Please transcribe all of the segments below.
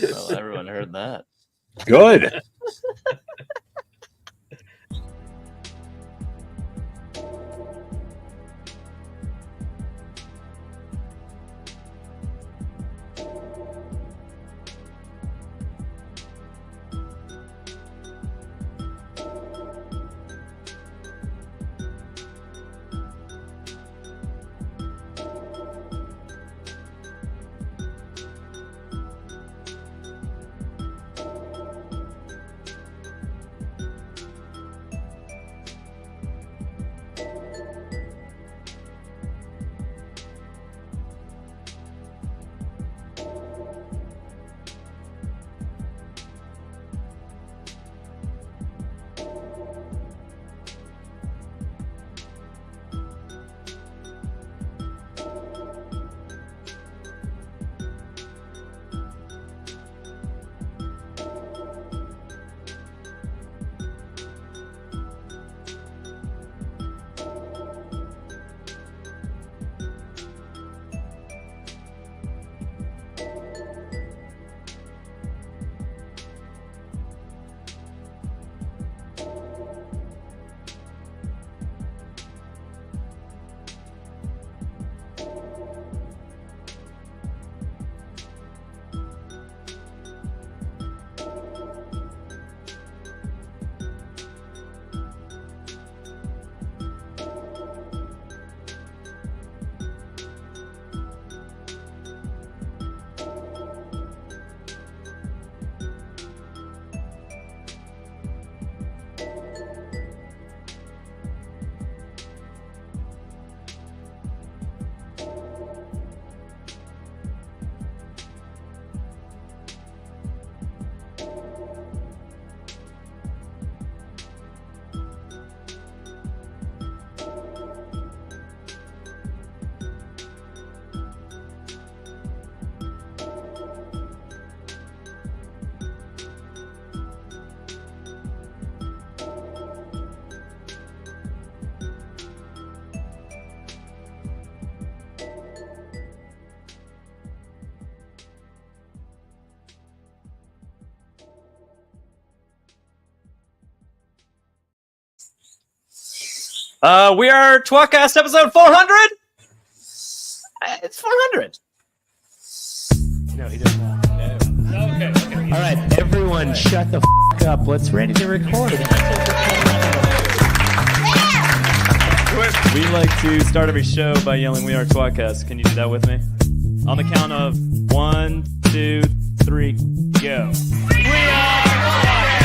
Well, everyone heard that. Good. We are tWoTcast episode 400. It's 400. No, he doesn't. No. Okay. All right, everyone, shut the f*** up. Let's ready to record. We like to start every show by yelling, "We are tWoTcast." Can you do that with me? On the count of 1, 2, 3, go. We are tWoTcast.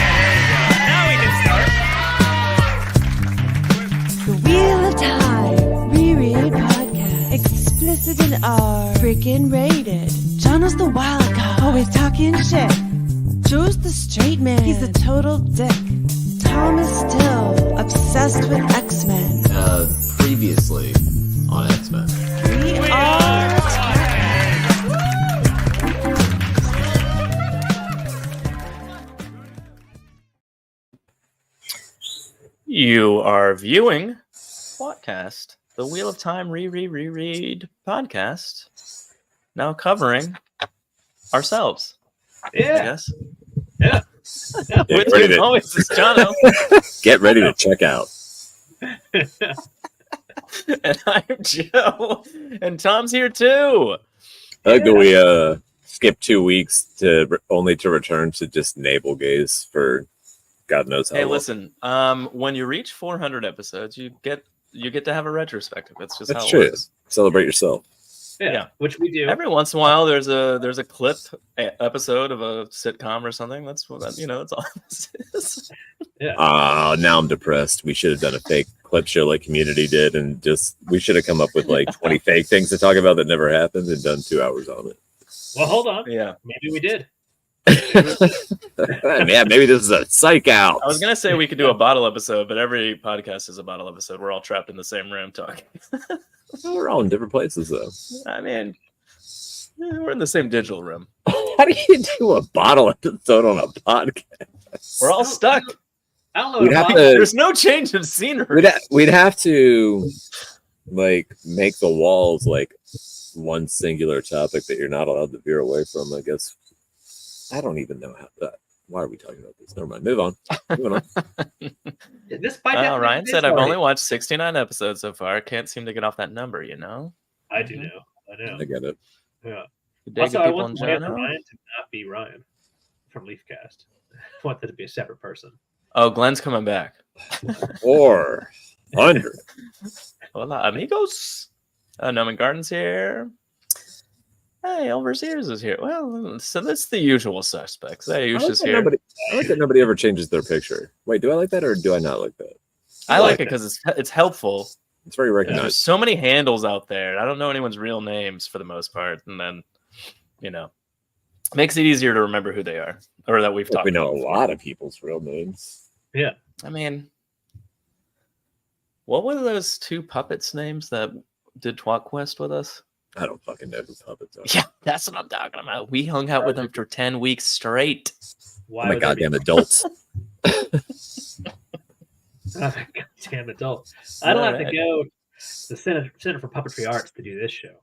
Now we can start. The Wheel of Time Reread Podcast. Explicit in R. Freaking rated. Jono's the wild card. Always talking shit. Joe's the straight man. He's a total dick. Tom is still obsessed with X-Men. Previously on X-Men. We are You are viewing tWoTcast, the Wheel of Time Reread podcast. Now covering ourselves. Yeah. I guess. Yeah. With ready you to- always is Jono. Get ready to check out. And I'm Joe. And Tom's here too. I like that we skip 2 weeks only to return to just navel gaze for God knows how Hey, long. listen. When you reach 400 episodes, you get to have a retrospective. That's just That's how it true. works. Celebrate yourself. Yeah. Which we do. Every once in a while, there's a clip episode of a sitcom or something. That's what that's all this is. Now I'm depressed. We should have done a fake clip show like Community did, and we should have come up with like 20 fake things to talk about that never happened and done 2 hours on it. Well, hold on. Yeah. Maybe we did. Yeah, maybe this is a psych out. I was gonna say we could do a bottle episode, but every podcast is a bottle episode. We're all trapped in the same room talking. We're all in different places though. I mean, we're in the same digital room. How do you do a bottle episode on a podcast? We're all stuck. I don't know. We'd what have Bob- to. There's no change of scenery. We'd have to like make the walls like one singular topic that you're not allowed to veer away from, I guess. I don't even know how. Why are we talking about this? Never mind. Move on. Moving on. This by definition Ryan is said I've already- only watched 69 episodes so far. Can't seem to get off that number, you know? I do know. I know. I get it. Yeah. You dig Also, the I people want in Ryan Jono? to not be Ryan from Leafcast. I want that to be a separate person. Oh, Glenn's coming back. 400. Hola, amigos. Noman Garden's here. Hey, Overseers is here. Well, so that's the usual suspects. Hey, I like, Yusha's that here. I like that nobody ever changes their picture. Wait, do I like that or do I not like that? I like it because it's helpful. It's very There's recognized. so many handles out there. I don't know anyone's real names for the most part, and then makes it easier to remember who they are or that we've talked. We know about a before. lot of people's real names. Yeah. I mean, what were those two puppets' names that did tWoTcast with us? I don't fucking know who puppets are. Yeah, that's what I'm talking about. We hung out with them for 10 weeks straight. Why I'm a would that be- goddamn adult. I'm a goddamn adult. I don't have to Alright. go to the Center for Puppetry Arts to do this show.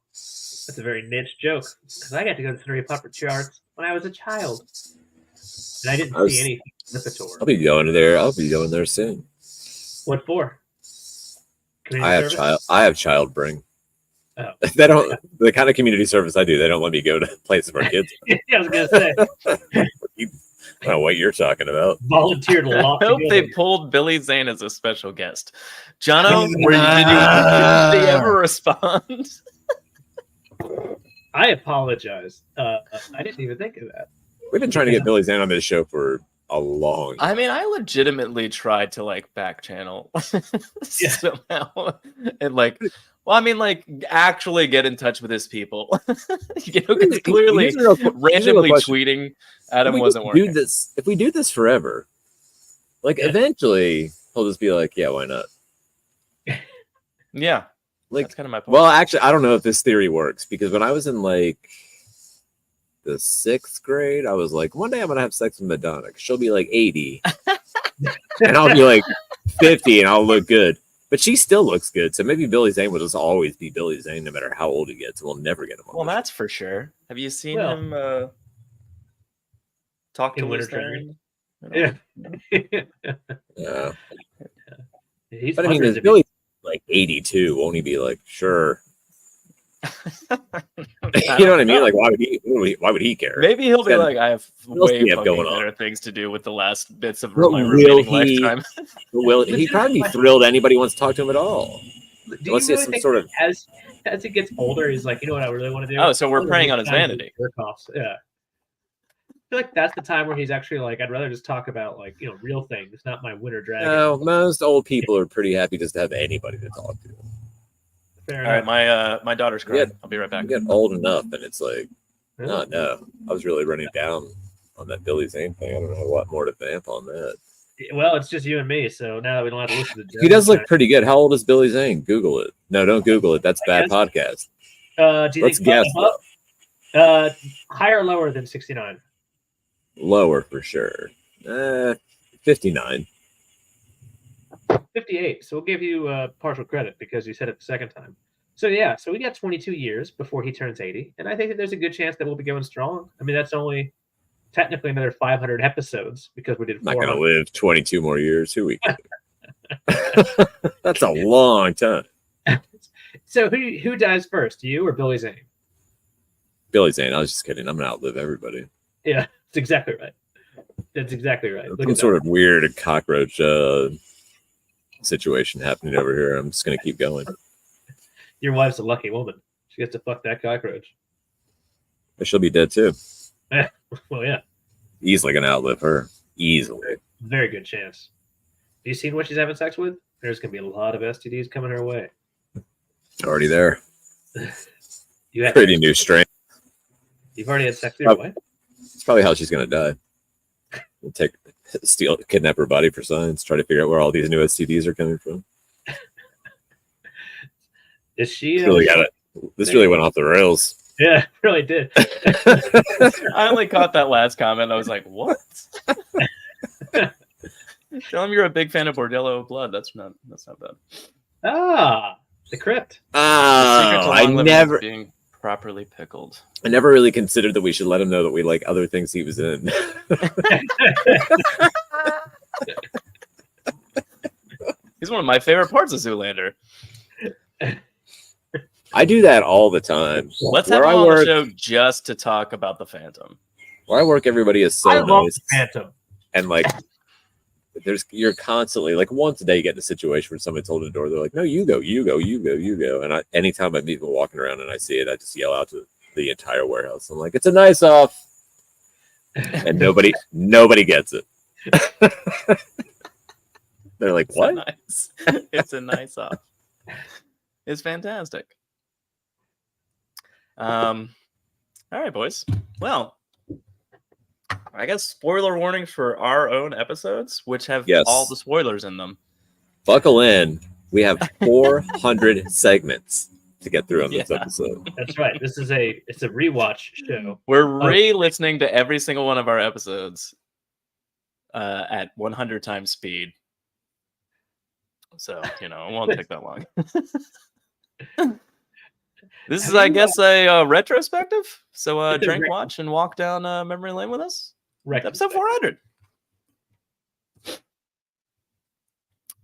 That's a very niche joke because I got to go to the Center for Puppetry Arts when I was a child, and I didn't see anything flippatory. I'll be going there. I'll be going there soon. What for? Community I have service? child bring. Oh. They don't the kind of community service I do. They don't let me go to places for kids. Yeah, I was gonna say I don't know what you're talking about. volunteered I locked hope together. they pulled Billy Zane as a special guest. Jono, did they ever respond? I apologize. I didn't even think of that. We've been trying to get Billy Zane on this show for a long time. I mean, I legitimately tried to back channel somehow and actually get in touch with his people. Because clearly Here's a real randomly question. tweeting at him If we wasn't just do working. this, if we do this forever, eventually he'll just be like, yeah, why not? Yeah, Like, that's kind of my point. well, actually, I don't know if this theory works because when I was in the 6th grade, I was like, one day I'm gonna have sex with Madonna. 'Cause she'll be 80, and I'll be 50, and I'll look good. But she still looks good, so maybe Billy Zane will just always be Billy Zane, no matter how old he gets. We'll never get him on. Well, the show. that's for sure. Have you seen Well, him talk to in Winter Liz Aaron? Yeah. He's But I mean, hundreds is of Billy 82? Won't he be sure? You know what I mean? Why would he care? Maybe he'll be Then- like, I have what else do way you have fucking going on? better things to do with the last bits of Well, my will remaining he- lifetime. Will he probably be thrilled anybody wants to talk to him at all? Do Unless he you has really some think sort of- as he gets older, he's like, you know what I really want to do? Oh, so we're I wanna preying do on his tons of vanity. jerk-offs. Yeah. I feel like that's the time where he's actually I'd rather just talk about real things, not my winter dragon. No, most old people are pretty happy just to have anybody to talk to. Fair All right, enough. my daughter's crying. Yeah. I'll be right back. You get old enough, and it's like, Yeah. no. I was really running down on that Billy Zane thing. I don't know what more to vamp on that. Well, it's just you and me, so now that we don't have to listen to He does look pretty good. How old is Billy Zane? Google it. No, don't Google it. That's bad podcast. Do you Let's think guess. higher or lower than 69? Lower for sure. 59. 58. So we'll give you partial credit because you said it the second time. So yeah, so we got 22 years before he turns 80, and I think that there's a good chance that we'll be going strong. I mean, that's only technically another 500 episodes because we did I'm not going to 400. live 22 more years. Who we kidding? That's a long time. So who dies first, you or Billy Zane? Billy Zane. I was just kidding. I'm going to outlive everybody. Yeah, that's exactly right. That's exactly right. Look Some at sort of weird cockroach situation happening over here. I'm just going to keep going. Your wife's a lucky woman. She gets to fuck that cockroach. But she'll be dead too. Well, yeah, Easily going to outlive her. Easily. very good chance. Have you seen what she's having sex with? There's going to be a lot of STDs coming her way. Already there. You have Pretty new strain. You've already had sex with your wife? It's probably how she's going to die. We'll kidnap her body for science, try to figure out where all these new STDs are coming from. Is she? This really went off the rails. Yeah, it really did. I only caught that last comment. I was like, what? Tell him you're a big fan of Bordello blood. That's not bad. Ah, the crypt. The secret to I long living is never. being properly pickled. I never really considered that we should let him know that we like other things he was in. He's one of my favorite parts of Zoolander. I do that all the time. Let's have him on the show just to talk about the Phantom. Where I work, everybody is so I love nice. the Phantom. And like, you're constantly like once a day you get in a situation where somebody told the door, they're like, no, you go. And anytime I meet people walking around and I see it, I just yell out to the entire warehouse. I'm like, it's a nice off. And nobody gets it. They're like, what? Nice. It's a nice off. It's fantastic. All right, boys. Well, I guess spoiler warnings for our own episodes, which have all the spoilers in them. Buckle in. We have 400 segments to get through on this episode. That's right. It's a rewatch show. We're re-listening to every single one of our episodes at 100 times speed. So, it won't take that long. This is, I guess, a retrospective. So drink, watch, and walk down memory lane with us. Episode 400.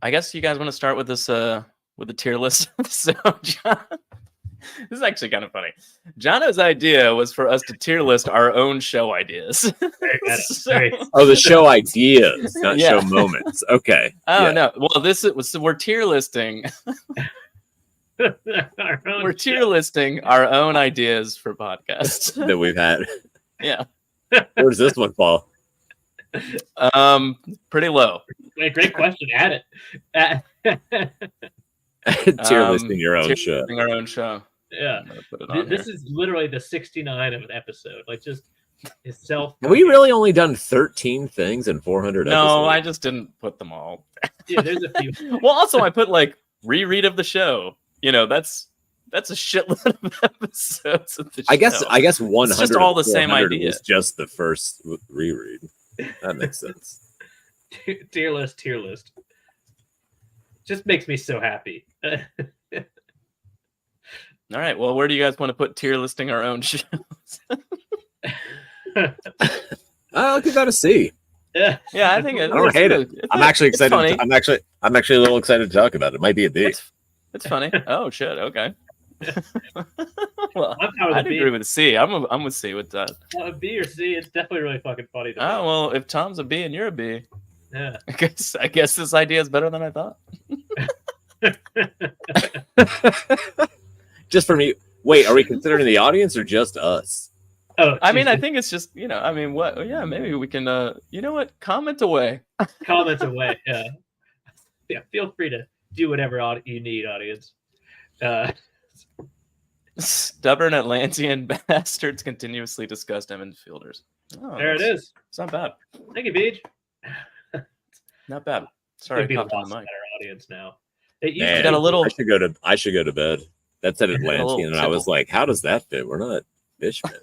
I guess you guys want to start with this with the tier list. So, John, this is actually kind of funny. Jono's idea was for us to tier list our own show ideas. The show ideas, not show moments. Okay. Oh no. Well, we're tier listing. We're tier listing our own ideas for podcasts that we've had. Yeah. Where's this one fall? Pretty low. Great question. Add it. Tier listing your own show. Our own show. Yeah. This is literally the 69 of an episode. Like just itself. Have we really only done 13 things in 400 episodes? No, I just didn't put them all. Yeah, there's a few. Well, also I put like reread of the show. That's a shitload of episodes of the show. I guess 100. It's just all the same idea. Was just the first reread. That makes sense. Tier list. Just makes me so happy. All right. Well, where do you guys want to put tier listing our own shows? I'll give that a C. Yeah, I think I don't hate it. I'm actually excited. I'm actually a little excited to talk about it. It might be a B. It's funny. Oh shit. Okay. Well, I'd agree with C. I'm with C with that. A B or C? It's definitely really fucking funny. Oh well, if Tom's a B and you're a B, yeah. I guess this idea is better than I thought. Just for me. Wait, are we considering the audience or just us? Oh, I mean, I think it's just what? Yeah, maybe we can. You know what? Comment away. Comment away. Yeah. Feel free to do whatever you need, audience. Stubborn Atlantean bastards continuously discuss Emmons Fielders. Oh, there it is. It's not bad. Thank you, Beach. Not bad. Sorry, I coughed on the mic. Our audience now. Man, got a little. I should go to bed. That said Atlantean, and I was like, "How does that fit? We're not fishmen."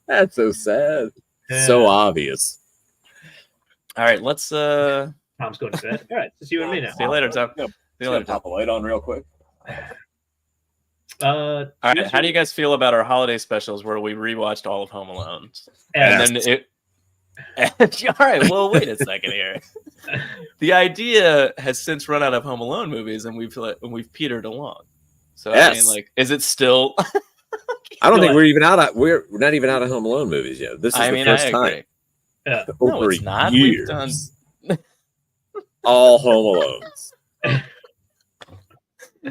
That's so sad. Yeah. So obvious. All right, let's. Tom's going to bed. All right, it's you and me now. See you later, Tom. See you later, Tom. Pop a light on real quick. All right, how do you guys feel about our holiday specials where we rewatched all of Home Alone? Yes. And then all right, well, wait a second here. The idea has since run out of Home Alone movies, and we've petered along. So yes. I mean, like, is it still? I don't think we're even out of. We're not even out of Home Alone movies yet. This is the first time. Yeah. No, it's not. Years. We've done all Home Alones.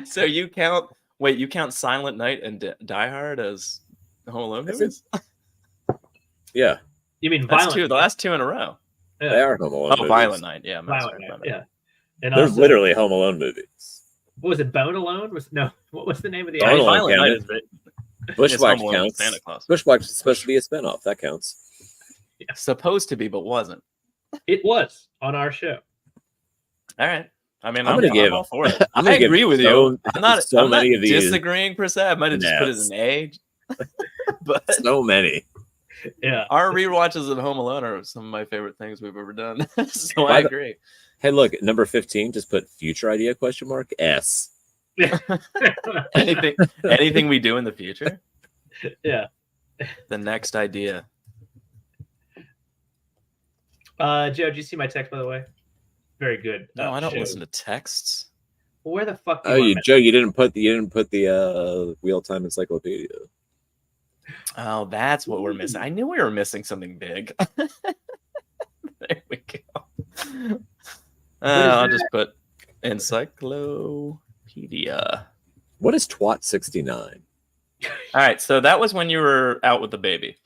So you count? Wait, you count Silent Night and Die Hard as Home Alone movies? Yeah. You mean That's Violent? the last two in a row. Yeah. They are Home Alone. Oh, movies. Violent Night. Yeah, Violent Night. Yeah. And There's also, literally Home Alone movies. What was it? Bone Alone? What was the name of the? Bone Alone Violent Night counted. is Bushwhack Home Alone with counts. Santa Claus. Bushwhack is supposed to be a spinoff. That counts. Yeah. Supposed to be, but wasn't. It was on our show. All right. I mean, I'm all for it. I'm I gonna agree give with so- you. I'm not many of these. disagreeing per se. I might have just put it as an A. But So many. Yeah. our rewatches of Home Alone are some of my favorite things we've ever done. So I agree. Hey, look, number 15. Just put future idea ? S. Anything we do in the future? Yeah. The next idea. Joe, did you see my text, by the way? Very good. No, I don't show. listen to texts. Well, where the fuck? Oh, Joe, you didn't put the Wheel Time Encyclopedia. Oh, that's what we're missing. I knew we were missing something big. There we go. I'll just put encyclopedia. What is twat69? All right, so that was when you were out with the baby.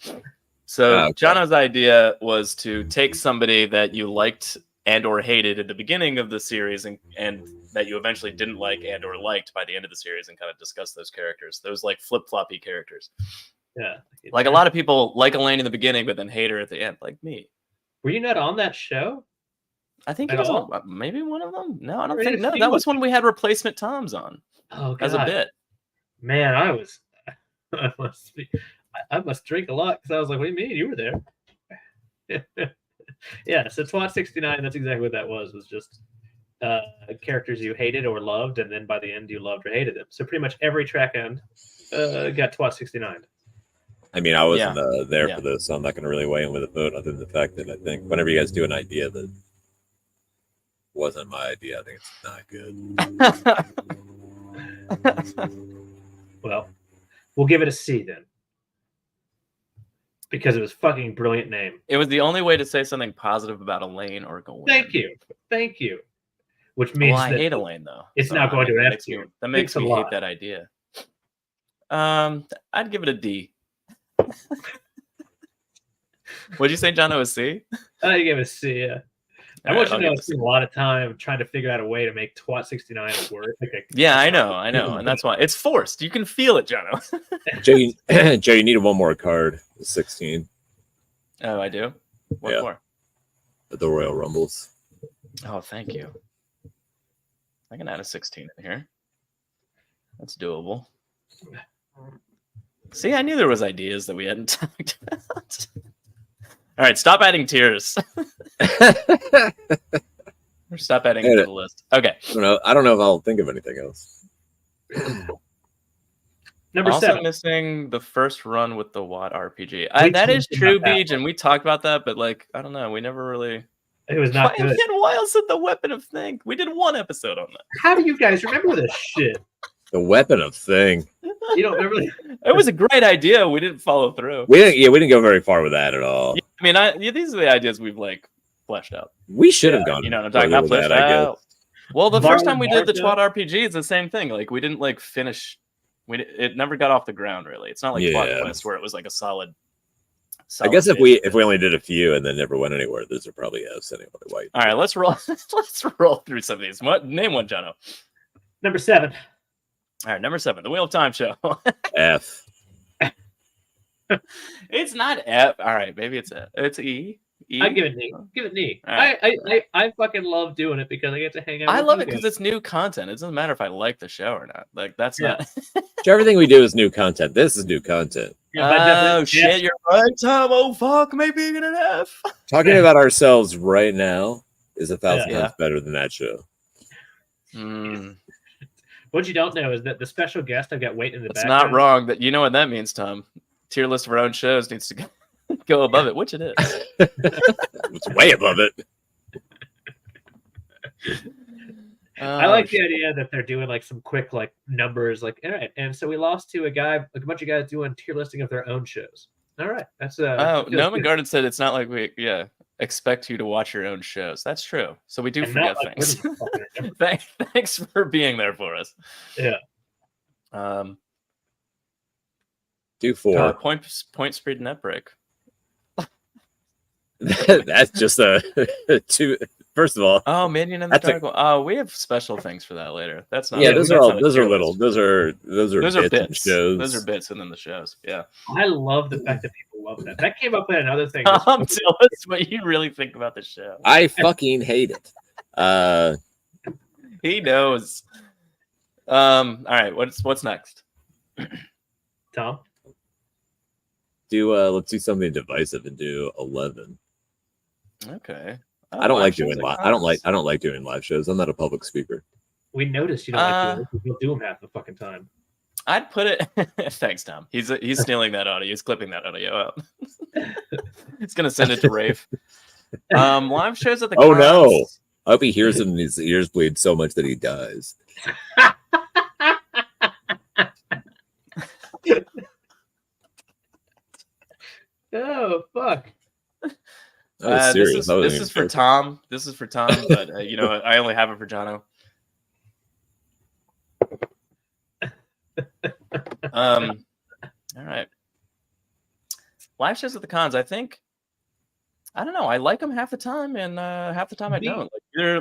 So okay. Jono's idea was to take somebody that you liked and or hated at the beginning of the series and that you eventually didn't like and or liked by the end of the series and kind of discuss those characters. Those like flip-floppy characters. Yeah. Like a lot of people like Elaine in the beginning, but then hate her at the end, like me. Were you not on that show? I think At it was all? maybe one of them. No, I don't Or think. No, anything that was with- when we had replacement Toms on Oh, God. as a bit. Man, I must drink a lot because I was like, what do you mean? You were there. Yeah, so TWoT69, that's exactly what that was just characters you hated or loved, and then by the end you loved or hated them. So pretty much every track end got TWoT69. I mean, I wasn't there Yeah. for this, so I'm not going to really weigh in with a vote other than the fact that I think whenever you guys do an idea that wasn't my idea, I think it's not good. Well, we'll give it a C then. Because it was fucking brilliant name. It was the only way to say something positive about Elaine or Gwen. Thank you. Which means Well, I that hate Elaine though. it's not going to an that F makes tier. me, that makes Thanks a me lot. hate that idea. I'd give it a D. What'd you say, Jono? A C? I gave it a C. Yeah. I All want right, you to know I'll I give it a C. spent a lot of time trying to figure out a way to make TWoT69 work. Yeah, I know, and that's why it's forced. You can feel it, Jono. Joe, you need one more card. 16. Oh, I do. What Yeah. for? The Royal Rumbles. Oh, thank you. I can add a 16 in here. That's doable. See, I knew there was ideas that we hadn't talked about. All right, stop adding tiers. Or stop adding it to the list. Okay. I don't know if I'll think of anything else. Number Also 7. missing the first run with the Watt RPG. We That is talked true, about that Beej, and we talked about that, but like, I don't know, we never really. It was not good. Why else did the Weapon of Think? We did one episode on that. How do you guys remember this shit? The Weapon of Thing. You don't remember? It was a great idea. We didn't follow through. We didn't go very far with that at all. I mean, these are the ideas we've like fleshed out. We should have gone. You know what I'm talking further about? with Fleshed that, I guess. out. Well, the first time we did the Marvel TWoT RPG, it's the same thing. Like we didn't like finish. It never got off the ground really. It's not like Yeah. TWoT Quest where it was like a solid. I guess if we base. only did a few and then never went anywhere, those are probably Fs anyway. White. All right, let's roll. Let's roll through some of these. Name one, Jono. Number 7. All right, number 7, the Wheel of Time show. F. It's not F. All right, maybe it's F. It's E. E. I give it an E. Give it an E. All right. I fucking love doing it because I get to hang out. I with love you it because guys. it's new content. It doesn't matter if I like the show or not. Like that's Yeah. not. Everything we do is new content. This is new content. Yeah, but definitely- Oh shit, you're right, Tom. Oh fuck, maybe you get an F. Talking about ourselves right now is 1,000 Yeah. times better than that show. Mm, What you don't know is that the special guest I've got waiting in the it's background. not wrong. That you know what that means, Tom. Tier list of our own shows needs to go above it, which it is. It's way above it. I like the shit. idea that they're doing like some quick like numbers, like all right. And so we lost to a bunch of guys doing tier listing of their own shows. All right, that's Oh, feels Noman good. Garden said it's not like we expect you to watch your own shows. That's true. So we do And forget not like things. we're fucking remember. Thanks for being there for us. Yeah. Do 4. Point speed net break. That's just a 2. First of all, Oh, Minion and the That's a- Dark One. Oh, we have special things for that later. That's not. yeah, that's those are all. not a Those are tier little. list. Those are Those are bits. and bits. Shows. Those are bits within the shows. Yeah. I love the fact that people love that. That came up in another thing. Tell us what you really think about the show. I fucking hate it. He knows. All right. What's next? Tom, Let's do something divisive and do 11. Okay. I don't live like shows doing are live. I don't nice. like doing live shows. I'm not a public speaker. We noticed you don't like to. You'll do them half the fucking time. I'd put it. Thanks, Tom. He's stealing that audio. He's clipping that audio out. He's gonna send it to Rafe. Live shows at the. Oh cons. no! I hope he hears it and his ears bleed so much that he dies. Oh fuck! That was serious. This is for Tom. This is for Tom, but I only have it for Jono. All right. Live shows at the cons. I don't know. I like them half the time, and half the time I don't.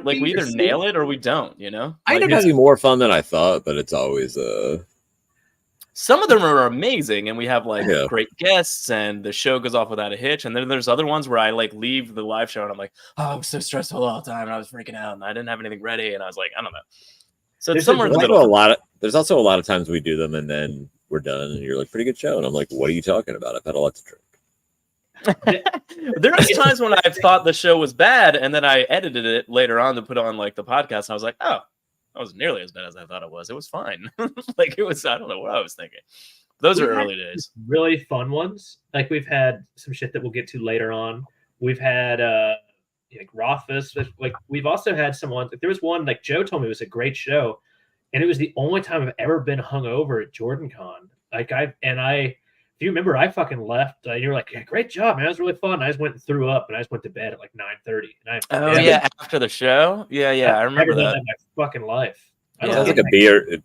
We either nail it or we don't. I end up having more fun than I thought, but it's always Some of them are amazing, and we have great guests, and the show goes off without a hitch. And then there's other ones where I leave the live show, and I'm like, oh, I was so stressful all the time, and I was freaking out, and I didn't have anything ready, and I was like, I don't know. So it's somewhere in the middle. There's also a lot of times we do them, and then we're done, and you're like, pretty good show, and I'm like, what are you talking about? I've had a lot to drink. There are times when I've thought the show was bad, and then I edited it later on to put on the podcast, and I was like, oh, that wasn't nearly as bad as I thought it was. It was fine. It was, I don't know what I was thinking. Those are early days. Really fun ones. We've had some shit that we'll get to later on. We've had Rothfuss. We've also had some ones. There was one Joe told me it was a great show, and it was the only time I've ever been hungover at JordanCon. If you remember, I fucking left. You were like, yeah, great job, man. It was really fun. I just went and threw up, and I just went to bed at 9:30. After the show? Yeah, I remember that. In my fucking life. Sounds like a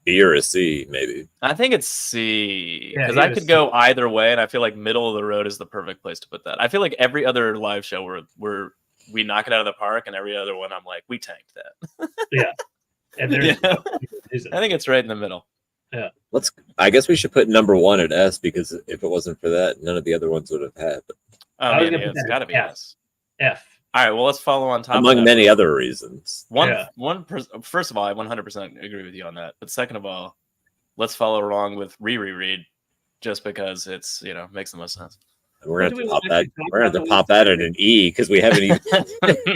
B or a C, maybe. I think it's C, because I could go either way, and I feel like middle of the road is the perfect place to put that. I feel like every other live show where we knock it out of the park, and every other one I'm like, we tanked that. Yeah. And there's I think it's right in the middle. Yeah. I guess we should put number 1 at S, because if it wasn't for that, none of the other ones would have had. It's got to be S. F. All right, well, let's follow on top among of that. many other reasons. First of all, I 100% agree with you on that. But second of all, let's follow along with reread, just because it's makes the most sense. We're gonna have to pop that at an E, because we haven't even.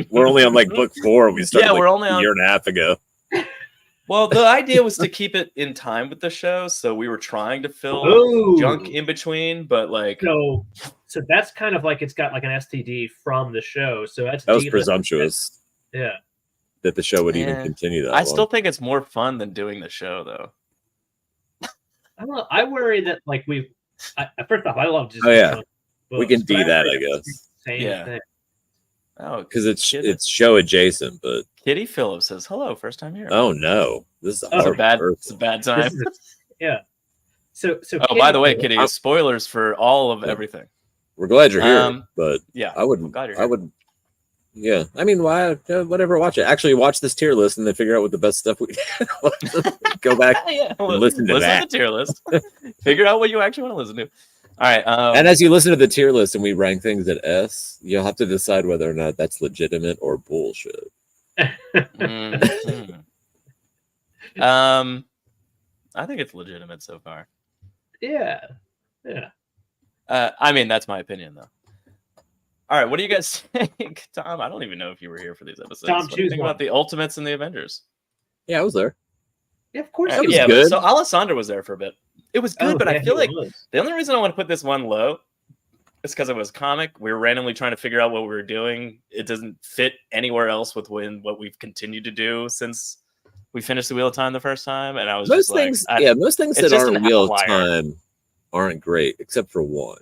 We're only on book 4. We started we're only a year and a half ago. Well, the idea was to keep it in time with the show, so we were trying to fill junk in between, but so that's kind of it's got an STD from the show. So that was presumptuous. Yeah, that the show would even continue that. I still think it's more fun than doing the show, though. I don't know. I worry that first off, I love just. Oh yeah, we can D that, I guess. Same thing. Oh, because it's show adjacent, but Kitty Phillips says hello, first time here. Oh no, this is it's a bad time. So Kitty, by the way, Kitty, spoilers for all of everything. We're glad you're here, but I wouldn't. Yeah, I mean, why? Whatever, watch it. Actually, watch this tier list and then figure out what the best stuff we go back and listen to that. Listen to the tier list. Figure out what you actually want to listen to. All right. And as you listen to the tier list and we rank things at S, you'll have to decide whether or not that's legitimate or bullshit. I think it's legitimate so far. Yeah. I mean, that's my opinion, though. All right, what do you guys think, Tom? I don't even know if you were here for these episodes. Tom, what do you think about the Ultimates and the Avengers? Yeah, I was there. Yeah, of course. It was good. So Alessandra was there for a bit. It was good, but I feel like the only reason I want to put this one low is because it was comic. We were randomly trying to figure out what we were doing. It doesn't fit anywhere else with what we've continued to do since we finished the Wheel of Time the first time. And I was most things that aren't Wheel of Time aren't great, except for one.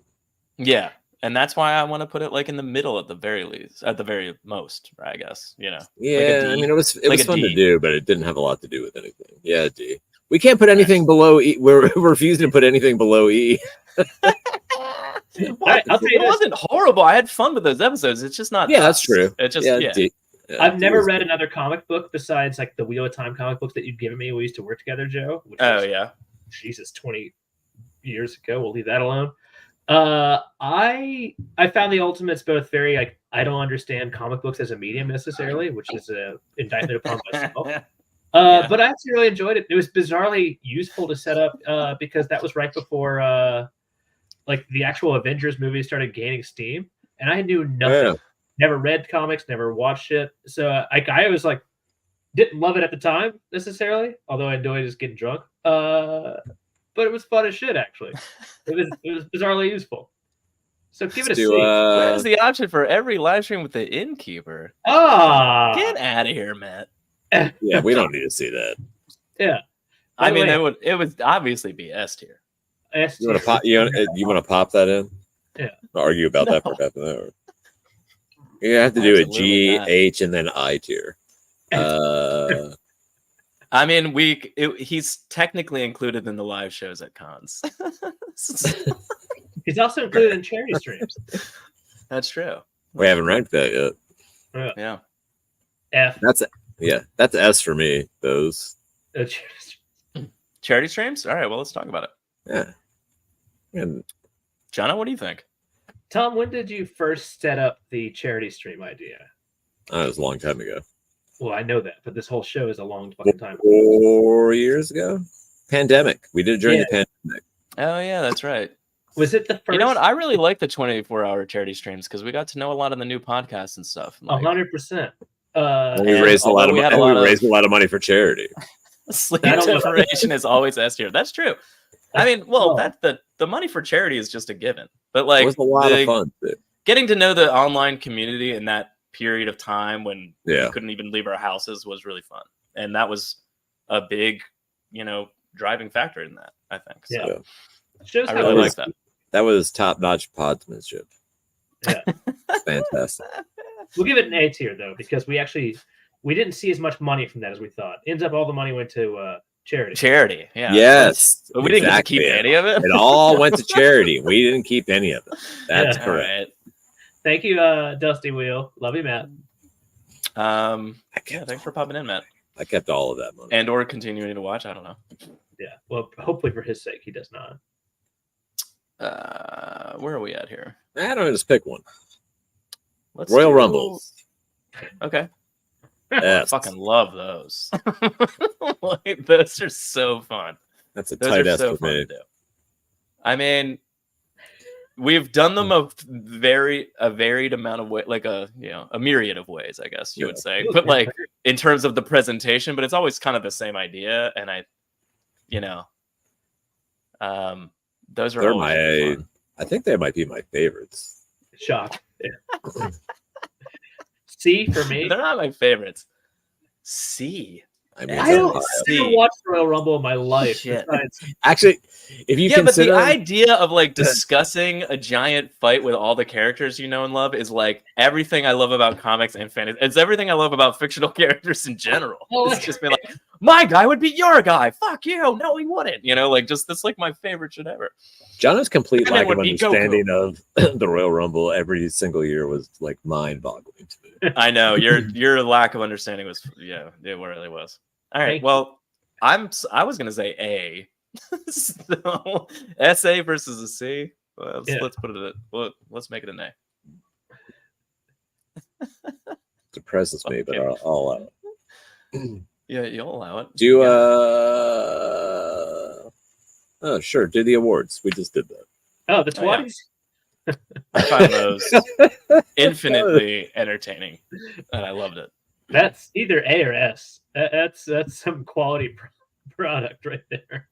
Yeah. And that's why I want to put it in the middle at the very least, at the very most, I guess, Yeah, I mean, it was fun to do, but it didn't have a lot to do with anything. Yeah, D. We can't put anything below E. We're refusing to put anything below E. I'll tell you, it wasn't horrible. I had fun with those episodes. It's just not. Yeah, that's true. It's just D. I've never read another comic book besides the Wheel of Time comic books that you'd given me. We used to work together, Joe. Jesus, 20 years ago. We'll leave that alone. I found the Ultimates both very I don't understand comic books as a medium necessarily, which is an indictment upon myself. But I actually really enjoyed it. It was bizarrely useful to set up because that was right before the actual Avengers movie started gaining steam, and I knew nothing. Yeah. Never read comics, never watched it. So I was Didn't love it at the time necessarily, although I enjoyed just getting drunk. But it was fun as shit. Actually, it was bizarrely useful. So give it a Do, C. Where's the option for every live stream with the innkeeper? Ah, Get out of here, Matt. Yeah, we don't need to see that. yeah. I By the mean, way, it would obviously be S tier. S You want to tier. pop? You want to pop that in? Yeah. Argue about that for half an hour. You have to do a G, Absolutely not. H, and then I tier. I mean, he's technically included in the live shows at cons. He's also included in charity streams. That's true. We haven't ranked that yet. Yeah. F. That's S for me. Those. Charity Charity streams? All right, well, let's talk about it. Yeah. And Jono, what do you think? Tom, when did you first set up the charity stream idea? that was a long time ago. Well, I know that, but this whole show is a long fucking time. 4 years ago. Pandemic. We did it during the pandemic. Oh, yeah, that's right. Was it the first? You know what? I really like the 24-hour charity streams because we got to know a lot of the new podcasts and stuff. Like, 100%. And we and raised a lot of although we had money. a lot of- raised a lot of money for charity. sleep I don't know. deprivation is always S tier. That's true. I mean, well, Oh. that's the money for charity is just a given. But It like was a lot of fun. Too. getting to know the online community in that period of time when Yeah. we couldn't even leave our houses was really fun. And that was a big, driving factor in that, I think. So Yeah. Shows I how really it like is. that. That was top-notch podsmanship. Yeah. Fantastic. We'll give it an A tier though, because we didn't see as much money from that as we thought. Ends up all the money went to charity. Charity, yeah. Yes. But we didn't get to keep exactly. any of it. It all went to charity. We didn't keep any of it. That's Yeah. All correct. right. Thank you, Dusty Wheel. Love you, Matt. Yeah, thanks for popping in, Matt. I kept all of that money. And or continuing to watch. I don't know. Yeah. Well, hopefully for his sake, he does not. Where are we at here? I don't know, just pick one. Let's Royal do- Rumbles. Okay. Yes. Fucking love those. Like, those are so fun. That's a Those tight are S so for fun me. to do. I mean, we've done them a varied amount of way, like a myriad of ways, I guess you would say. But like in terms of the presentation, but it's always kind of the same idea. And those are They're always really my, fun. I think they might be my favorites. Shock. Yeah. C for me. They're not my favorites. C. I mean, I don't. they're- I've never watched Royal Rumble in my life. Shit. Besides, actually, if you Yeah, but consider, the idea of like discussing a giant fight with all the characters you know and love is like everything I love about comics and fantasy. It's everything I love about fictional characters in general. Oh, It's just been like, my guy would beat your guy. Fuck you. No, he wouldn't. Like just that's like my favorite shit ever. Jono's complete And then lack of would be understanding of the Royal Rumble every single year was like mind-boggling to me. I know your lack of understanding was it really was. All right. Thank you. Well, I was gonna say A. So SA versus a C. Well, let's put it at let's make it an A. Depresses me, but I'll allow it. Yeah, you'll allow it. Do Yeah. oh sure, do the awards. We just did that. oh, the Oh, yeah. 20s. I found those infinitely entertaining, and I loved it. That's either A or S. That's some quality product right there.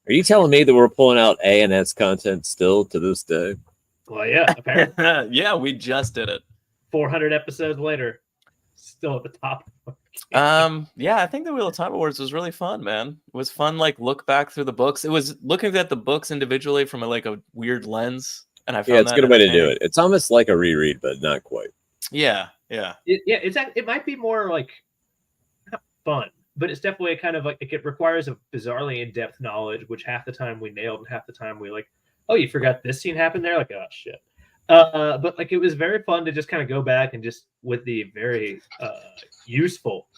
Are you telling me that we're pulling out A and S content still to this day? Well, yeah. Apparently, Yeah, we just did it. 400 episodes later, still at the top. Yeah, I think the Wheel of Time Awards was really fun, man. It was fun, like look back through the books. It was looking at the books individually from a weird lens, and I found Yeah, it's a that good way to do entertaining. it. It's almost like a reread, but not quite. Yeah. It might be more like not fun, but it's definitely a kind of like it requires a bizarrely in-depth knowledge, which half the time we nailed, and half the time we like, oh, you forgot this scene happened there, like, oh shit. But like it was very fun to just kind of go back and just with the very useful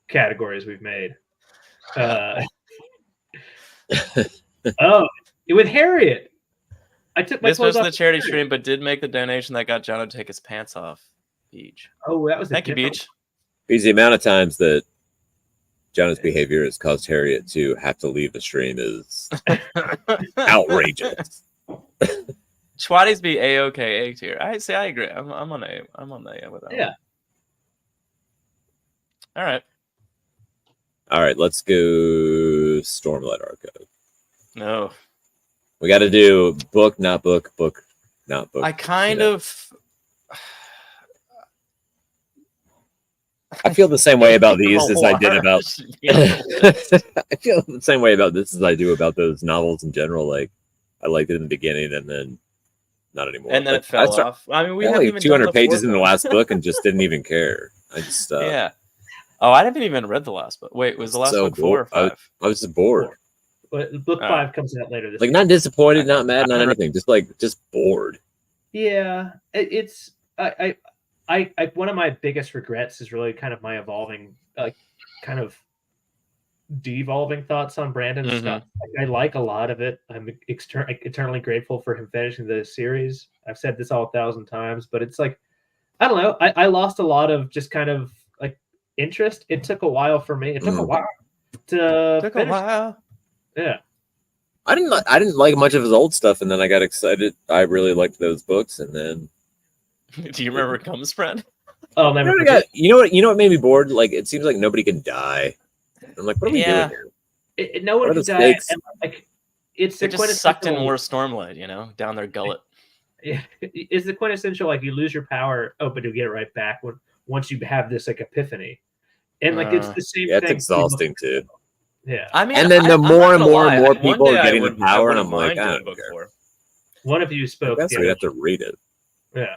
categories we've made. With Harriet, I took my This clothes was off the charity stream, but did make the donation that got Jono to take his pants off. Beach. Oh, that was a Thank you, different- Beach. Because the amount of times that Jono's behavior has caused Harriet to have to leave the stream is outrageous. Schwatties be A-OK A tier. I agree. I'm on A with that. Yeah. All right. All right, let's go Stormlight Archive. No. We got to do book, not book, book, not book. I kind of. I feel the same way about these as I did about. I feel the same way about this as I do about those novels in general. Like, I liked it in the beginning, and then not anymore. And then Like, it fell off. I mean, we had haven't like even 200 done the pages in the fourth last one. book and just didn't even care. I just Yeah. Oh, I haven't even read the last book. Wait, was the last so book 4 or 5? I was just bored. But book 5 comes out later this Like, week. not disappointed, not mad, not anything. Just bored. Yeah, it's I one of my biggest regrets is really kind of my evolving, kind of devolving thoughts on Brandon's Mhm. stuff. I like a lot of it. I'm eternally grateful for him finishing the series. I've said this all 1,000 times, but it's like, I don't know. I lost a lot of just kind of like interest. It took a while for me. It took a while to Took a finish. while. Yeah. I didn't like much of his old stuff, and then I got excited. I really liked those books, and then Do you remember Comes Friend? Oh, never. you know what made me bored? Like, it seems like nobody can die. I'm like, what are we doing here? No What one are can the die. stakes? And, like, it's They the just sucked in quintessential- more Stormlight, down their gullet. Is the quintessential, like, you lose your power, but you get it right back once you have this like epiphany, and like it's the same Yeah, thing. it's exhausting too. Yeah, I mean, And then the I'm not more and gonna more and lie, more one people day are I getting the wouldn't- I power, and wouldn't I'm like, mind I doing don't book care. 4. one of you I spoke. guess the we'd other- have to read it. Yeah,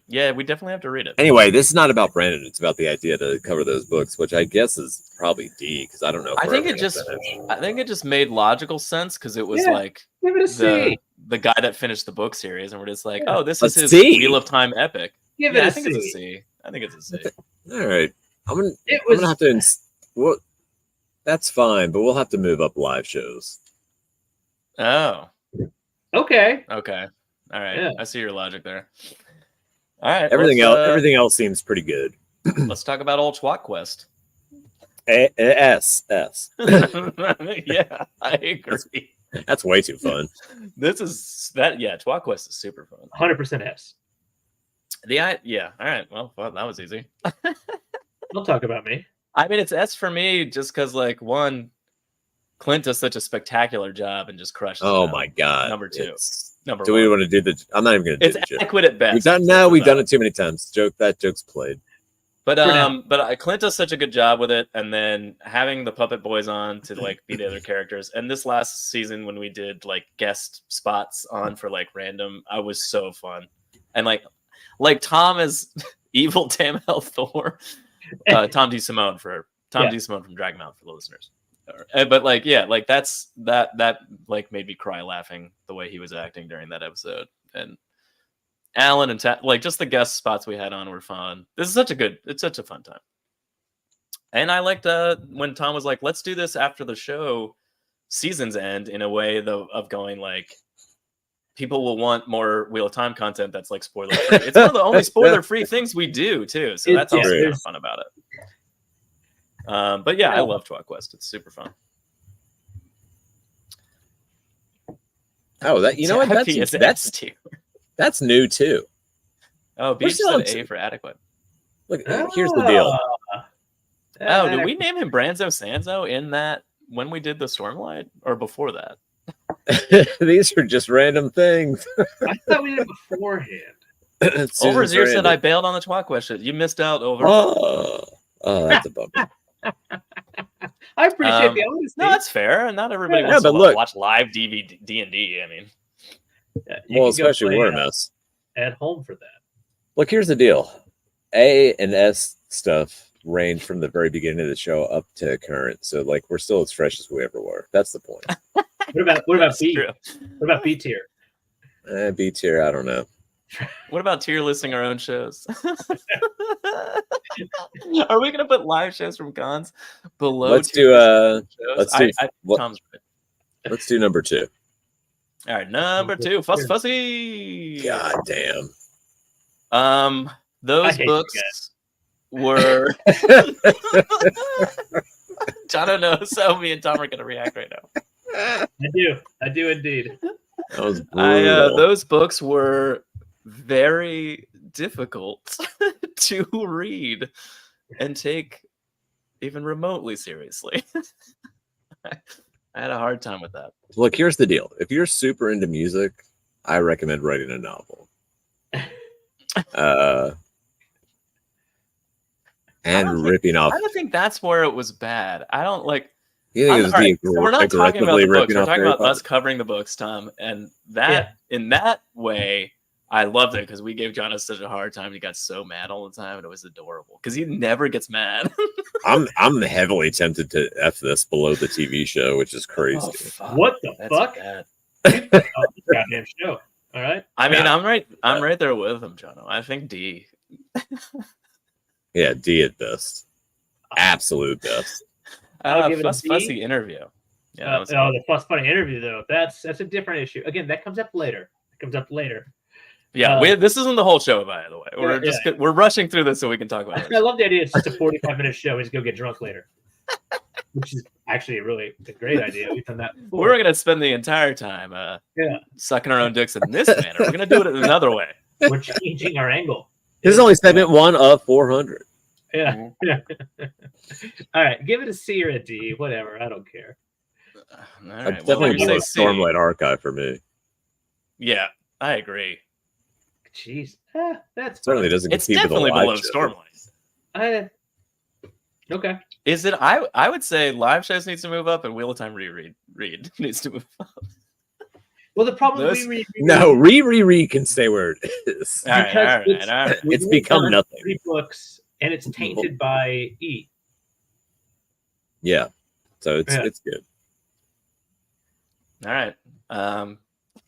Yeah, we definitely have to read it. Anyway, this is not about Brandon. It's about the idea to cover those books, which I guess is probably D, because I don't know. If I we're think ever it gonna just, finish. I think it just made logical sense because it was Yeah. like give it a C. the guy that finished the book series, and we're just like, Yeah. oh, this A is his C. Wheel of Time epic. Give Yeah, it I a think it's a C. C. I think it's a C. All right, I'm gonna It have to. Well, that's fine, but we'll have to move up live shows. Oh, Okay. okay. All right. Yeah. I see your logic there. All right. Everything else, let's, everything else seems pretty good. Let's talk about old tWoTcast. S. Yeah, I agree. That's way too fun. This is that. Yeah, tWoTcast is super fun. 100% S. Yeah. All right. Well, that was easy. Don't talk about me. I mean, it's S for me just because, like, one, Clint does such a spectacular job and just crushes. Oh it out. my god. Number 2. Number Do 1. we want to do the? I'm not even going to do It's the joke. adequate at best. We've done it too many times. That joke's played. But now. Clint does such a good job with it, and then having the Puppet Boys on to like be the other characters. And this last season when we did like guest spots on for like random, I was so fun. And like Tom is evil Tamel Thor, Tom D. Simone D. Simone from Dragonmouth for the listeners. But like, yeah, like that like made me cry laughing the way he was acting during that episode. And Alan and like just the guest spots we had on were fun. It's such a fun time. And I liked when Tom was like, let's do this after the show seasons end in a way of going like, people will want more Wheel of Time content that's like spoiler free. It's one of the only spoiler free things we do too. So that's also kind of fun about it. But yeah, I love tWoTcast. It's super fun. Oh, that you know what? That's new too. Oh, Beach said A for adequate. Look, here's the deal. Oh, did we name him Branzo Sanzo in that when we did the Stormlight or before that? These are just random things. I thought we did it beforehand. Overseer said I bailed on the tWoTcast. You missed out, Over. Oh, that's a bummer. I appreciate the honesty. No, that's fair. Not everybody Yeah, wants but to look- watch live DVD D&D. I mean, You Well, can go especially play, we're a mess. at home for that. Look, here's the deal. A and S stuff range from the very beginning of the show up to current. So like we're still as fresh as we ever were. That's the point. What about that's B? true. What about B tier? B tier, I don't know. What about tier listing our own shows? Are we going to put live shows from cons below? Let's tier do listing shows? let's do what- Tom's right. let's do number 2. All right, number 2, Fussy. God damn. I Those hate you books were. Jono knows how me and Tom are going to react right now. I do indeed. That was brutal. Those books were very difficult to read and take even remotely seriously. I had a hard time with that. Look, here's the deal. If you're super into music, I recommend writing a novel. And ripping off. I don't think that's where it was bad. I don't like. You think it was All right, so we're not talking about aggressively the books. ripping We're off talking Harry about us Potter? covering the books, Tom, and that in that way, I loved it because we gave Jono such a hard time. He got so mad all the time, and it was adorable because he never gets mad. I'm heavily tempted to F this below the TV show, which is crazy. Oh, fuck. What the That's fuck? bad. Goddamn show. All right. I mean, I'm right there with him, Jono. I think D. Yeah, D at best. Absolute best. I'll give it a D. Fussy interview. Yeah, that was cool. The Fuss Funny interview though. That's a different issue. Again, that comes up later. Yeah, this isn't the whole show, by the way. We're rushing through this so we can talk about it. I love the idea. It's just a 45-minute show. We just go get drunk later, which is actually a great idea. We've done that before. We're gonna spend the entire time sucking our own dicks in this manner. We're gonna do it another way. We're changing our angle. This is only segment 1 of 400. Yeah. All right, give it a C or a D, whatever. I don't care. All right, That's definitely below Stormlight Archive for me. Yeah, I agree. Jeez, that's Certainly doesn't. It's compete with definitely a live below show. Stormlight. Okay. Is it? I would say live shows needs to move up, and Wheel of Time read needs to move up. Well, the problem Those- is re can stay where it is. All right. It's become nothing. 3 books, and it's tainted by E. Yeah, so it's good. All right.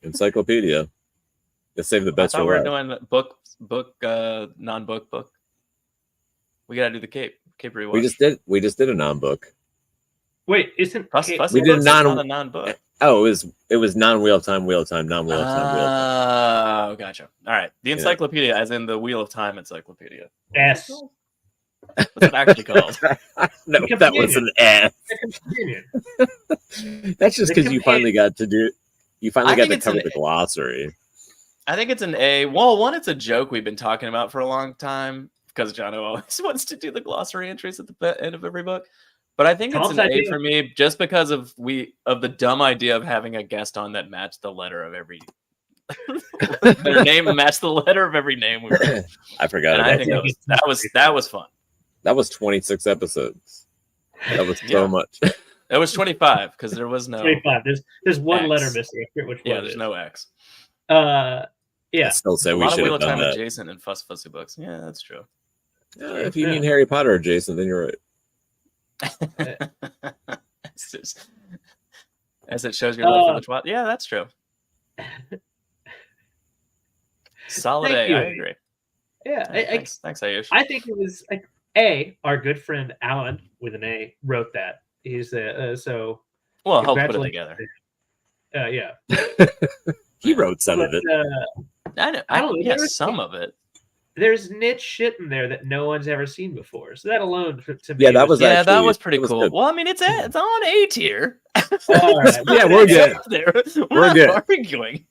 Encyclopedia. Let's save the best I thought for we were last. doing non-book book. We gotta do the Cape rewatch. We just did a non-book. Wait, isn't Fussy we did Books not a non-book? Oh, it was non-Wheel of Time, Wheel of Time, non-Wheel of Time, Wheel of Time. Oh, gotcha. All right. The encyclopedia, as in the Wheel of Time encyclopedia. S? What's it actually called? No, that was an S. Companion. That's just because you finally got to do. You finally I got think to it's cover an the glossary. I think it's an A. Well, one, it's a joke we've been talking about for a long time because Jono always wants to do the glossary entries at the end of every book. But I think it's an A for me just because of the dumb idea of having a guest on that matched the letter of every their name matched the letter of every name we read. I forgot And about I think that was fun. That was 26 episodes. That was so much. It was 25 because there was no 25. There's one X. letter missing. I forget which one. there's no X. Yeah. I still say A we lot of should Wheel have of done Time that. adjacent and Fussy books. Yeah, that's true. If you mean Harry Potter adjacent, then you're right. It's just, as it shows your love for the twat. Yeah, that's true. Solid Thank A, you. I agree. Yeah. Thanks, Ayush. I think it was like A. Our good friend Alan with an A wrote that. He's so. Well, help put it congratulations. together. Yeah. He wrote some of it. I know. I don't know, Yeah, there's- some of it. There's niche shit in there that no one's ever seen before. So that alone, to me, Yeah, that was Yeah, that actually- was pretty it was cool. good. Well, I mean, it's on A tier. All right. Yeah, we're good. There. We're not good. arguing.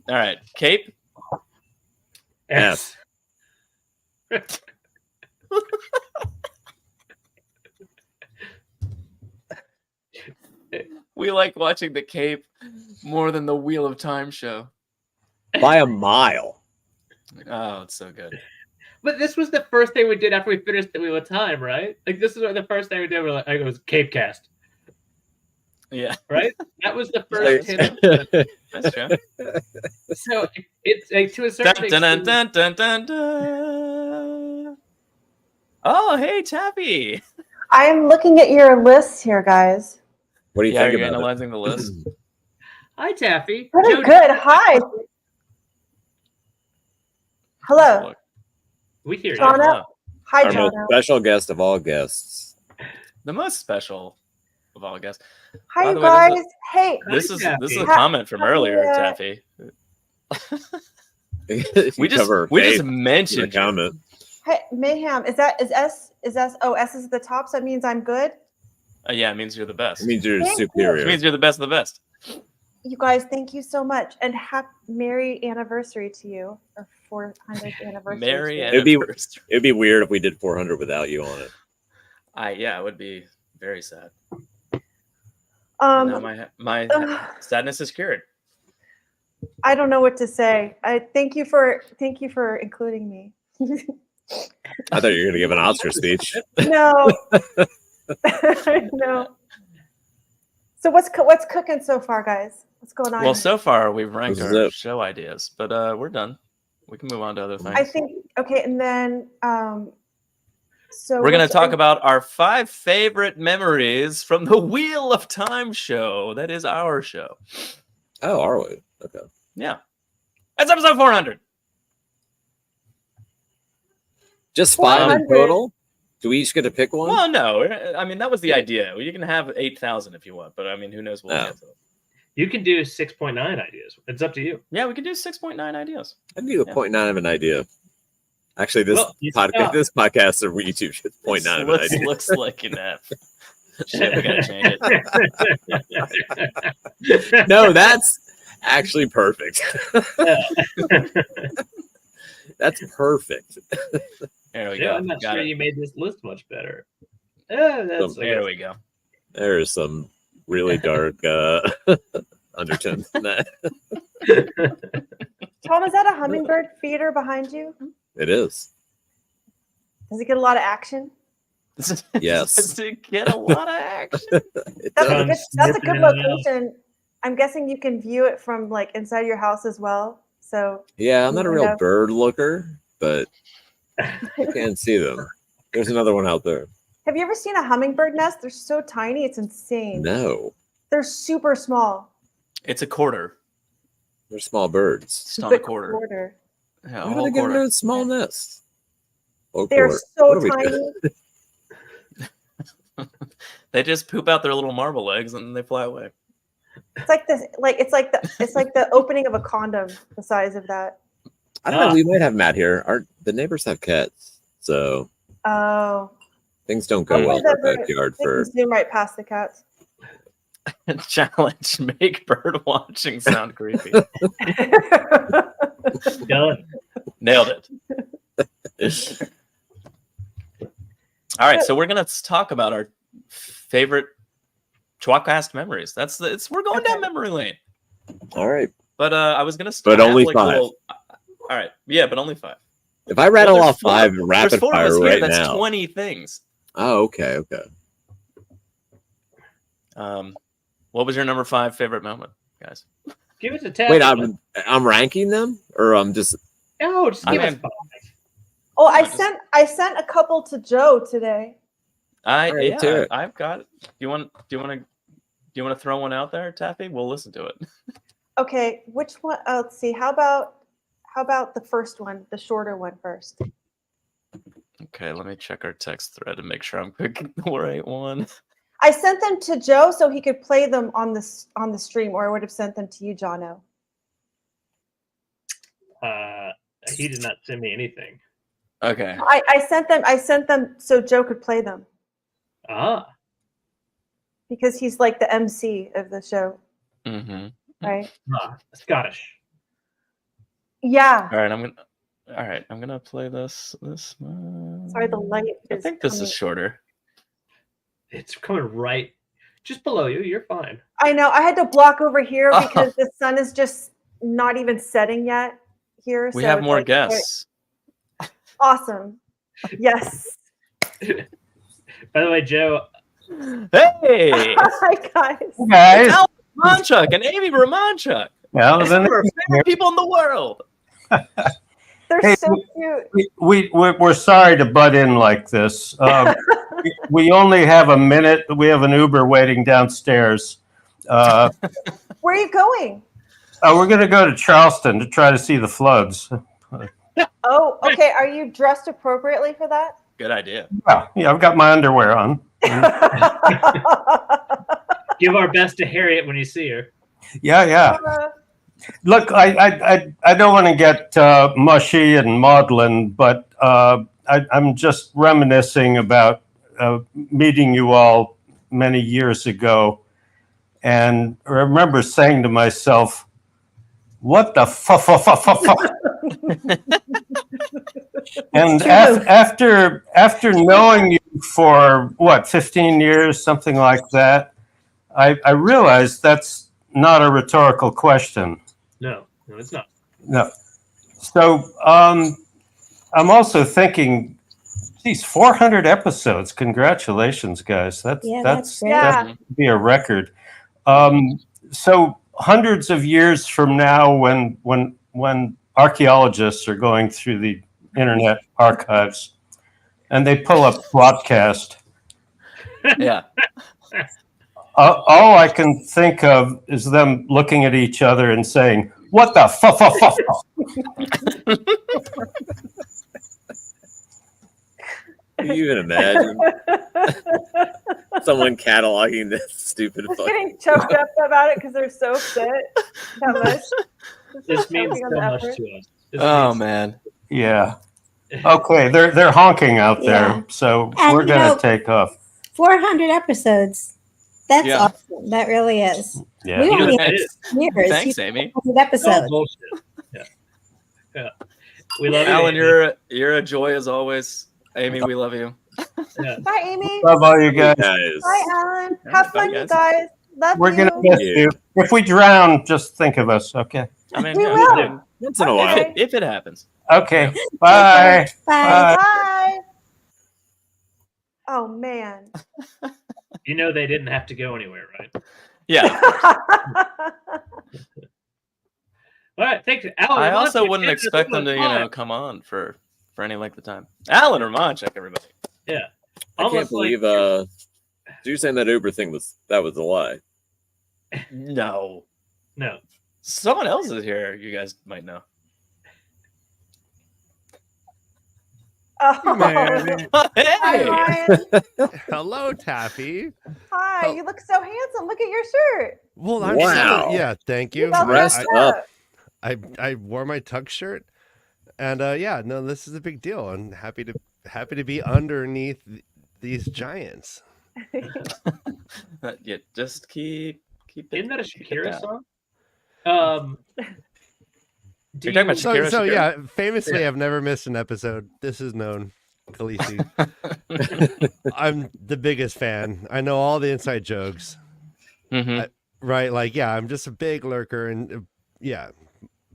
All right, Cape. S. We like watching the Cape more than the Wheel of Time show. By a mile. Oh, it's so good. But this was the first thing we did after we finished the Wheel of Time, right? Like this is the first thing we did. We're like, it was Cape Cast, Yeah, right? That was the first hit. that's true. So it's like, to a certain Dun, dun, extent. dun, dun, dun, dun. Oh, hey, Tappy. I'm looking at your list here, guys. What do you Yeah, think you're about analyzing the list. Hi, Taffy. Pretty Joe, good. Hi. Hello. Look, We hear you. Jono. yeah. Hi, Our most Jono. special guest of all guests. The most special of all, I guess. Hi, By you the way, guys. Hey. This is a Taffy. comment from earlier, Yeah. Taffy. We We just mentioned you. comment. Hey, Mayhem. Is S? Oh, S is at the top, so that means I'm good. Yeah, it means you're the best. It means you're Thank you. superior. It means you're the best of the best. You guys, thank you so much, and merry anniversary to you, or 400th anniversary. Merry too. anniversary. It'd be weird if we did 400 without you on it. Yeah, it would be very sad. And now my sadness is cured. I don't know what to say. I thank you for including me. I thought you were going to give an Oscar speech. No. No. So what's cooking so far, guys? What's going on? Well, so far we've ranked This is our it. show ideas, but we're done. We can move on to other things. I think okay, and then so We're going to what's- talk about our 5 favorite memories from the Wheel of Time show. That is our show. Oh, are we? Okay. Yeah. That's episode 400. Just 5 in 400. total? Do we each get to pick one? Well, no. I mean, that was the idea. You can have 8,000 if you want, but I mean, who knows what we'll No. get to. You can do 6.9 ideas. It's up to you. Yeah, we can do 6.9 ideas. I'd do a 0.9 of an idea. Actually, this Well, you podcast, stop. this podcast or YouTube should 0.9 of an This idea. looks like an F. Shit, we gotta change it. No, that's actually perfect. That's perfect. There we Yeah, go. I'm not Got sure it. you made this list much better. That's There we go. There is some really dark undertones in that. Tom, is that a hummingbird feeder behind you? It is. Does it get a lot of action? Yes. Does it get a lot of action? It That's does. a good, that's a good Sniffing it out. location. I'm guessing you can view it from like inside your house as well. So Yeah, I'm not a real Yeah. bird looker, but I can see them. There's another one out there. have you ever seen a hummingbird nest? They're so tiny, it's insane. No, They're super small. It's a quarter. they're small birds. Just on The a quarter. quarter. Yeah, a Why do whole they get quarter. a small nest? Oh, They're quarter. so What are we tiny. doing? They just poop out their little marble eggs and they fly away. It's like this, it's like the opening of a condom, the size of that. I don't know. We might have Matt here. The neighbors have cats, so Oh, things don't go well in our backyard they for. can zoom right past the cats. Challenge: make bird watching sound creepy. Done. Nailed it. All right, so we're gonna talk about our favorite tWoTcast memories. We're going down memory lane. All right. But I was gonna But have, only like, 5. all right, yeah, but only 5. If I rattle Well, there's off 5 4 rapid there's 4 of fire us here. right That's now. 20 things. Oh, okay, okay. What was your number 5 favorite moment, guys? Give it to Ted. Wait, I'm ranking them, or I'm just. No, just give I'm- us 5. Oh, I sent a couple to Joe today. All right, let's hear it. I've got it. Do you want to throw one out there, Taffy? We'll listen to it. Okay, which one? Let's see. How about the first one, the shorter one first? Okay, let me check our text thread and make sure I'm picking the right one. I sent them to Joe so he could play them on the stream, or I would have sent them to you, Jono. He did not send me anything. Okay. I sent them so Joe could play them Ah, because he's like the MC of the show, Mm-hmm. right? Scottish. Yeah. All right, I'm gonna play this one. Sorry, the light. I is think this coming- is shorter. It's coming right just below you. You're fine. I know. I had to block over here Oh. because the sun is just not even setting yet here. We so have it's more like, guests. Awesome. Yes. By the way, Joe, Hey, Hi guys. Guys, Al Romanchuk and Amy Romanchuk. well, Some of our favorite people in the world. They're Hey, so cute. we're sorry to butt in like this. We only have a minute. We have an Uber waiting downstairs. Where are you going? We're going to go to Charleston to try to see the floods. Oh, okay. Are you dressed appropriately for that? Good idea. Yeah, I've got my underwear on. give our best to Harriet when you see her. Yeah. Look, I don't want to get mushy and maudlin, but I'm just reminiscing about meeting you all many years ago, and I remember saying to myself, "What the fuck?" And true. after knowing you for what 15 years, something like that, I realized that's not a rhetorical question. No, it's not. No. So I'm also thinking, geez, 400 episodes. Congratulations, guys. That's great. Yeah. that would be a record. So hundreds of years from now, when archaeologists are going through the internet archives and they pull up tWoTcast, Yeah. all I can think of is them looking at each other and saying, "What the fuck?" Can you even imagine someone cataloging this stupid Just fucking? getting choked up about it because they're so upset. That much. This means Choking on so the much effort. to us. This Oh means- man. Yeah. Okay, they're honking out there, Yeah. so And, we're you gonna know- take off. 400 episodes. That's Yeah. awesome. That really is. Yeah. We You know only what that have is? 6 years. Thanks, You Amy. 400 Oh, episodes. bullshit. Yeah. We love you, Alan, Amy. you're a joy as always. Amy, we love you. Bye, Amy. Love all you guys. Bye, Alan. Have Bye, fun, you guys. guys. Love We're you. gonna miss you. If we drown, just think of us, okay? I mean, We yeah, will. yeah. Once in a while. Okay. If it happens. Okay. Bye. Bye. Bye. Oh man. You know they didn't have to go anywhere, right? Yeah. All right, thanks, Alan. I Lamont, also for wouldn't getting us expect over them to, the time. come on for any length of time. Alan Ramon, check everybody. Yeah. I can't Almost like- believe you're saying that Uber thing was a lie. No. No. Someone else is here, you guys might know. Oh. Hi, Hey! Ryan. Hello, Taffy. Hi. Oh. You look so handsome. Look at your shirt. Well, I'm Wow. yeah, thank you. all Dressed dressed up. I wore my tux shirt, and yeah, no, this is a big deal. I'm happy to be underneath these giants. Yeah, just keep it. Isn't that a keep it Shakira down. song? You're talking about So, Shakira, so Shakira? yeah, famously, I've never missed an episode. This is known, Khaleesi. I'm the biggest fan. I know all the inside jokes. Mhm. Right, like yeah, I'm just a big lurker, and yeah,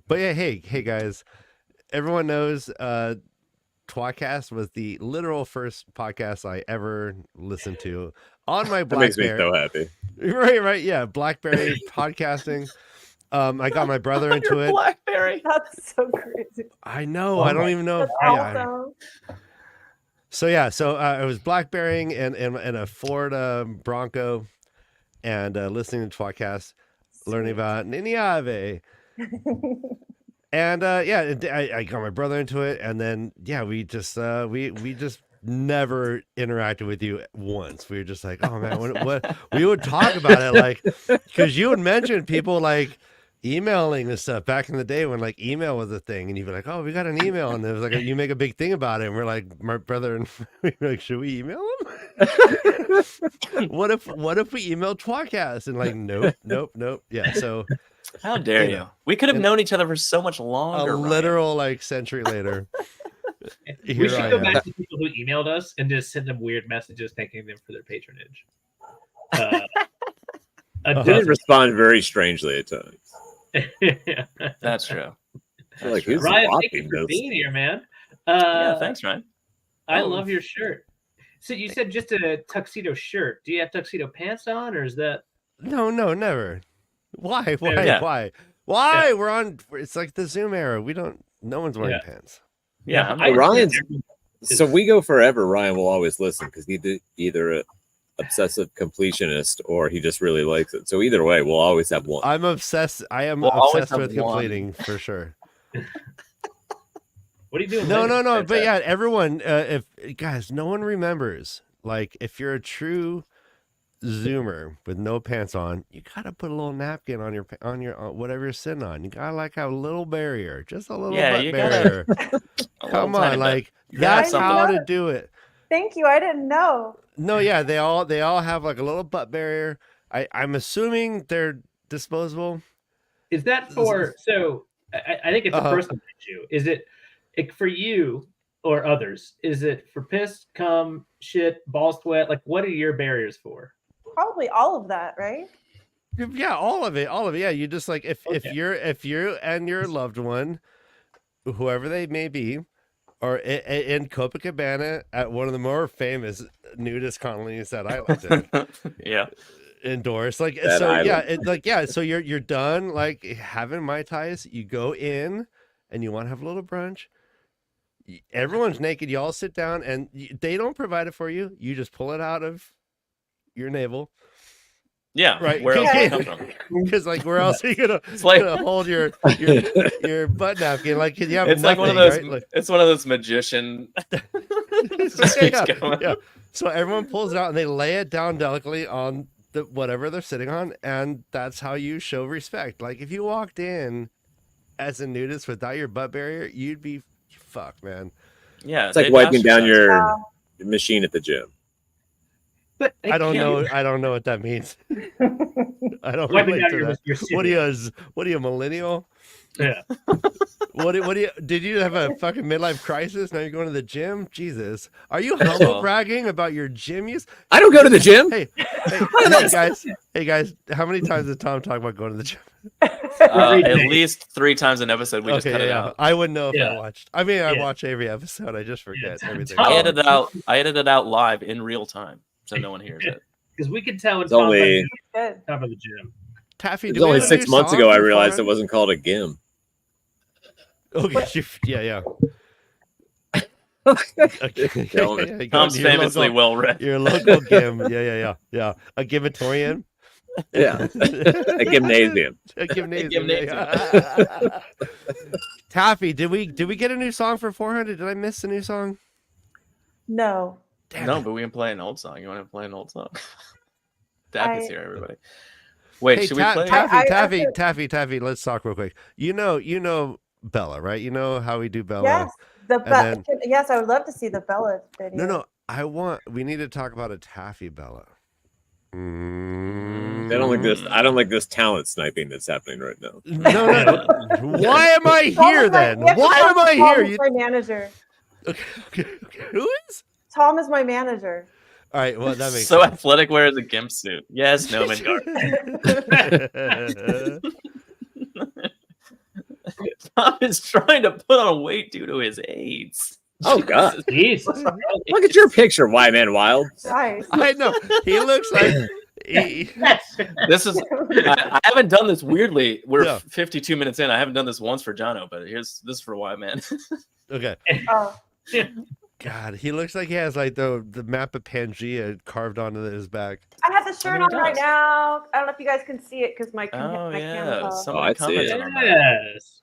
but yeah, hey guys, everyone knows tWoTcast was the literal first podcast I ever listened to on my That makes me BlackBerry. so happy. Right, yeah, BlackBerry podcasting. I got my brother into Your it. BlackBerry. That's so crazy. I know, I don't even know. That's Yeah. awesome. So yeah, so I was BlackBerrying in a Ford Bronco, and listening to tWoTcast, learning about Niniave. And yeah, I got my brother into it, and then yeah, we just never interacted with you once. We were just like, oh man, what we would talk about it, like, because you would mention people like emailing and stuff back in the day when like email was a thing, and you'd be like, oh, we got an email, and it was like you make a big thing about it, and we're like, my brother and we were like, should we email him? what if we emailed tWoTcast? And like, nope, yeah. So How dare you? We could have known each other for so much longer. a Ryan. literal like century later, We here should I go am. back to people who emailed us and just send them weird messages thanking them for their patronage. I did respond very strangely at times. That's true. I feel like who's Ryan, thank you blocking for this? being here, man. Yeah, thanks, Ryan. I Oh. love your shirt. So you said just a tuxedo shirt. Do you have tuxedo pants on, or is that? No, never. Why? Yeah. Why? Yeah. We're on. It's like the Zoom era. We don't. No one's wearing Yeah. pants. Yeah, I'm I- Ryan's Is- so we go forever. Ryan will always listen because he's either a obsessive completionist or he just really likes it. So either way, we'll always have one. I'm obsessed. I am We'll always obsessed have with one. completing for sure. What are you doing? No. later? But yeah, everyone. If guys, no one remembers. Like, if you're a true Zoomer with no pants on, you gotta put a little napkin on your whatever you're sitting on. You gotta like have a little barrier, just a little Yeah, butt you barrier. A little Come tiny on, bit. like You gotta that's have how something. to do it. Thank you. I didn't know. No, yeah, they all have like a little butt barrier. I'm assuming they're disposable. Is that for? So I think it's a personal issue. Is it for you or others? Is it for piss, cum, shit, ball sweat? Like, what are your barriers for? Probably all of that, right? Yeah, all of it. Yeah, you just like if you and your loved one, whoever they may be, are in Copacabana at one of the more famous nudist colonies that I like to Yeah. endorse. Like That so, island. yeah. So you're done like having Mai Tais. You go in and you want to have a little brunch. Everyone's naked. You all sit down, and they don't provide it for you. You just pull it out of your navel. Yeah. Right. Where else would it come from? Because like where else are you gonna, like- gonna hold your butt napkin? Like you have It's like one of nothing, those. right? Like, It's one of those magician. Just keeps going. yeah. So everyone pulls it out and they lay it down delicately on the whatever they're sitting on, and that's how you show respect. Like if you walked in as a nudist without your butt barrier, you'd be fucked, man. Yeah. It's like they'd wiping down ostracize your machine at the gym. But I don't know. I don't know what that means. I don't Wiping relate down to your that. What are you, a millennial? Yeah. What do you? Did you have a fucking midlife crisis? Now you're going to the gym? Jesus, are you humble bragging about your gym use? I don't go to the gym. Hey, guys, how many times did Tom talk about going to the gym? At least 3 times an episode. We just cut it out. I wouldn't know if I watched. I mean, I watch every episode. I just forget everything. I edited it out live in real time, so no one hears it. Because we can tell when It's Tom only- top of the gym. Taffy, It do was we only have a 6 new months song ago I for realized it Foreign? wasn't called a gim. Okay, yeah. Okay. Tom's Your famously local- well read. Your local gym. Yeah. A gimatorian. Yeah. A gymnasium. A gymnasium. gymnasium. Yeah. Taffy, did we get a new song for 400? Did I miss a new song? No. No, but we can play an old song. You want to play an old song? Taffy's here, everybody. Wait, Hey, should we play? Taffy, let's talk real quick. You know Bella, right? You know how we do Bella. Yes. then- Yes, I would love to see the Bella video. No. We need to talk about a Taffy Bella. I don't like this talent sniping that's happening right now. No. Why am I here then? Why am I Tom here? is my manager. Okay. Who is? Tom is my manager. All right, well that makes So sense. athletic wears a gimp suit. Yes, no Guard. Tom is trying to put on weight due to his AIDS. Oh God! Jesus. Look at your picture, White Man Wild. Nice. I know he looks like. This is. I haven't done this weirdly. We're Yeah. 52 minutes in. I haven't done this once for Jono, but this is for White Man. Okay. Oh, God, he looks like he has like the map of Pangea carved onto his back. I have the shirt he on right does. now. I don't know if you guys can see it because my Oh my yeah, camera's off. someone I see commented it. on that. Yes.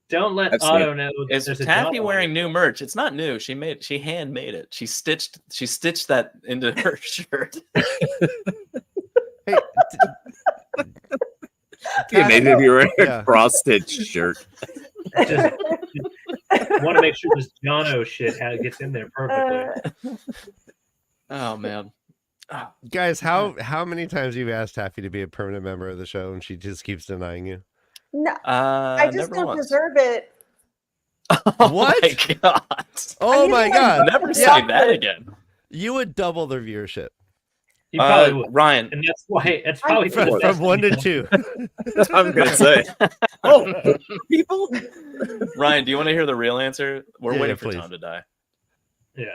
Don't let I've seen Otto it. know. Is there's a Taffy dog wearing on new merch? It's not new. She handmade it. She stitched that into her shirt. Hey, It'd be amazing if you were Yeah. a cross-stitch shirt. it. Want to make sure this Jono shit gets in there perfectly. Oh man. guys, how many times have you asked Taffy to be a permanent member of the show and she just keeps denying you? No, I just never don't once. deserve it. Oh What? my god. Oh I my mean, God! Never say Yeah. that again. You would double their viewership You probably would. Ryan. And that's why it's probably for the from best. 1 to 2. That's what I'm gonna say. Oh, people. Ryan, do you want to hear the real answer? We're Yeah, waiting yeah, for please. Tom to die. Yeah.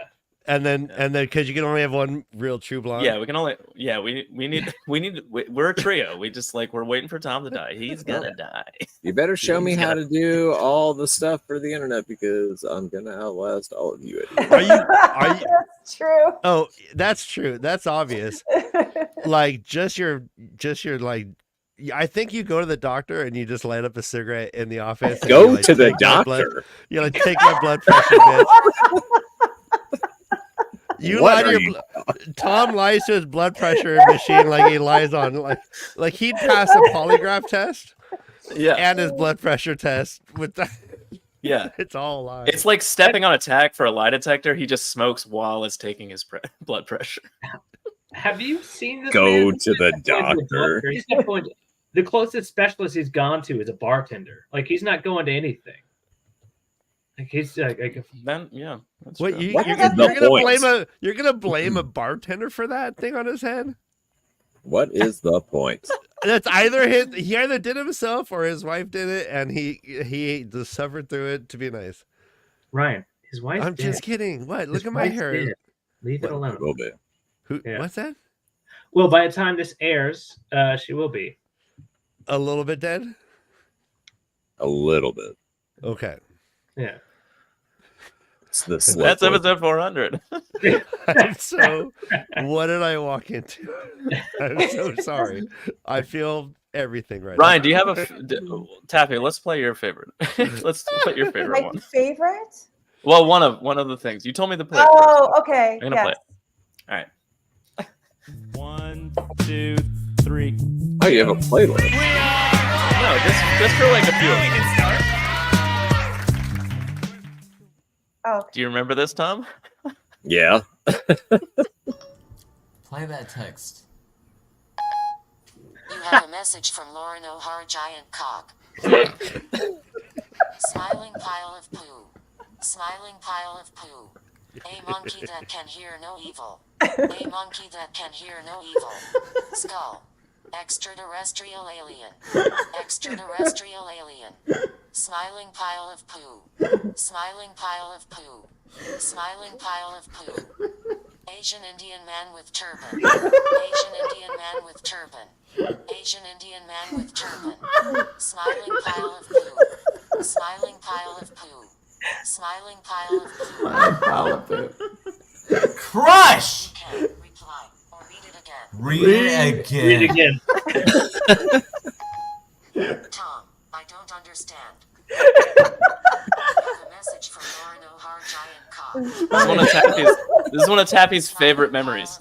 And then because you can only have one real true blonde. Yeah, we can only. Yeah, we need. We're a trio. We're waiting for Tom to die. He's gonna die. You better show me He's how got- to do all the stuff for the internet because I'm gonna outlast all of you. Are you? That's true. Oh, that's true. That's obvious. Like just your like. I think you go to the doctor and you just light up a cigarette in the office. and Go you, like, to the take my blood- doctor. You like take my blood pressure, bitch. You What lie to are your you- Tom lies to his blood pressure machine like he lies on like he'd pass a polygraph test Yeah, and his blood pressure test with that. yeah. It's all a lie. It's like stepping on a tag for a lie detector. He just smokes while it's taking his blood pressure. Have you seen this? Go man? to the He's not going doctor. He's not going to the closest specialist he's gone to is a bartender. Like he's not going to anything. Like he's Then yeah, that's What true. you're What gonna is the blame a bartender for that thing on his head? What is the point? That's either he either did it himself or his wife did it, and he just suffered through it to be nice. Ryan. His wife's I'm dead. just kidding. What? His Look at my wife's hair. dead. Leave it alone. A little bit. Who? Yeah. What's that? Well, by the time this airs, she will be. A little bit dead. A little bit. Okay. Yeah. It's the That's episode 400. So, what did I walk into? I'm so sorry. I feel everything right Ryan, now. do you have a Taffy? Let's play your favorite. Let's put your favorite My one. favorite? Well, one of the things you told me to play. Oh, okay. I'm gonna Yes. play it. All right. 1, 2, 3. Oh, you have a playlist. No, just for like a few of them. Oh, Do you remember this, Tom? Yeah. Play that text. You have a message from Lauren O'Hara Giant Cock. Smiling pile of poo. Smiling pile of poo. A monkey that can hear no evil. A monkey that can hear no evil. Skull. Extraterrestrial alien. Extraterrestrial alien. Smiling pile of poo. Smiling pile of poo. Smiling pile of poo. Asian Indian man with turban. Asian Indian man with turban. Asian Indian man with turban. Smiling pile of poo. Smiling pile of poo. Smiling pile of poo. Pile of poo. Crush! Can reply or read it again. Read it again. Read it again. Tom, I don't understand. I have a message from Lauren O'Hara Giant Cock. This is one of Taffy's favorite memories.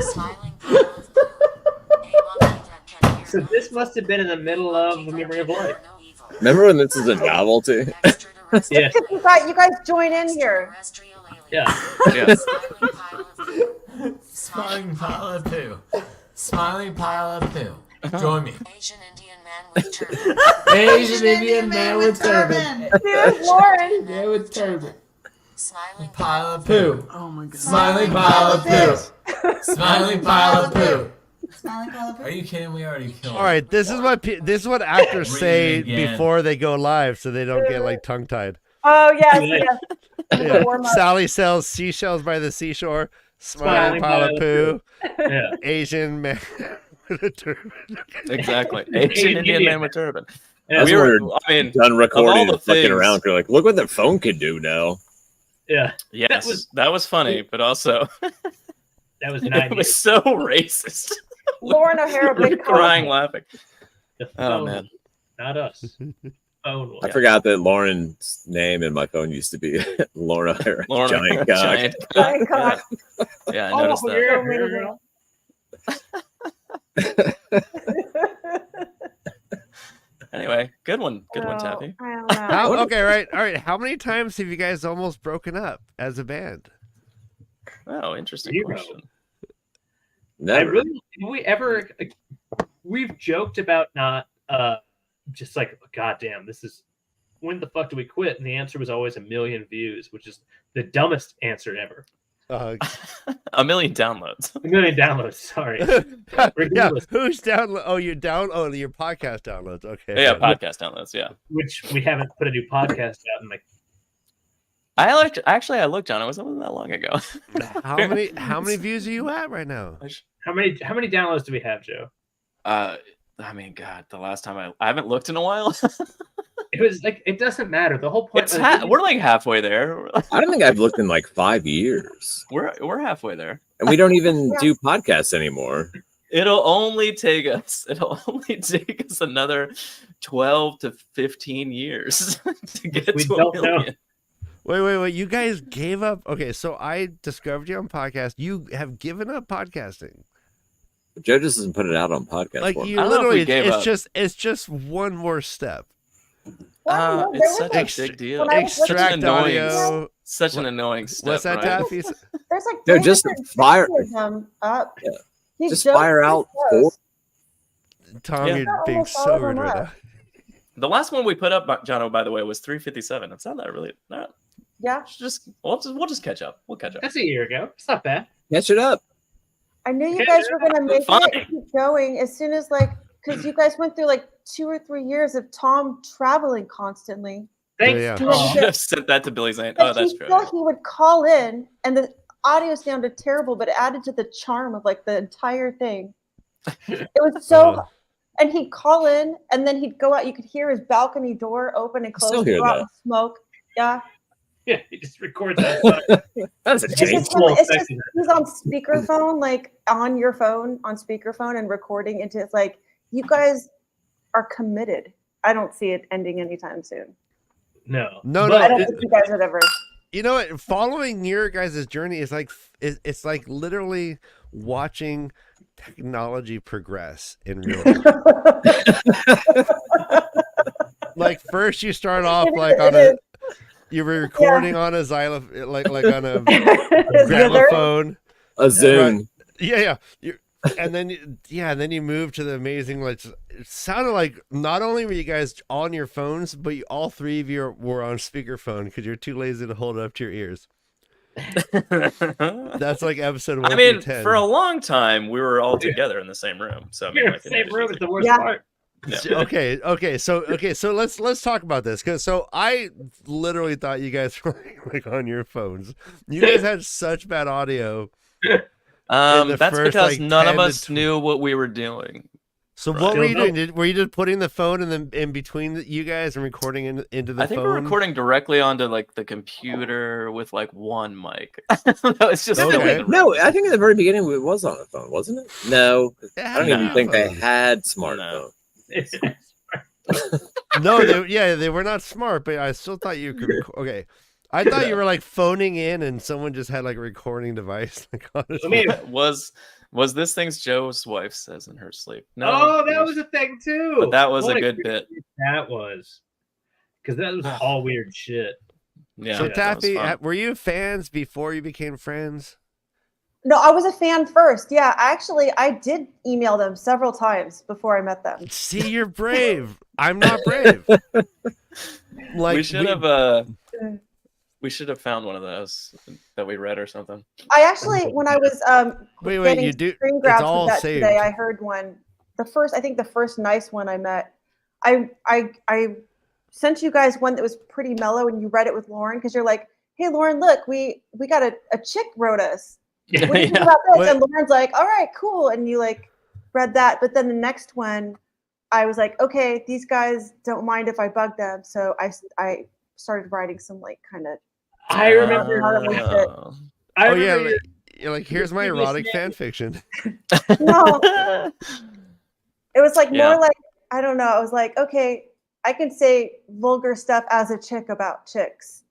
Smiling pile of poo. A monkey that can hear So no this evil. must have been in the middle of A Memory of Life. No evil. Remember when this is a novelty? Yeah. you guys join in here. Yeah. Yeah. Smiling pile of poo. Smiling pile of poo. Join me. Asian Indian man with turban. Asian Indian man with turban. Here's Lauren. Man with turban. Smiling Pile of poo. Oh my god. Smiling pile of poo. Smiling pile of poo. Smiling pile of poo. Are you kidding? We already killed. All right, this is what actors Read say it again. before they go live, so they don't get like tongue tied. Oh, yes, Yeah. yes. Yeah. Warm up. Sally sells seashells by the seashore. Smiling pile of poo. Yeah. Asian man with a turban. Exactly. Asian Indian man with turban. Yeah. We were, I mean, Done recording the and fucking things- around. You're like, look what the phone can do now. Yeah. yes, that was funny, but also That was it 90. was so racist. Lauren O'Hara, We're big crying, comment. laughing. The Oh phone, man. not us. Phone will. I forgot that Lauren's name in my phone used to be Laura O'Hara, Lauren Giant Cock. Giant Giant cock. cock. Yeah, I Oh, noticed that. yeah, So many girl. Anyway, good one, Oh, Taffy. I don't know. Okay, all right. How many times have you guys almost broken up as a band? Oh, interesting 0. question. I Never. really, have we ever? We've joked about not just like, goddamn, this is when the fuck do we quit? And the answer was always 1 million views, which is the dumbest answer ever. A million downloads. 1 million downloads. Sorry. Yeah, Ridiculous. who's download? Oh, your podcast downloads. Okay. Yeah, podcast downloads. Yeah. Which we haven't put a new podcast out in like. I looked, John. It wasn't that long ago. How many views are you at right now? How many downloads do we have, Joe? I mean, God, the last time I haven't looked in a while. It was like, it doesn't matter. The whole point. We're like halfway there. I don't think I've looked in like 5 years. We're halfway there. And we don't even do podcasts anymore. It'll only take us another 12 to 15 years to get We to don't 1 know. million. Wait. You guys gave up. Okay, so I discovered you on podcast. You have given up podcasting. Joe just doesn't put it out on podcast. Like form. you I don't know if we literally, gave up. it's just one more step. Well, there It's was such a- a big deal. when I was Such an Extract annoying, audio. such an annoying step. What's that, right? Taffy? There's like No, 300 just fire- videos of him up. Yeah. He's Just so fire out close. Tom, Yeah. you're being Almost all so of them rude right are. now. The last one we put up, Jono, by the way, was 357. It's not that really. No, Yeah, we'll just catch up. We'll catch up. That's a year ago. It's not bad. Catch it up. I knew you guys were gonna make Fine. it and keep going as soon as because you guys went through like 2 or 3 years of Tom traveling constantly. Thanks, Yeah. I Tom. should have sent that to Billy Zane. But Oh, that's he true. still he would call in, and the audio sounded terrible, but it added to the charm of like the entire thing. It was so. And he'd call in, and then he'd go out. You could hear his balcony door open and close. still hear Go out that. and smoke. Yeah. Yeah, he just records outside. That's a It's change. just, it's just he's on speakerphone, like on your phone, on speakerphone, and recording into it's like you guys are committed. I don't see it ending anytime soon. No. No, But I don't it- think you guys would ever. You know what? Following your guys' journey is like it's like literally watching technology progress in real time. Like first you start off like on a you were recording on a xylophone, like on a gramophone. A Zoom. Yeah. And then you move to the amazing. Like it sounded like not only were you guys on your phones, but all three of you were on speakerphone because you're too lazy to hold it up to your ears. That's like episode 1 I mean, through 10. for a long time, we were all together in the same room. So I mean, You're in like, the same room is the worst Yeah. part. Yeah. Okay. So let's talk about this because I literally thought you guys were like on your phones. You guys had such bad audio. the That's first, because like, none 10 of to us knew what we were doing. So Right. what were you Still doing? Were you just putting the phone in between you guys and recording into the I think phone? we're recording directly onto like the computer with like one mic. No, it's just Okay. filling the room. No, I think at the very beginning it was on a phone, wasn't it? No, I don't even No. think they had smartphones. No, they were not smart, but I still thought you could. Okay, I thought you were like phoning in, and someone just had like a recording device. Like, honestly. Was this thing's Joe's wife says in her sleep? No. Oh, that was a thing too. But that was What a good bit. That was because that was all weird shit. Yeah. So that was Taffy, fun. were you fans before you became friends? No, I was a fan first. Yeah, I did email them several times before I met them. See, you're brave. I'm not brave. Like we should have found one of those that we read or something. I actually, when I was Wait, getting you do? screen It's grabs all with that saved. today, I heard one. The first nice one I met. I sent you guys one that was pretty mellow, and you read it with Lauren because you're like, "Hey, Lauren, look, we got a chick wrote us. What do you think about this?" Wait. And Lauren's like, "All right, cool," and you like read that. But then the next one, I was like, "Okay, these guys don't mind if I bug them," so I started writing some like kind of. I remember. I Oh remember yeah, your- you're like here's my previous erotic name. fan fiction. No, it was like Yeah. more like I don't know. I was like, okay, I can say vulgar stuff as a chick about chicks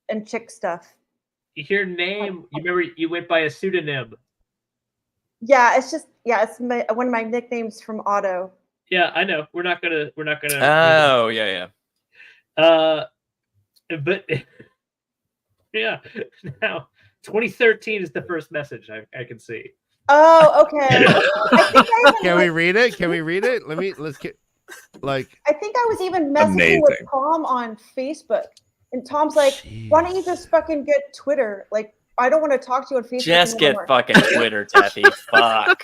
and chick stuff. Your name. You remember you went by a pseudonym. Yeah, it's one of my nicknames from Otto. Yeah, I know. We're not gonna. Oh yeah. But yeah. Now, 2013 is the first message I can see. Oh, okay. I think I even, Can we read it? Can we read it? Let's get like. I think I was even messaging with Tom on Facebook, and Tom's like, "Why don't you just fucking get Twitter? Like, I don't want to talk to you on Facebook Just get anymore." fucking Twitter, Taffy. Fuck.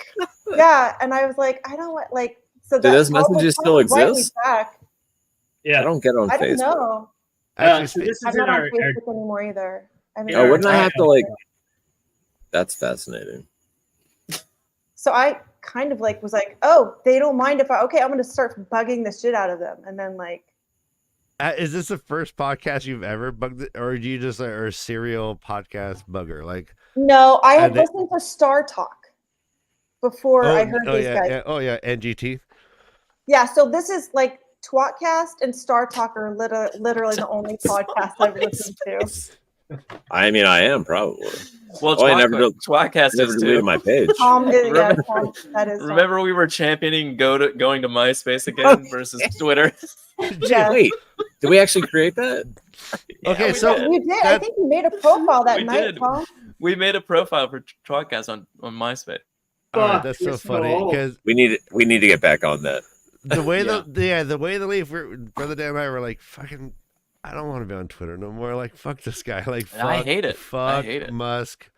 Yeah, and I was like, I don't want like. So Do those messages still write me exist? back. Yeah. I don't get on I don't Facebook. know. So this I'm is not in on our Facebook anymore either. I mean, Oh, wouldn't I have to like? That's fascinating. so I kind of like was like, oh, they don't mind if I'm going to start bugging the shit out of them, and then like. Is this the first podcast you've ever bugged, or do you just are a serial podcast bugger? Like, No, I had And they- listened to Star Talk before I heard these guys. yeah, oh yeah, NGT. Yeah, so this is like tWoTcast and Star Talk are literally the only podcast I've listened to. I mean, I am probably. Well, I never tWoTcast never is deleted too. my page. Tom, that is. Tom. Remember we were championing going to MySpace again versus Twitter. Yeah. Wait, did we actually create that? Okay, we so did. You did. I think you made a profile that We night, did. Tom. We made a profile for tWoTcast on MySpace. All right, Fuck, that's so you're funny old. because We need to get back on that. the way Yeah. the way the leaf, Brother Dan and I were like, fucking, I don't want to be on Twitter no more. Like, fuck this guy. Like, fuck, I hate it. Fuck I hate it. Musk.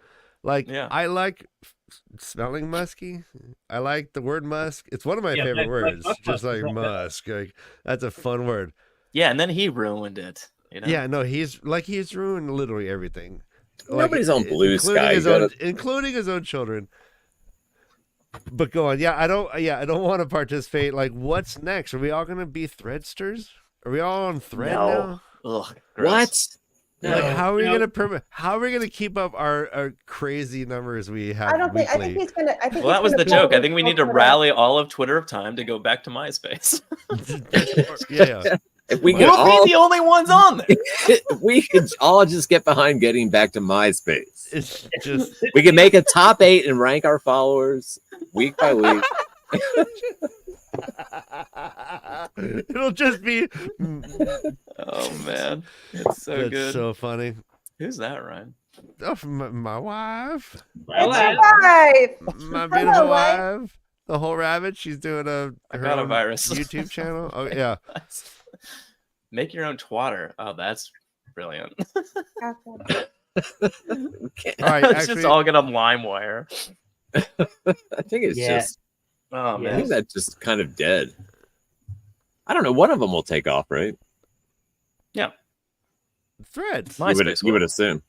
Like, Yeah. I like smelling musky. I like the word musk. It's one of my favorite like words. musk Just like is not bad. musk. Like, that's a fun word. Yeah, and then he ruined it. You know? Yeah, no, he's ruined literally everything. Nobody's on Blue Sky. Including his own children. But go on. Yeah, I don't want to participate. Like, what's next? Are we all gonna be threadsters? Are we all on thread now? Ugh, What? gross. Like, how are we No. how are we gonna keep up our crazy numbers we have I don't think. I weekly? think he's gonna. I think. Well, that was the he's gonna joke. I think we need to Twitter. rally all of Twitter of time to go back to MySpace. yeah. If we could We'll all, be the only ones on there. if we could all just get behind getting back to MySpace. It's just We can make a top 8 and rank our followers week by week. it'll just be Oh man, it's so that's good. so funny. Who's that, Ryan? Oh, my wife, Well, It's your wife. my Hello, beautiful wife. wife, the whole rabbit. She's doing I her got a own virus. YouTube channel. Oh yeah, Make your own twatter. Oh, that's brilliant. all right. Let's Actually, just all get on LimeWire. I think it's Yeah. just. Oh I man. think that's just kind of dead. I don't know. One of them will take off, right? threads. MySpace You would will. assume.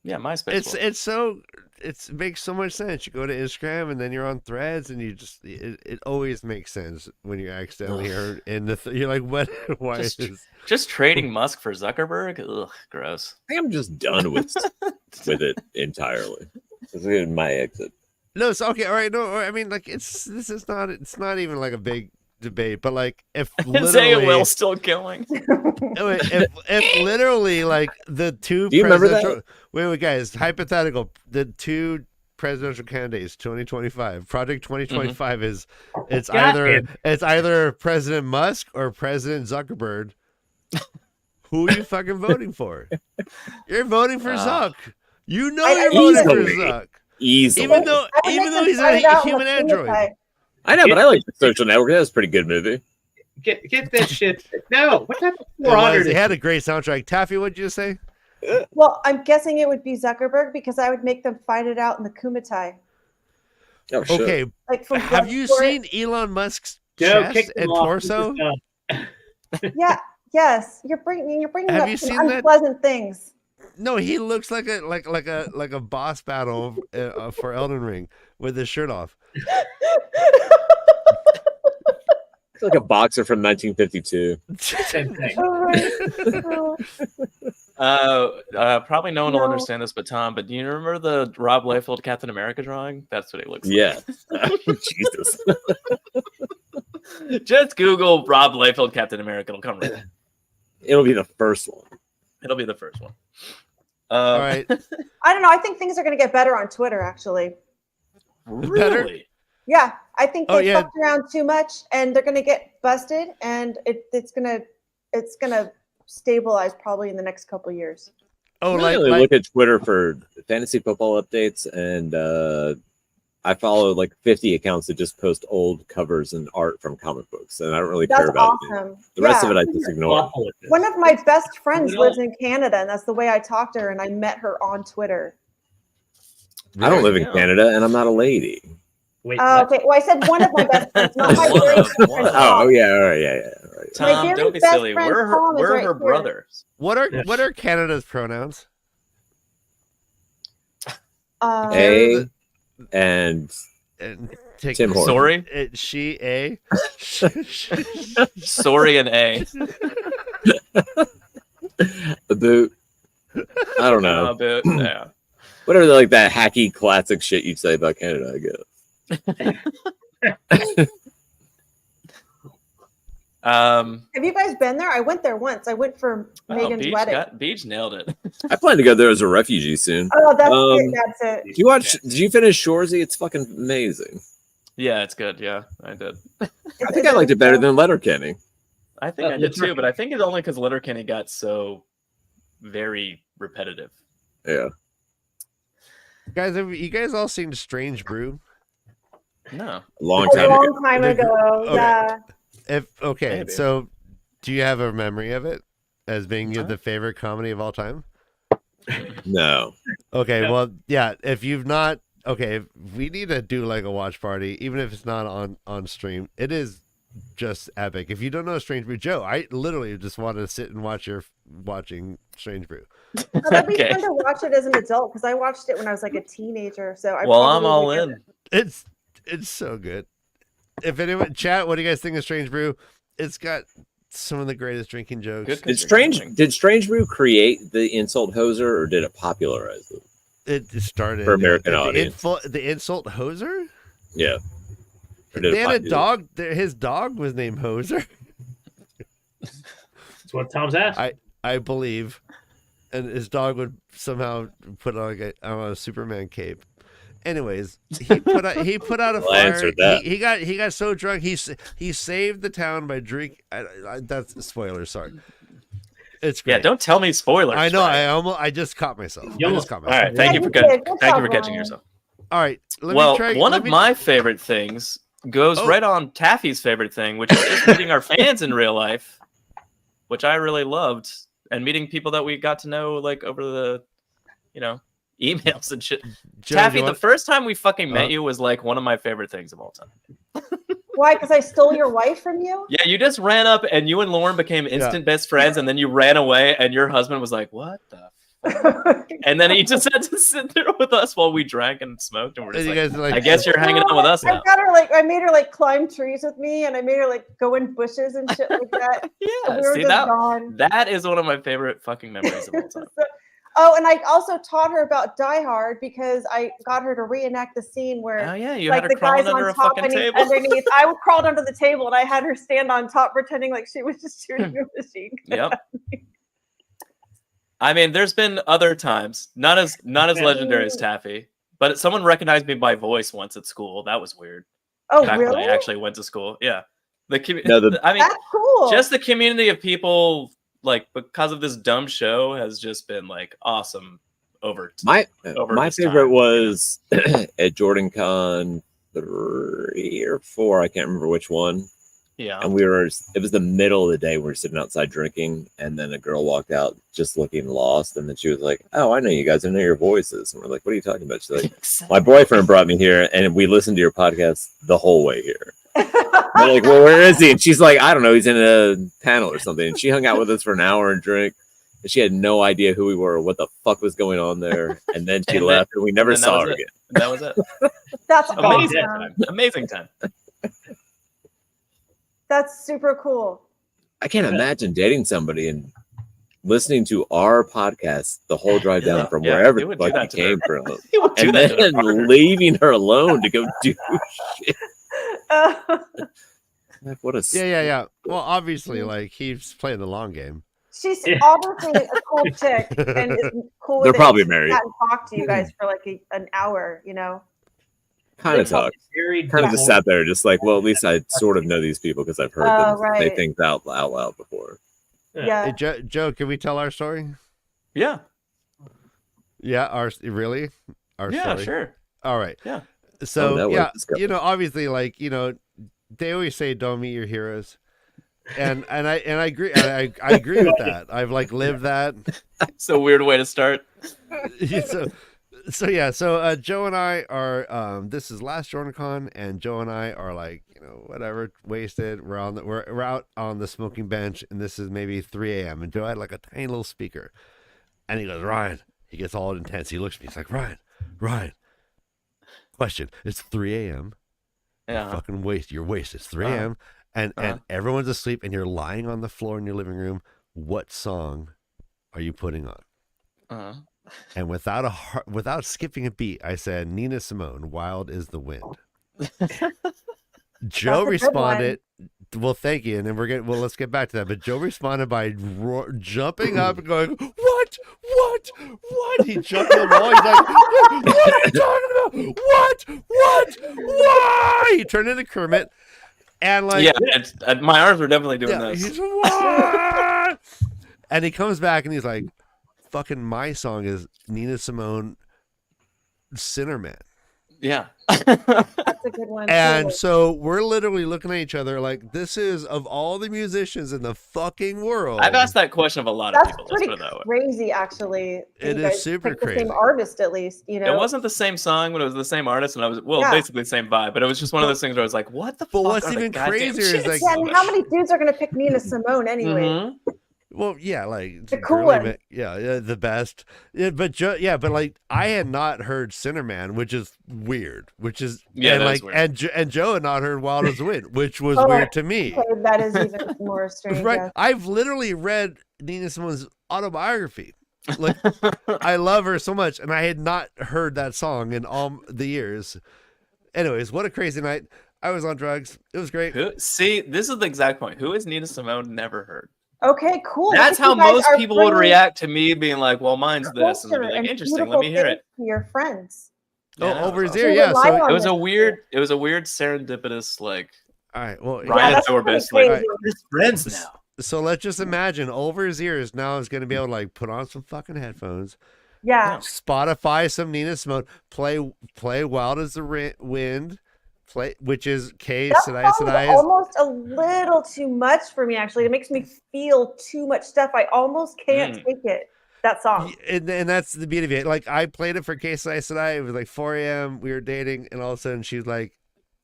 Yeah, MySpace. will. It makes so much sense. You go to Instagram and then you're on Threads, and you just it always makes sense when you accidentally are in the. You're like, what? Why Just- is? Just trading Musk for Zuckerberg. Ugh, gross. I think I'm just done with it entirely. This is my exit. No, it's okay. All right, no, I mean, like it's not even like a big debate, but like if Is literally, AOL still killing? if literally like the two Do you remember that? presidential wait, guys, hypothetical, the two presidential candidates 2025 project 2025 is it's either President Musk or President Zuckerberg. Who are you fucking voting for? You're voting for Zuck. You know you're voting for Easily. Zuck. Easily. Even though I would make them he's fight it out a on human the android. phenotype. I know, but I like the Social Network. That was a pretty good movie. Get this shit. No, what type of It was. 400? It had a great soundtrack. Taffy, what'd you say? Well, I'm guessing it would be Zuckerberg because I would make them fight it out in the Kumatai. Oh, shit. Okay, Like from have you Bloodsport. seen Elon Musk's Joe, chest kick them and off. torso? This is done. Yeah. Yes. You're bringing Have up you some seen that? unpleasant things. No, he looks like a boss battle for Elden Ring with his shirt off. It's like a boxer from 1952. Same thing. Oh, Probably no one will No. understand this, but Tom. But do you remember the Rob Liefeld Captain America drawing? That's what he looks Yeah. Jesus. like. Just Google Rob Liefeld Captain America. It'll come right up. It'll be the first one. It'll be the first one. All right, I don't know. I think things are going to get better on Twitter, actually. Better? Really? Yeah, I think Oh, they yeah. fucked around too much, and they're going to get busted, and it's gonna stabilize probably in the next couple of years. oh, I really look at Twitter for fantasy football updates, and I follow like 50 accounts that just post old covers and art from comic books, and I don't really care That's about it. awesome. The rest Yeah. of it I just ignore. Awful at this. One of my best friends You know- lives in Canada, and that's the way I talked to her, and I met her on Twitter. I don't live in Yeah. Canada, and I'm not a lady. Wait, Oh, okay. Well, I said one of my best friends, not my One very of- best one friend. of. Oh, yeah, all right, yeah. All right. My Tom, very don't be best silly. friend We're Tom is her right here. brothers. what are Canada's pronouns? A and And take Tim Hortons. Sorry, she a. sorry, and A. the boot. I don't know. But, yeah. Whatever, like that hacky classic shit you'd say about Canada, I guess. Have you guys been there? I went there once. I went for Megan's wedding. Beach nailed it. I plan to go there as a refugee soon. Oh, that's it. That's it. Did you watch? Did you finish Shoresy? It's fucking amazing. Yeah, it's good. Yeah, I did. I think I liked it better than Letterkenny. I think I did too, but I think it's only because Letterkenny got so very repetitive. Yeah. Guys, have you guys all seen Strange Brew? No. A long A time ago. long time ago. Okay. Yeah. Okay, Maybe. so do you have a memory of it as being the favorite comedy of all time? No. Okay, No. well, yeah. If you've not, okay, we need to do like a watch party, even if it's not on stream. It is just epic. If you don't know Strange Brew, Joe, I literally just wanted to sit and watch your watching Strange Brew. Oh, that'd be Okay. fun to watch it as an adult because I watched it when I was like a teenager. So I Well, I'm probably all would in. It's so good. If anyone chat, what do you guys think of Strange Brew? It's got some of the greatest drinking jokes. Good Did Strange Brew create the insult hoser, or did it popularize it? It started For American audience. The insult hoser. Yeah. Or did They it had a populate? dog. His dog was named Hoser, That's what Tom's asked. I believe, and his dog would somehow put on a Superman cape. Anyways, he put out a Well, I fire. answered that. He got so drunk he saved the town by drink. That's a spoiler. Sorry. It's great. Yeah, don't tell me spoilers. I know. Ryan. I just caught myself. You I almost- just caught All myself. right, thank you for Yeah, you did. Good thank you job, for catching Ryan. yourself. All right. One of my favorite things goes Oh. right on Taffy's favorite thing, which is just meeting our fans in real life, which I really loved, and meeting people that we got to know like over the, emails and shit. Joe, Taffy, do you the want- first time we fucking met you was like one of my favorite things of all time. Why? Because I stole your wife from you? Yeah, you just ran up and you and Lauren became instant best friends, and then you ran away, and your husband was like, "What the?" And then he just had to sit there with us while we drank and smoked, and we're just And like, you guys are like, "I guess you're hanging out with us now." I made her like climb trees with me, and I made her like go in bushes and shit like that. Yeah, And we were see just that? gone. That is one of my favorite fucking memories of all time. Oh, and I also taught her about Die Hard because I got her to reenact the scene where Oh yeah, you like had her the crawling guy's under on a top fucking and he's table. underneath. I crawled under the table and I had her stand on top pretending like she was just shooting a machine gun. Yep. I mean, there's been other times, not as legendary as Taffy, but someone recognized me by voice once at school. That was weird. Oh, Back when really? I actually went to school. Yeah. I mean, That's cool. just the community of people, like, because of this dumb show, has just been like awesome over My this favorite time. was at Jordan Con 3 or 4. I can't remember which one. Yeah. And it was the middle of the day. We were sitting outside drinking, and then a girl walked out just looking lost. And then she was like, "Oh, I know you guys. I know your voices." And we're like, "What are you talking about?" She's like, "My boyfriend brought me here, and we listened to your podcast the whole way here." We're like, "Well, where is he?" And she's like, "I don't know. He's in a panel or something." And she hung out with us for an hour and drank. And she had no idea who we were or what the fuck was going on there. And then she left, and we never saw her again. That was it. That's Amazing awesome. time. Amazing time. That's super cool. I can't imagine dating somebody and listening to our podcast the whole drive down from wherever he the would do fuck that you to came her. from, He would do and that to then her. leaving her alone to go do shit. Like, what a Yeah. Well, obviously, like he's playing the long game. She's obviously a cool chick and is cool with They're it. probably She married. sat and talked to you guys for like an hour, kind of talk. Kind of just sat there, just like, well, at least I sort of know these people because I've heard them say right. things out loud before. Yeah. Hey, Joe, can we tell our story? Yeah. Yeah. Our story. Sure. All right. Yeah. So that yeah, was discovered. obviously, like they always say, "Don't meet your heroes," and I agree. I agree with that. I've like lived that. It's a weird way to start. So Joe and I are this is last JordanCon, and Joe and I are like whatever, wasted. We're out on the smoking bench, and this is maybe 3 a.m. and Joe had like a tiny little speaker, and he goes, "Ryan," he gets all intense. He looks at me, he's like, Ryan, question, it's 3 a.m. Yeah. You're wasted. It's 3 a.m. And everyone's asleep, and you're lying on the floor in your living room. What song are you putting on? And without skipping a beat, I said, Nina Simone, "Wild is the Wind." Joe responded, "Well, thank you." And then let's get back to that. But Joe responded by jumping up and going, "What? He jumped on the wall. He's like, "What are you talking about? What? Why?" He turned into Kermit. And like, yeah, my arms were definitely doing this. He's, "What?" And he comes back and he's like, "Fucking my song is Nina Simone, Sinner Man." Yeah. That's a good one. And too. so we're literally looking at each other like, this is of all the musicians in the fucking world. I've asked that question of a lot of That's people. Let's pretty put it that way. crazy, actually. that It you is guys super picked the crazy. same artist, at least. You know, It wasn't the same song, but it was the same artist, and I was Yeah. basically the same vibe. But it was just one of those things where I was like, "What the But fuck?" what's are the even goddamn crazier is, like- shits? Yeah, and how many dudes are gonna pick Nina Simone anyway? Mhm. Well, yeah, like The cool girly one. yeah, the best. Yeah, but but like I had not heard Sinnerman, which is weird. Which is Yeah, and that like is weird. and Joe had not heard Wild as the Wind, which was Oh, weird to me. Okay, that is even more strange. Right? yeah. I've literally read Nina Simone's autobiography. Like I love her so much, and I had not heard that song in all the years. Anyways, what a crazy night! I was on drugs. It was great. See, this is the exact point. Who has Nina Simone never heard? Okay, cool. That's Look at how you guys most are people would bringing reaat to me being like, "Well, mine's this," and they'd be culture like, and "Interesting. Let beautiful me hear things it." to your friends. Oh, Yeah, that over was his ear, awesome. yeah. Rely So on It was a this. weird serendipitous like all right, well, Ryan Yeah, and that's I were pretty basically crazy. we're just friends now. So let's just imagine over his ears now is going to be able to like put on some fucking headphones, Yeah. Spotify some Nina Simone, play Wild as the Wind, which is K That Sedai song is Sedai. almost a little too much for me, actually. It makes me feel too much stuff. I almost can't take it. That song. And that's the beauty of it. Like I played it for K Sedai Sedai. It was like 4 a.m. We were dating, and all of a sudden she's like,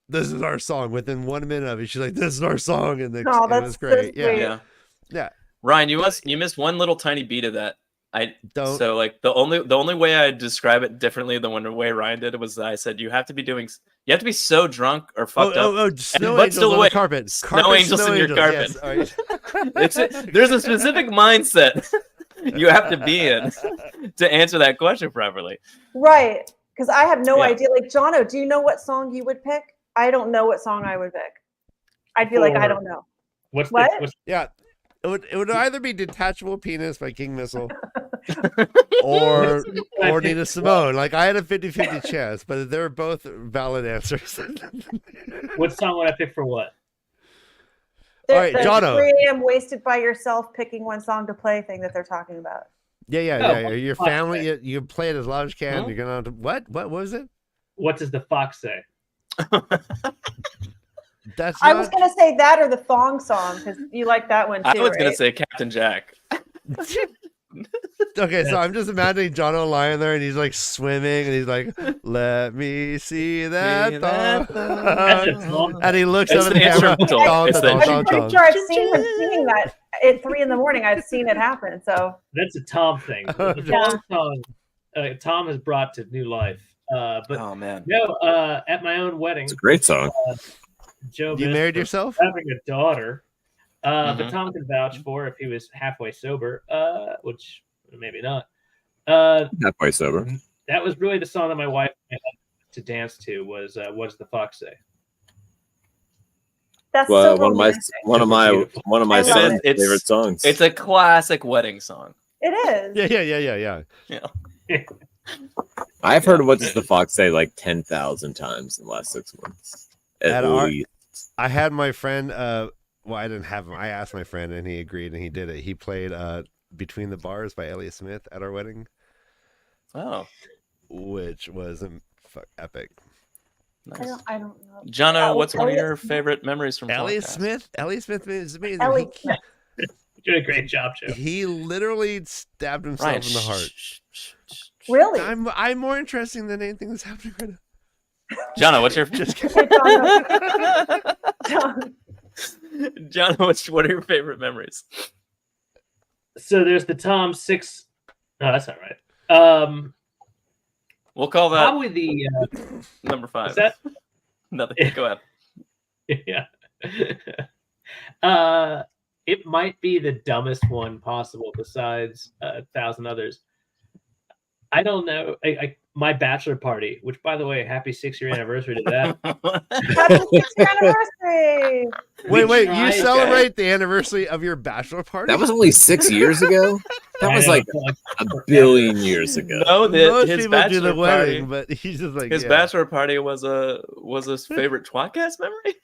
"This is our song." Within 1 minute of it, she's like, "This is our song," and Oh, it that's was so great. sweet. Yeah. Ryan, you missed one little tiny beat of that. I Don't. So like the only way I describe it differently than the way Ryan did it was that I said you have to be so drunk or fucked up, Snow but angels still on the awake. carpet. Snow angels in your carpet. Yes, all right. There's a specific mindset you have to be in to answer that question properly. Right. Because I have no Yeah. idea. Like, Jono, do you know what song you would pick? I don't know what song I would pick. I'd be like, I don't know. What's What? Yeah. It would either be Detachable Penis by King Missile or Nina Simone. Like I had a 50-50 chance, but they're both valid answers. what song would I pick for what? The, All right, the Jono. 3 a.m. wasted by yourself picking one song to play thing that they're talking about. Yeah. Your family, you play it as loud as you can. Huh? You're gonna what? What was it? What does the fox say? That's I was gonna say that or the thong song because you like that one too. I was gonna right? say Captain Jack. Okay, so I'm just imagining Jono lying there and he's like swimming and he's like, "Let me see that thong." And he looks It's up at the the camera. instrumental. Dong, It's the dong, I'm dong, pretty dong. sure I've seen him singing that at 3 a.m. I've seen it happen. So That's a Tom thing. The thong song, Tom has brought to new life. But Oh man. no, at my own wedding, It's a great song. Joe You missed married for yourself? having a daughter. But Mhm. Tom can vouch for if he was halfway sober, which maybe not. Halfway sober. That was really the song that my wife had to dance to was "What Does the Fox Say?" that's Well, so one of my romantic. one of my Beautiful. one of my I love son's it. favorite songs. It's a classic wedding song. It is. Yeah. I've heard "What Does the Fox Say" like 10,000 times in the last 6 months. At least. I had my friend. Well, I didn't have him. I asked my friend, and he agreed, and he did it. He played "Between the Bars" by Elliott Smith at our wedding, Oh, which was epic. nice. I don't know. Jono, what's one of Elliott your favorite memories from Elliott Twoutcast? Smith. Elliott Smith is amazing. Ellie Smith. You're doing a great job, Joe. He literally stabbed himself Ryan, in the heart. Really? I'm more interesting than anything that's happening right now. Jono, what's your Just kidding. Okay, Jono. Jono, what are your favorite memories? So there's the Tom 6. No, that's not right. We'll call that Probably the number 5. is that Nothing. Go ahead. yeah. It might be the dumbest one possible besides 1,000 others. I don't know. My bachelor party, which by the way, happy 6-year anniversary to that. Happy 6th anniversary. Wait, you tried celebrate the anniversary of your bachelor party? That was only 6 years ago. That I was know, like a billion years ago. No, Most his people do the bachelor wedding, party. but he's just like His yeah. bachelor party was his favorite Twoutcast memory.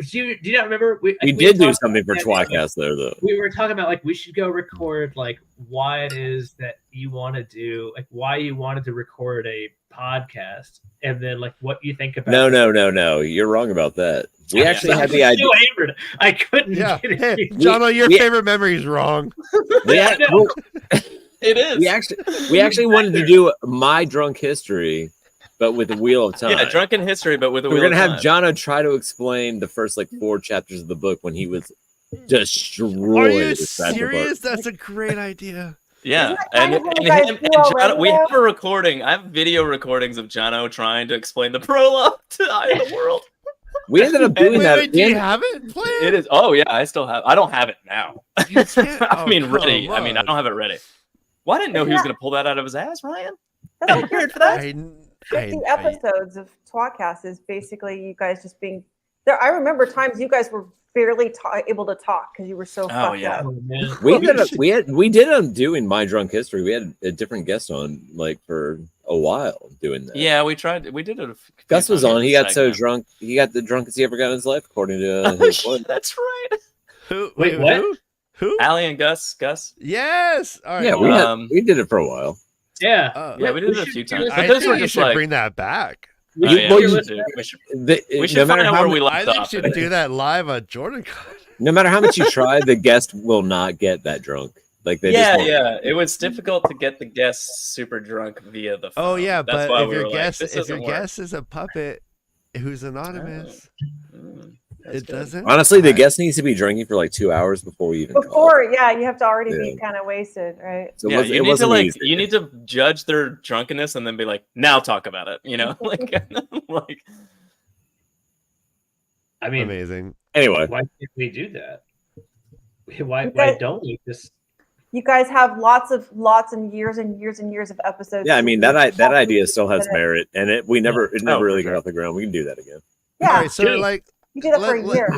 Do you not remember? We we did do talked something for about tWoTcast there, though. We were talking about like we should go record like why it is that you want to do like why you wanted to record a podcast and then like what you think about. No. You're wrong about that. We actually had the idea. So hammered, I couldn't get it. Hey, Jono, your favorite memory is wrong. It is. We actually wanted to do my drunk history, but with the Wheel of Time. Yeah, drunken history, but with the Wheel We're gonna of have Time. Jono try to explain the first like 4 chapters of the book when he was destroyed. Are you with Fat serious? That's a great idea. Yeah, kind and of what you guys do already, we though? have a recording. I have video recordings of Jono trying to explain the prologue to Eye of the World. We ended up doing that. Wait, do you have it planned? It is. Oh yeah, I still have. I don't have it now. You can't- I mean, come ready. I mean, I on. don't have it ready. Well, I didn't know he was going to pull that out of his ass, Ryan. That's like Prepared for that? 50 episodes of tWoTcast is basically you guys just being there. I remember times you guys were barely able to talk because you were so fucked up. We ended up we did doing my drunk history. We had a different guest on like for a while doing that. Yeah, we tried. We did it. Gus was on. He got so drunk. He got the drunkest he ever got in his life, according to his wife. That's right. Wait, what? Who? Allie and Gus. Yes. All right. Yeah, we did it for a while. Yeah. Yeah, we did it a few times. I But those think were you just should like bring that back. Oh, yeah, we should. We should no find matter out how where we I left think you off. should do that live on Jordan. No matter how much you try, the guest will not get that drunk. Like they Yeah, just won't. yeah. It was difficult to get the guests super drunk via the phone. Oh yeah, That's but why if we your were guest like, this if your doesn't work. guest is a puppet who's anonymous, it doesn't. Honestly, the guest needs to be drinking for like 2 hours before we even call. Before, yeah, you have to already Yeah. be kind of wasted, right? So Yeah, you need to wasn't like easy. you need to judge their drunkenness and then be like, now talk about it. You know, like, like. I mean, Amazing. Anyway, why can't we do that? Why Because- don't we just? You guys have lots and years and years and years of episodes. yeah, I mean that idea still has merit, and it never Oh, really for got sure. off the ground. We can do that again. Yeah, All right, so like you did it for a let- year.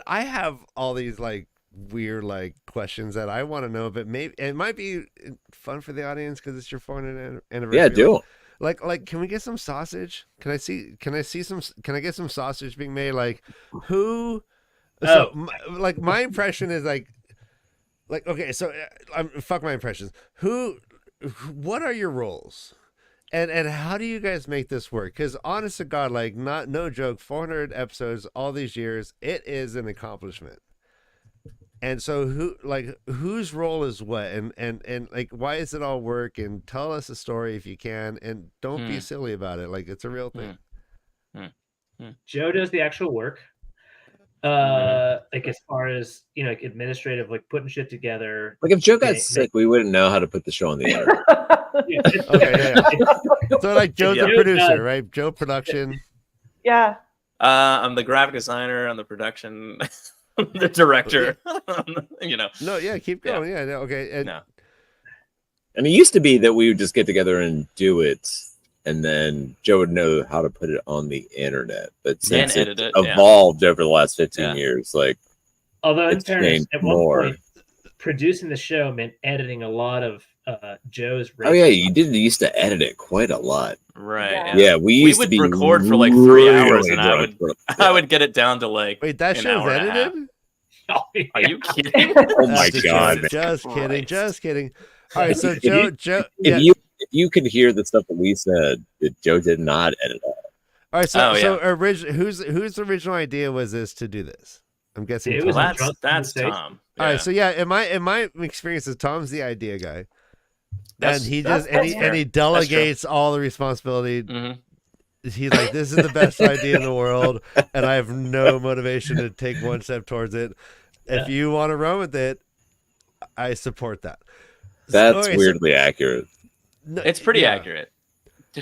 I have all these like weird like questions that I want to know, but maybe it might be fun for the audience because it's your 400th anniversary. Yeah, do it. Like, can we get some sausage? Can I get some sausage being made? Like, who? So, my impression is like, okay, so fuck my impressions. What are your roles? And how do you guys make this work? Because honest to God, like, no joke, 400 episodes, all these years, it is an accomplishment. And so whose role is what? And like, why does it all work? And tell us a story if you can, and don't be silly about it. Like, it's a real thing. Joe does the actual work. Like as far as like administrative, like putting shit together. Like if Joe got sick, we wouldn't know how to put the show on the air. Okay, yeah. So like Joe's the Yeah. producer, right? Joe production. Yeah. I'm the graphic designer. I'm the production, the director. You know. No, yeah, keep going. Yeah, okay. And, No. And it used to be that we would just get together and do it, and then Joe would know how to put it on the internet. But since And edit it's it, yeah. evolved over the last 15 Yeah. years, like Although in it's fairness, changed at one more. point, producing the show meant editing a lot of Joe's. Oh yeah, you used to edit it quite a lot. Right. Yeah, we used would to be record for like 3 hours, really and I drunk. I would get it down to like. wait, that an show's hour and a half. edited? Are you kidding? Oh my Just god! kidding, just kidding, Christ. just kidding. All right, so If you- Joe. If you could hear the stuff that we said, that Joe did not edit out. All right, so Oh, yeah. whose original idea was this to do this? I'm guessing. It was Tom. a That's drunk Tom. All right, so yeah, in my experience is Tom's the idea guy, That's- and he that's- just and he, that's and he fair. delegates all the responsibility. Mhm. He's like, this is the best idea in the world, and I have no motivation to take one step towards it. If you want to run with it, I support that. That's Okay, so- weirdly accurate. no, It's pretty yeah. accurate.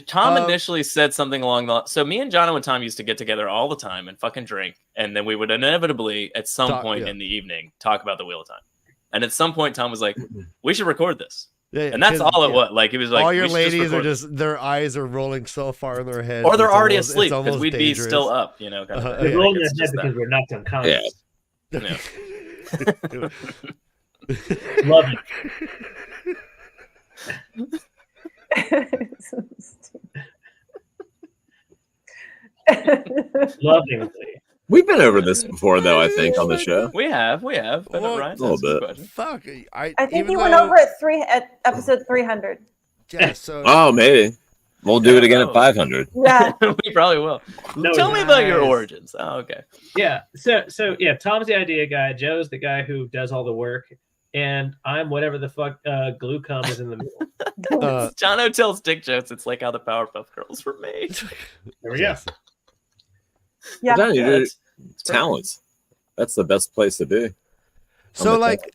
Tom initially said something along the. So me and Jono and Tom used to get together all the time and fucking drink, and then we would inevitably, at some point in the evening, talk about the Wheel of Time. And at some point, Tom was like, "We should record this," Yeah, and that's 'cause, all it yeah. was. Like he was like, all your "We should just ladies are record just their eyes are rolling so far in their head, or they're it's already almost- asleep it's because almost we'd dangerous. be still up, you know. Kind of Uh-huh, thing. They're yeah. rolling Like, their it's head just because that. we're knocked unconscious. Yeah. Love it. So stupid. Lovingly. We've been over this before, though. I think on the show. We have. But Well, Ryan's a little asked a bit. question. Fuck. I think even you went though- over at episode 300. Yeah. So. Oh, maybe we'll do it again at Oh. 500. Yeah. We probably will. No, Tell me about your nice. origins. Oh, okay. Yeah. So yeah, Tom's the idea guy. Joe's the guy who does all the work, and I'm whatever the fuck glue cum is in the middle. Jono tells dick jokes. It's like how the Powerpuff Girls were made. There we go. Yeah. Well, Yeah, dude, it's talents. That's the best place to be. So the like,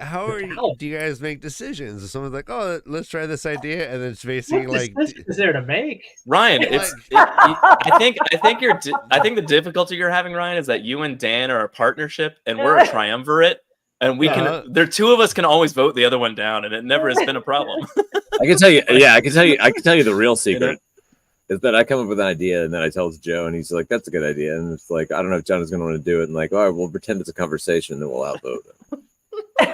how are you? Talent. Do you guys make decisions? Someone's like, "Oh, let's try this idea," and then it's basically What like, decision is there to make? Ryan, Like- I think the difficulty you're having, Ryan, is that you and Dan are a partnership and we're a triumvirate, and we Uh-huh. can. There, two of us can always vote the other one down, and it never has been a problem. I can tell you. Yeah, I can tell you the real secret is that I come up with an idea and then I tell it to Joe, and he's like, "That's a good idea," and it's like, I don't know if John is going to want to do it, and like, all right, we'll pretend it's a conversation, and then we'll outvote it.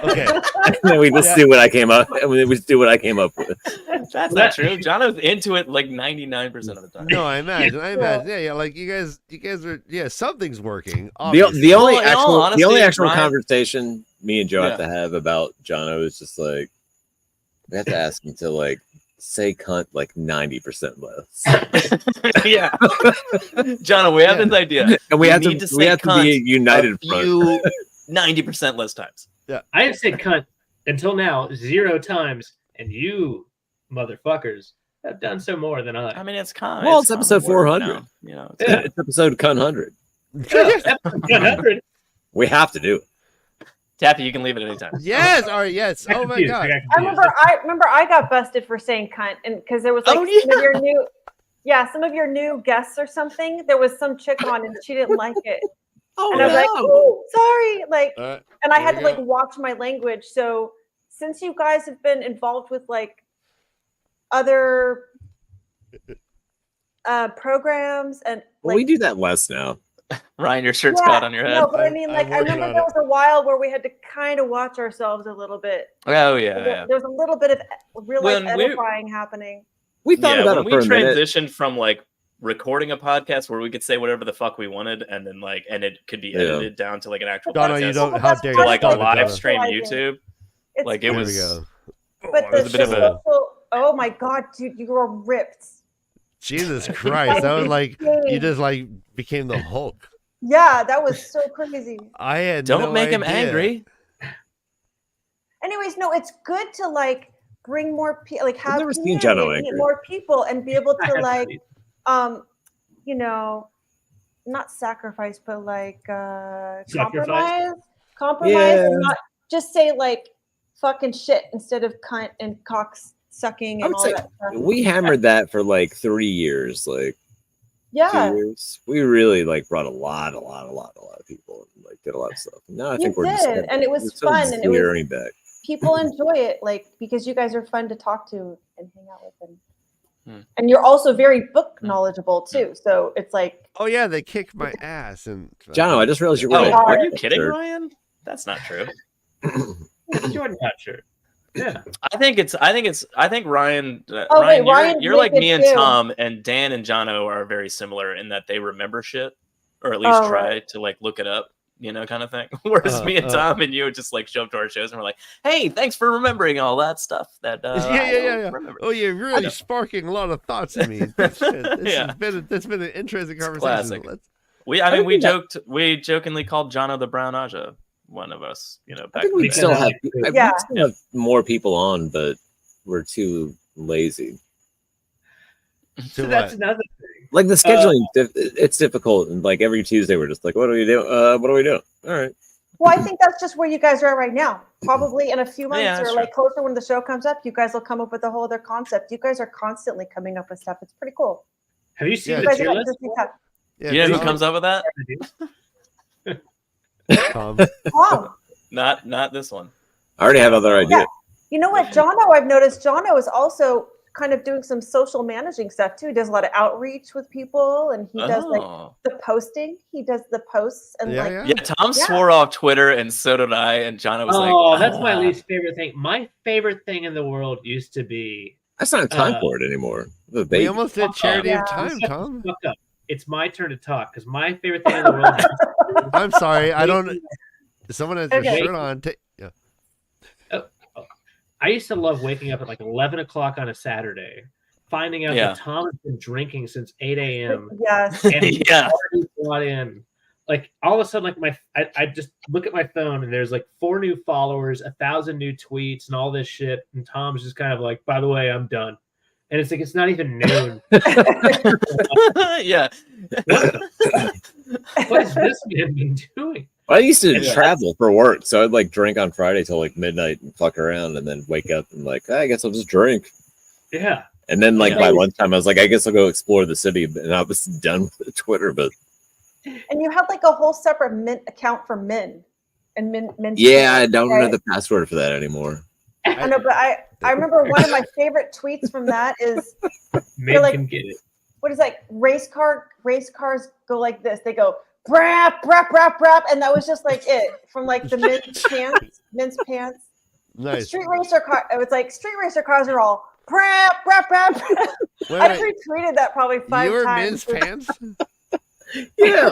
okay, And then we just do what I came up. And we just do what I came up with. That's not true. Jono's into it like 99% of the time. no, I imagine, yeah, like you guys are, something's working. The obviously. only Well, in all actual honesty, Ryan- conversation me and Joe have Yeah. to have about Jono is just like we have to ask him to like say cunt like 90% less, Yeah, Jono, we have this idea, and we have need to say we have to be a cunt united a front. few 90% less times. I have said cunt until now 0 times, and you motherfuckers have done so more than I. I mean, it's common. Well, it's episode 400. You know, Yeah. It's episode cunt 100. 100. We have to do it. Tappy, you can leave it anytime. Yes, all right, yes. I got Oh my confused. god. got I confused. remember I got busted for saying cunt, and because there was like Oh, some of your new, some of your new guests or something. There was some chick on, and she didn't like it, Oh, and I was like, "Oh, sorry," like, and I there had we to like go. watch my language. So since you guys have been involved with like other programs and Well, we do that less now. Ryan, your shirt's caught on your head. No, but I mean, like, I working remember on there it. was a while where we had to kind of watch ourselves a little bit. Oh yeah. There's a little bit of real life When we- edifying happening. We thought Yeah, about when it we for a minute. transitioned from like recording a podcast where we could say whatever the fuck we wanted, and then like, and it could be Yeah. edited down to like an actual Dono, podcast, you don't. Well, How that's dare part you? like of a it. stop it, live Dono. stream Socializing. YouTube. It's, Like it There we was. go. but it was a the bit of a. social, oh my god, dude, you were ripped. Jesus Christ, that was like you just like became the Hulk. Yeah, that was so crazy. I had Don't no make him idea. angry. Anyways, no, it's good to like bring more people, like have never seen community Jono and meet angry. more people and be able I to have like, seen. you know, not sacrifice, but like Sacrifice? compromise, Yeah. and not just say like fucking shit instead of cunt and cock sucking I and would all say that stuff. we hammered that for like 3 years, like Yeah, 2 years. We really like brought a lot of people and like did a lot of stuff. Now I you think we're just did, and it was we're sort of fun, and it was zeroing back. people enjoy it, like because you guys are fun to talk to and hang out with, and you're also very book knowledgeable too. So it's like, Oh yeah, they kicked my ass and. John, I just realized you Oh, were. are you kidding, Ryan? That's not true. Jordan hat shirt. Yeah. I think Ryan. Oh, wait, Ryan, Ryan's you're like naked me and too. Tom, and Dan and Jono are very similar in that they remember shit, or at least Oh, try right. to like look it up, you know, kind of thing. Whereas me and Tom and you just like show up to our shows and we're like, "Hey, thanks for remembering all that stuff." That I don't remember. Oh, you're really sparking a lot of thoughts in me. That's Yeah. That's been an interesting conversation. classic. Let's- We jokingly called Jono the Brown Aja, one of us, you know. I Back think in the we day. still have. Yeah. We still have more people on, but we're too lazy. So To that's what? another thing. Like the scheduling, it's difficult, and like every Tuesday we're just like, "What do we do? What do we do?" All right. well, I think that's just where you guys are right now. Probably in a few months Yeah, that's or like closer when the show comes up, you guys will come up with a whole other concept. You guys are constantly coming up with stuff. It's pretty cool. Have you seen Yeah. You the guys tier got list? interesting stuff. Yeah, You know who Tom- comes up with that? Tom. Wow. Not this one. I already have other ideas. You know what, Jono, I've noticed Jono is also kind of doing some social managing stuff too. He does a lot of outreach with people, and he does like Oh. the posting. He does the posts and Yeah, like yeah. Yeah, Tom Yeah. swore off Twitter, and so did I. And Jono was like, Oh, that's my "Ah." least favorite thing. My favorite thing in the world used to be That's not time for it anymore. The baby. We almost did charity Yeah. of time, Tom. fucked up. it's my turn to talk because my favorite thing in the world. I'm sorry, I don't. Someone has their Okay. shirt on. Yeah. I used to love waking up at like 11 o'clock on a Saturday, finding out Yeah. that Tom has been drinking since 8 a.m. Yes. and he's Yeah. already brought in. Like all of a sudden, like I just look at my phone and there's like 4 new followers, 1,000 new tweets, and all this shit. And Tom's just kind of like, by the way, I'm done. And it's like it's not even noon. Yeah. What has this man been doing? I used to Yeah. travel for work, so I'd like drink on Friday till like midnight and fuck around, and then wake up and like, I guess I'll just drink. Yeah. And then like Yeah. by lunchtime, I was like, I guess I'll go explore the city, and I was done with Twitter. But And you had like a whole separate Mint account for Min. And Min. yeah, I don't know the password for that anymore. I know, but I remember one of my favorite tweets from that is Men like- can get it. what is like race cars go like this. They go brap brap brap brap, and that was just like it from like the Min's pants. Nice. Street racer car. It was like street racer cars are all brap brap brap. brap. Wait, I wait. retweeted that probably 5 Your times. men's pants? Yeah.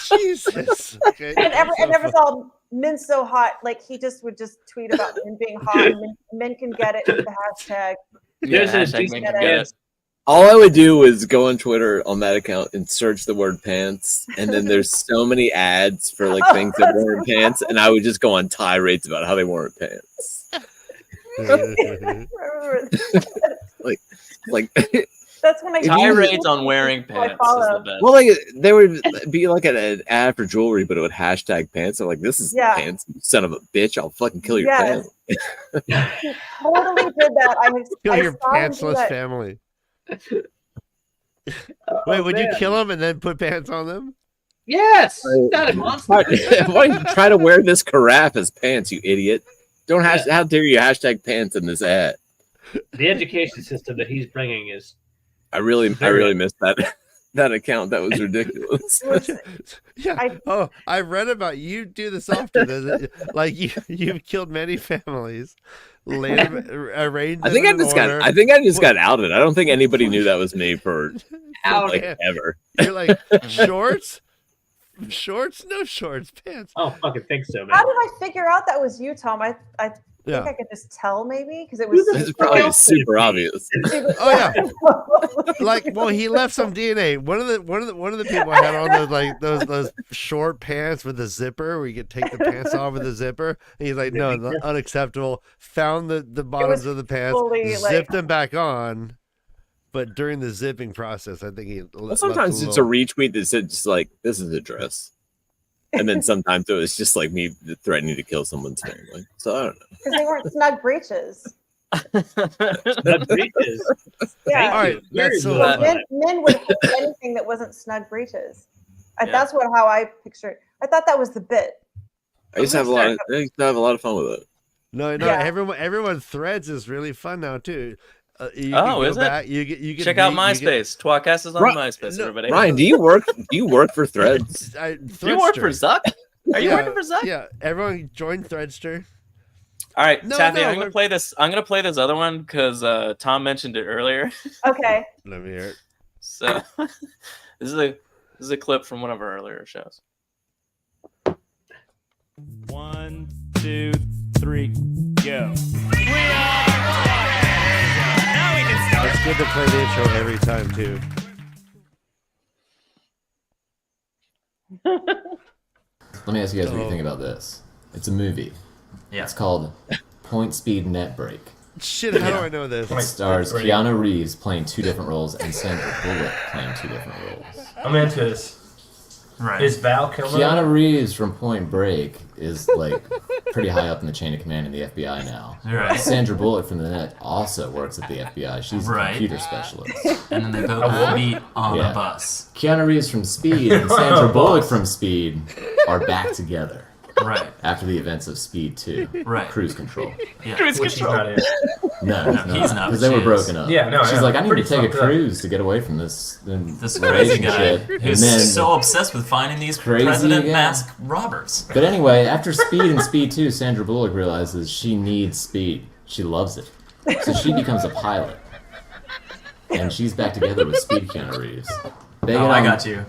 Jesus. Okay. And it was all Min so hot. Like he just would just tweet about Min being hot. And men can get it with the hashtag. Yeah, There's a hashtag decent make 'em get it. All I would do is go on Twitter on that account and search the word pants, and then there's so many ads for like things that weren't pants, and I would just go on tirades about how they weren't pants. Like, That's when I Tirades on wearing I pants is follow. the best. well, like there would be like an ad for jewelry, but it would hashtag pants. I'm like, this is Yeah. pants, you son of a bitch! I'll fucking kill your Yes. family. totally did that. Kill I your saw him do pantsless that. family. Oh, Wait, would you man. kill them and then put pants on them? Yes. Not a monster. Why don't you try to wear this carafe as pants, you idiot? Don't how dare you hashtag pants in this ad? The education system that he's bringing is I really missed that account. That was ridiculous. Yeah. I read about you do this often. Like you've killed many families. Later, arranged. I think I just got outed. I don't think anybody knew that was me for like ever. You're like shorts, no shorts, pants. Oh, fucking think so, man. How did I figure out that was you, Tom? I think I could just tell maybe because it was. It's probably super obvious. Oh yeah. Like, well, he left some DNA. One of the people had on those short pants with the zipper where you could take the pants off with the zipper. And he's like, no, unacceptable. Found the bottoms of the pants, zipped them back on. But during the zipping process, I think he. Well, sometimes it's a retweet that said just like, "This is a dress," and then sometimes it was just like me threatening to kill someone's family. So I don't know. Because they weren't snug breeches. Snug breeches. Yeah. All right, that's so Well, men would hate anything that wasn't snug breeches. That's how I picture it. I thought that was the bit. I used to have a lot of fun with it. No, Yeah. everyone threads is really fun now too. You Oh, can go is it? back, You can Check out MySpace. tWoTcast is on MySpace. Everybody. Ryan, do you work for Threads? Do you work for Zuck? Are you working for Zuck? Yeah, everyone join Threadster. All right, No, Taffy, no, I'm gonna play this. I'm gonna play this other one because Tom mentioned it earlier. Okay. Let me hear it. So this is a clip from one of our earlier shows. 1, 2, 3, go. It's good to play the intro every time too. Let me ask you guys what you think about this. It's a movie. Yeah. It's called Point Speed Net Break. Shit, how do I know this? It stars Keanu Reeves playing 2 different roles and Sandra Bullock playing 2 different roles. I'm into this. Right. Is Val Kilmer? Keanu Reeves from Point Break is like pretty high up in the chain of command in the FBI now. Right. Sandra Bullock from The Net also works at the FBI. She's a Right. computer specialist. And then they both meet on Yeah. the bus. Keanu Reeves from Speed and Sandra Bullock from Speed are back together. Right. After the events of Speed 2. Right. Cruise Control. Yeah. Cruise Which Control. he's not in. No, he's not. because they were broken up. Yeah, no, She's yeah, like, I need to pretty take a fucked up. cruise to get away from this crazy guy relationship. who's and then, so obsessed with finding these Crazy president again. mask robbers. But anyway, after Speed and Speed 2, Sandra Bullock realizes she needs speed. She loves it. So she becomes a pilot. And she's back together with Speed Keanu Reeves. They Oh, get I on- got you.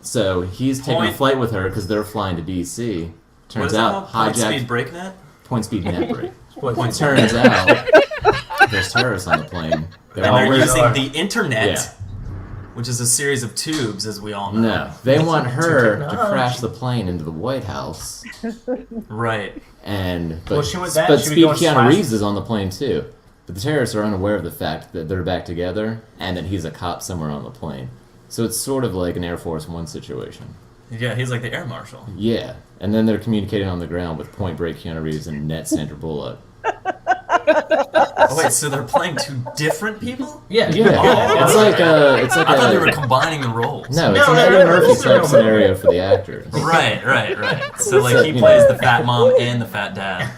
So he's taking a Point- flight with her because they're flying to DC. What Turns is that out called? Point hijacked speed breaknet? point speed net break. Point Turns out there's terrorists on the plane. And they're always- using the internet, Yeah. which is a series of tubes, as we all know. No, they want her to technology. crash the plane into the White House. Right. And Well, but, she was that, but she would Speed go and Keanu slash- Reeves is on the plane too. But the terrorists are unaware of the fact that they're back together and that he's a cop somewhere on the plane. So it's sort of like an Air Force One situation. Yeah, he's like the air marshal. Yeah, and then they're communicating on the ground with Point Break Keanu Reeves and Net Sandra Bullock. Oh, wait, so they're playing two different people? Yeah. Yeah, it's like I thought they were combining the roles. No, it's an Eddie Murphy type scenario for the actor. Right. So like he plays the fat mom and the fat dad.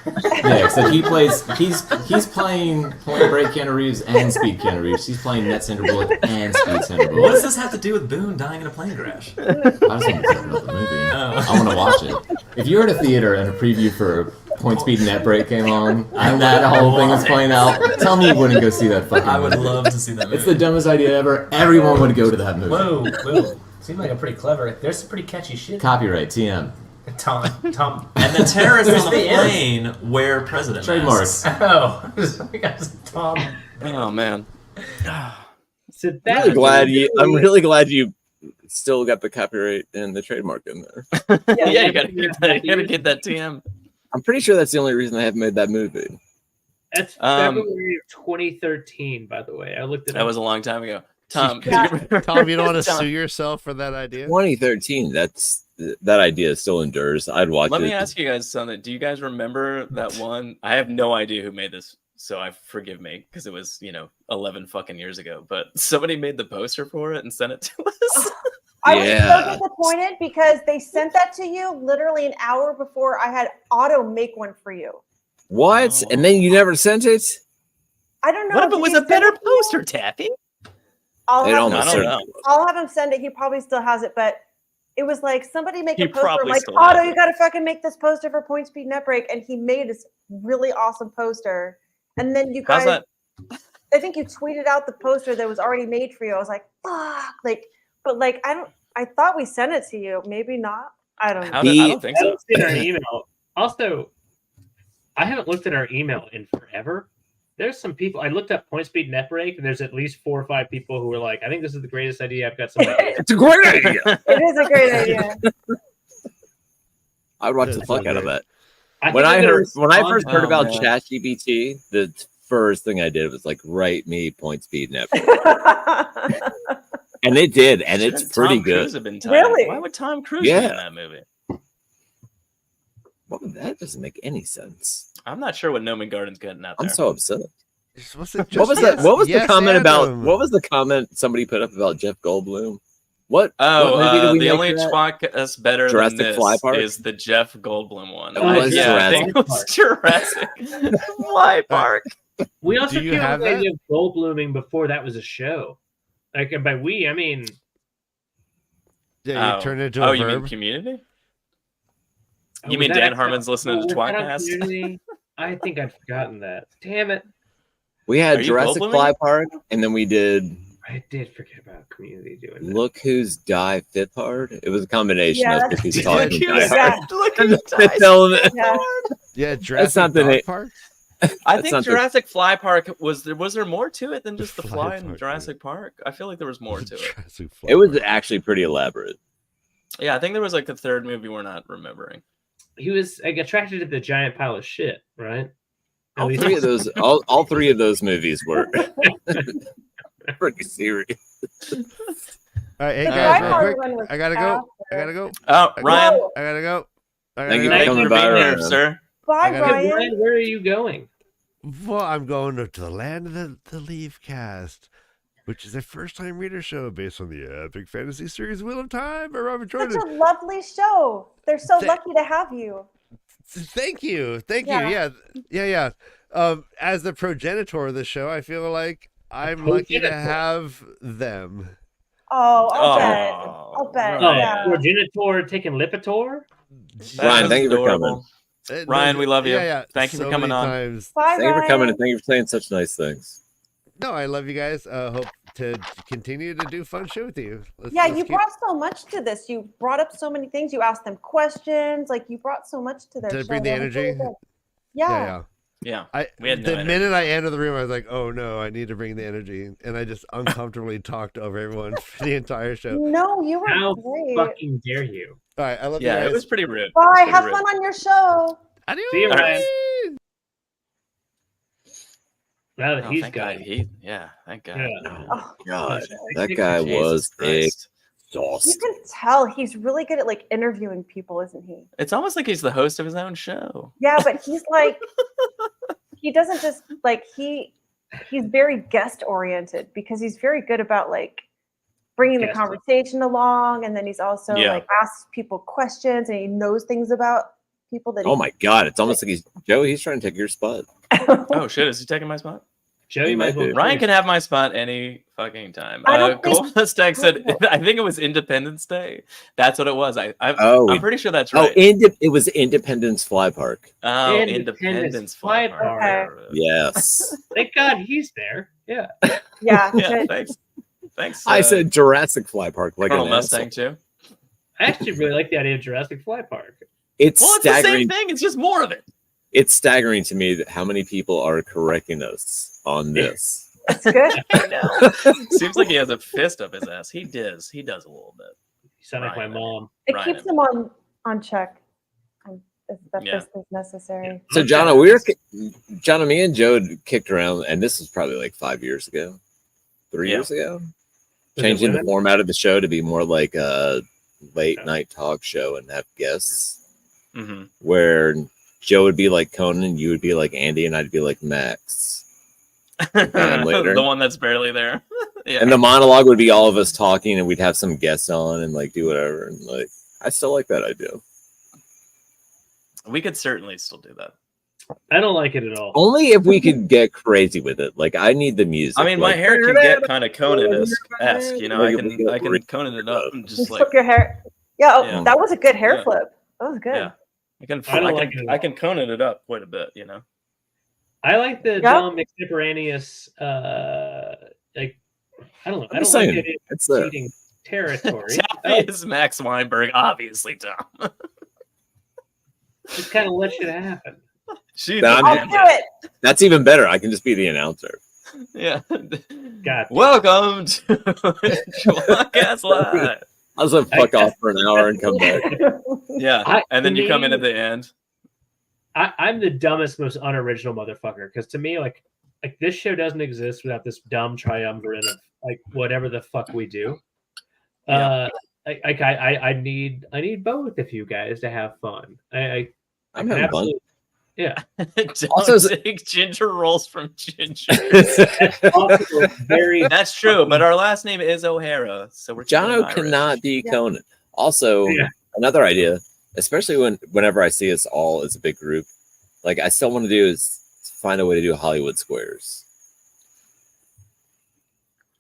Yeah, so he's playing Point Break Keanu Reeves and Speed Keanu Reeves. He's playing Net Sandra Bullock and Speed Sandra Bullock. What does this have to do with Boone dying in a plane crash? I just want to talk about the movie. I want to watch it. If you're at a theater and a preview for Point Speed Net Break came on and that whole thing was playing out, tell me you wouldn't go see that fucking movie. I would love to see that movie. It's the dumbest idea ever. Everyone would go to that movie. Whoa. Seems like a pretty clever. There's some pretty catchy shit. Copyright, TM. Tom. And the terrorists on the the end. plane wear president Trademarks. masks. Oh, we got some Tom. Oh man. So I'm really glad you still got the copyright and the trademark in there. Yeah, you gotta get that TM. I'm pretty sure that's the only reason they haven't made that movie. That's February of 2013, by the way. I looked at That was a long time ago. Tom, Tom, you don't want to Tom. sue yourself for that idea? 2013. That idea still endures. I'd watch it. Let me ask you guys something. Do you guys remember that one? I have no idea who made this, so forgive me because it was 11 fucking years ago. But somebody made the poster for it and sent it to us. I was so disappointed because they sent that to you literally an hour before I had Auto make one for you. What? And then you never sent it? I don't know. What if it Did was he a send better it to you? poster, Taffy? I'll It have almost him- I don't know. I'll have him send it. He probably still has it, but it was like somebody make He a poster. I'm probably like, still has Auto, it. you got to fucking make this poster for Point Speed Net Break, and he made this really awesome poster. And then you How's guys, that? I think you tweeted out the poster that was already made for you. I was like, fuck, I thought we sent it to you. Maybe not. I don't know. I don't think I so. looked at our email. Also, I haven't looked at our email in forever. There's some people. I looked up Point Speed Net Break, and there's at least 4 or 5 people who were like, "I think this is the greatest idea. I've got some ideas." It's a great idea. It is a great idea. I'd watch the fuck out of that. think When I'm I gonna first heard Oh, about man. ChatGPT, the first thing I did was like write me Point Speed Net. And it did, and it's Shouldn't pretty Tom good. Cruise have been tied? Really? Why would Tom Cruise be Yeah. in that movie? Well, that doesn't make any sense. I'm not sure what Noman Garden's getting out there. I'm so upset. What's What was that? What was the comment about? Adam. What was the comment somebody put up about Jeff Goldblum? What? Oh, what movie did we the make only for that? podcast better Jurassic than this Fly Park? is the Jeff Goldblum one. It was Yeah, I think it was Jurassic Fly Park. We also Do you came up have with the that? idea of gold blooming before that was a show. Like, and by we, I mean Yeah, you turn it into a you mean verb. Community? oh, You was mean that Dan actually- Harmon's listening to was that on tWoTcast? Community? I think I'd forgotten that. Damn it! We Are had you Jurassic Goldbluming? Fly Park, and then we did I did forget about Community doing that. Look Who's Die Fifth Hard. It was a combination Yeah, of Look Who's that's- Talking Look Die Who's Hard. Look And who the Fifth dies. Element. Yeah. Yeah, Jurassic not the Dog name. Park. I That's think not the- Jurassic Fly Park was there more to it than just the Fly fly in Park, Jurassic Park? I feel like there was more to it. Jurassic Fly It was Park. actually pretty elaborate. Yeah, I think there was like the third movie we're not remembering. He was like attracted to the giant pile of shit, right? At All least- three of those, all 3 of those movies were pretty serious. All right, hey The guys, Fly real Park quick. one was I gotta go. I after. gotta go. Oh, Ryan, No. I gotta go. I Thank you gotta for thank go. you coming for by, being here, Ryan. sir. Bye, I gotta- Hey, Ryan. Brian, where are you going? Well, I'm going to the land of the Leaf Cast, which is a first-time reader show based on the epic fantasy series Wheel of Time by Robert Such Jordan. a lovely show. They're so Th- lucky to have you. Thank you. Yeah. Yeah. As the progenitor of the show, I feel like I'm lucky to progenitor. have them. Oh, I'll bet. Oh, I'll bet. Ryan. Yeah. Progenitor taking Lipitor? That Ryan, was thank you for adorable. coming. Ryan, we love you. Yeah. Thank you for So coming many on. times. Bye, Thank you for Ryan. coming, and thank you for saying such nice things. No, I love you guys. Hope to continue to do fun shit with you. Yeah, you brought so much to this. You brought up so many things. You asked them questions. Like you brought so much to their to show. bring the That was really energy. good. Yeah. Yeah. We had the minute I entered the room, I was like, "Oh no, I need to bring the energy," and I just uncomfortably talked over everyone for the entire show. No, you were How great. fucking dare you? All right, I love you Yeah, guys. it was pretty rude. Bye. Have fun on your show. Adios. See you, All right. Ryan. Now that Oh, he's thank got God. it. Thank God. Yeah. Oh, God, that guy Jesus was Christ. you exhausted. can tell he's really good at like interviewing people, isn't he? It's almost like he's the host of his own show. Yeah, but he's like, he doesn't just like he's very guest oriented because he's very good about like bringing the Guest. conversation along, and then he's also Yeah. like asks people questions and he knows things about people that. Oh my God, it's almost like he's trying to take your spot. Oh shit, is he taking my spot? Joe, He you might as might well. be. Ryan can have my spot any fucking time. I don't think- Cole Mustang said, I think it was Independence Day. That's what it was. I'm pretty sure that's Oh, right. it was Independence Fly Park. Oh, Independence Independence Fly Fly Park. Park. Yes. Thank God he's there. Yeah. Yeah, Yeah, good. thanks. Thanks. I said Jurassic Fly Park like Colonel an Mustang asshole. too. I actually really like the idea of Jurassic Fly Park. It's Well, it's the same staggering. thing. It's just more of it. It's staggering to me that how many people are correcting us on this. That's good. I know. Seems like he has a fist up his ass. He does. He does a little bit. You sound like my Ryan. mom. It Ryan. keeps him on check. If that Yeah. this is necessary. So, Jono, me and Joe kicked around, and this was probably like 5 years ago, 3 Yeah. years ago, Was it changing the women? format of the show to be more like a late night talk show and have guests, Mm-hmm. where Joe would be like Conan, you would be like Andy, and I'd be like Max. later. The one that's barely there. Yeah. And the monologue would be all of us talking, and we'd have some guests on and like do whatever. And like, I still like that idea. We could certainly still do that. I don't like it at all. Only if we could get crazy with it. Like, I need the music. I mean, my like, hair can get kind of Conan-esque, you know. I can Conan it up and Just just like flip your hair. Yeah, oh, Yeah. that was a good hair Yeah. flip. That was good. yeah. I can I don't like it at I can Conan it up quite a bit, you know. I like the Yeah. dumb extemporaneous. Like I don't know. I I'm don't just like saying, it in it's there. cheating territory. Taffy is Max Weinberg, obviously, Tom. Just kind of let shit happen. She's Nah, a I'll man. do it. That's even better. I can just be the announcer. Yeah. God. Welcome to tWoTcast Live. I'll just fuck off for an hour and come back. Yeah, and then you come in at the end. I'm the dumbest, most unoriginal motherfucker. Because to me, like this show doesn't exist without this dumb triumvirate of like whatever the fuck we do. Yeah. I need both of you guys to have fun. I I'm having fun. Yeah. Don't Also- take ginger rolls from Ginger. Also very That's true, but our last name is O'Hara, so we're keeping it Jono Irish. cannot be Conan. Also, Yeah. another idea, especially whenever I see us all as a big group, like I still want to do is find a way to do Hollywood Squares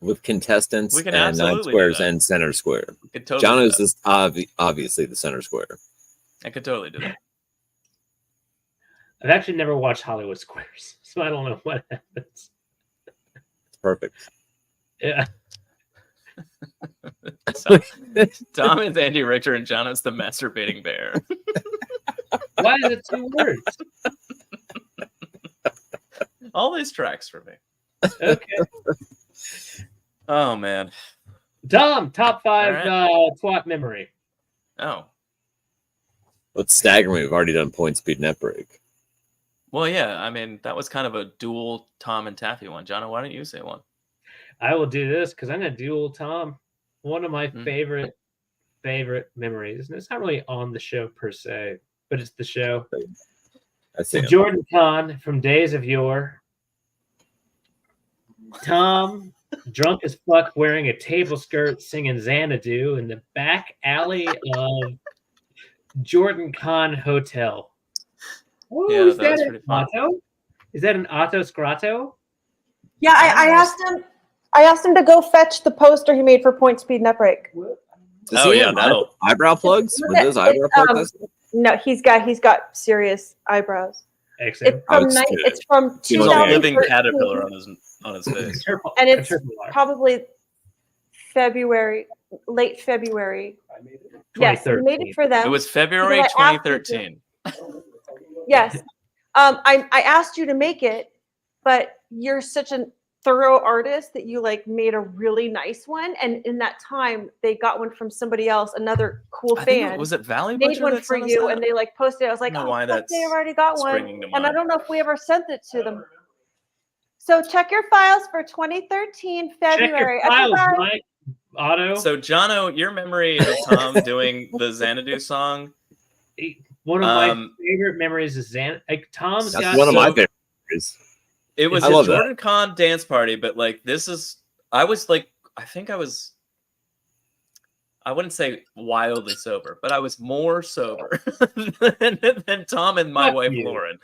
with contestants We can and absolutely do non-squares that. and center square. I could totally Jono's do that. is obviously the center square. I could totally do that. I've actually never watched Hollywood Squares, so I don't know what happens. It's perfect. Yeah. So, Tom is Andy Richter and Jono's the masturbating bear. Why is it 2 words? All these tracks for me. Okay. Oh man. Tom, top 5 All twat memory. Oh. What's staggering, we've already done point, speed, net break. Well, yeah. I mean, that was kind of a dual Tom and Taffy one. Jono, why don't you say one? I will do this because I'm gonna duel Tom. One of my Hmm. favorite memories, and it's not really on the show per se, but it's the show. I see So him. Jordan Kahn from Days of Yore. Tom, drunk as fuck, wearing a table skirt, singing Xanadu in the back alley of Jordan Kahn Hotel. Oh, Yeah, is that that was an pretty fun. auto? Is that an auto scrato? Yeah, I asked him to go fetch the poster he made for Point Speed Net Break. Does Oh, he yeah, have that'll- eyebrow plugs? With It's, those eyebrow plugs? No, he's got serious eyebrows. It's I from would say it's from He's There's a living 2013, caterpillar on his face. and it's probably February, late February. Yes, we made it for them. It was February because I asked you to. 2013. Yes, I asked you to make it, but you're such a thorough artist that you like made a really nice one, and in that time they got one from somebody else, another cool I think fan. was it Valley made Butcher one that for sent us you, that? and they like posted it. I was like, I don't know oh, why fuck, that's they already got one, springing to and I mind. don't know if we ever sent it to them. So check your files for 2013 February. Check your files, Everybody- Mike. Otto. So, Jono, your memory of Tom doing the Xanadu song? One of my favorite memories is Tom's That's got one of my so- favorites. It was I a love that. Jordan Con dance party, but like this is, I was like, I think I was, I wouldn't say wildly sober, but I was more sober than Tom and my Fuck wife you. Lauren.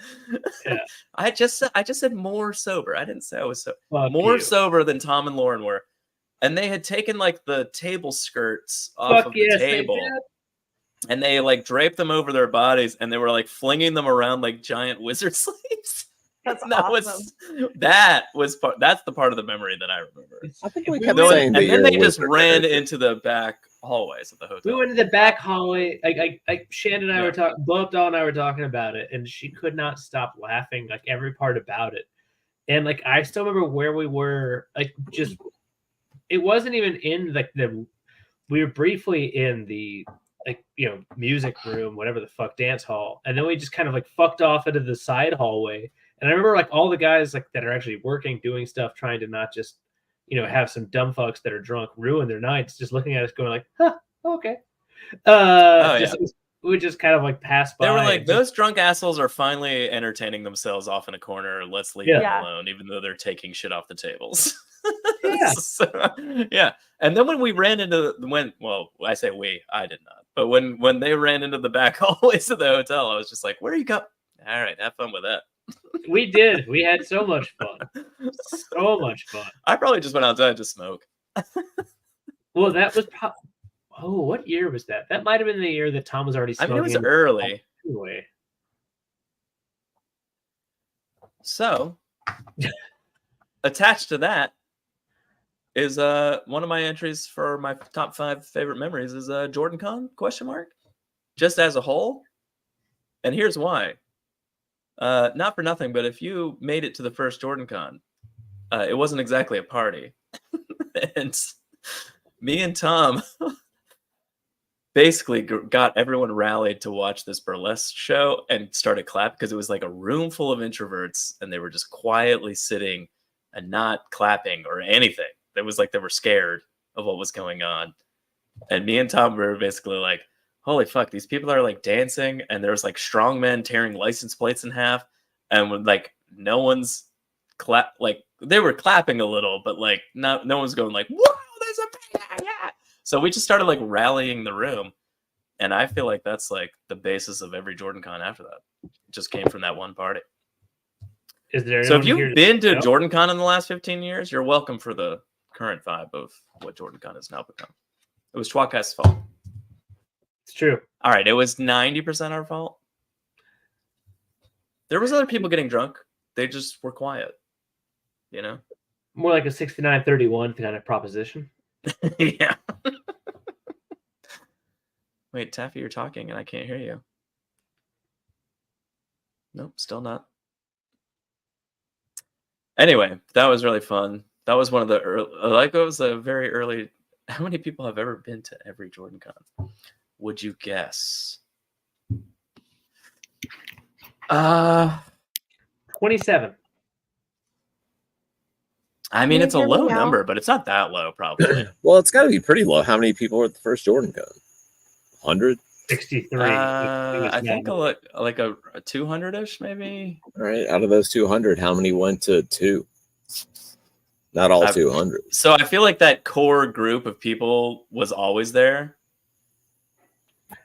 Yeah. I just said more sober. I didn't say I was Fuck more you. sober than Tom and Lauren were, and they had taken like the table skirts off Fuck of yes, the they table. did. And they like draped them over their bodies, and they were like flinging them around like giant wizard sleeves. That's That was that's the part of the memory that I remember. I think we we kept were- saying And that then you're they a just wizard. ran into the back hallways of the We hotel. went to the back hallway. Shannon and I Yeah. were talking. Blow Up Doll and I were talking about it, and she could not stop laughing. Like every part about it, and like I still remember where we were. Like just, it wasn't even in like the. We were briefly in the music room, whatever the fuck, dance hall, and then we just kind of like fucked off into the side hallway. And I remember like all the guys like that are actually working, doing stuff, trying to not just have some dumb fucks that are drunk ruin their nights, just looking at us going like, huh, okay. We just kind of like passed by. They were like, and just- those drunk assholes are finally entertaining themselves off in a corner. Let's leave them alone, even though they're taking shit off the tables. Yeah. Yeah. And then when we ran into I say we, I did not. But when they ran into the back hallways of the hotel, I was just like, where are you going? All right, have fun with that. We did. We had so much fun. So much fun. I probably just went outside to smoke. Well, that was what year was that? That might have been the year that Tom was already I smoking. mean, it was early. Anyway. So, attached to that is one of my entries for my top 5 favorite memories is Jordan Con ? Just as a whole. And here's why. Not for nothing, but if you made it to the first Jordan Con, it wasn't exactly a party. And me and Tom basically got everyone rallied to watch this burlesque show and started clapping because it was like a room full of introverts and they were just quietly sitting and not clapping or anything. It was like they were scared of what was going on. And me and Tom were basically like, holy fuck, these people are like dancing and there's like strong men tearing license plates in half. And when like no one's like they were clapping a little, but like no one's going like, whoa, there's a yeah. So we just started like rallying the room. And I feel like that's like the basis of every Jordan Con after that. It just came from that one party. Is there So if anyone here you've been to know? Jordan Con in the last 15 years, you're welcome for the current vibe of what Jordan Con has now become. It was tWoTcast's fault. It's true. All right, it was 90% our fault. There was other people getting drunk. They just were quiet. More like a 69-31 kind of proposition. Yeah. Wait, Taffy, you're talking and I can't hear you. Nope, still not. Anyway, that was really fun. That was one of the it was a very early. How many people have ever been to every Jordan Con? Would you guess? 27. I mean, it's a hear me low now? number, but it's not that low, probably. Well, it's got to be pretty low. How many people were at the first Jordan Con? 100? 63. I think like a 200-ish, maybe. All right. Out of those 200, how many went to 2? Not all 200. So I feel like that core group of people was always there.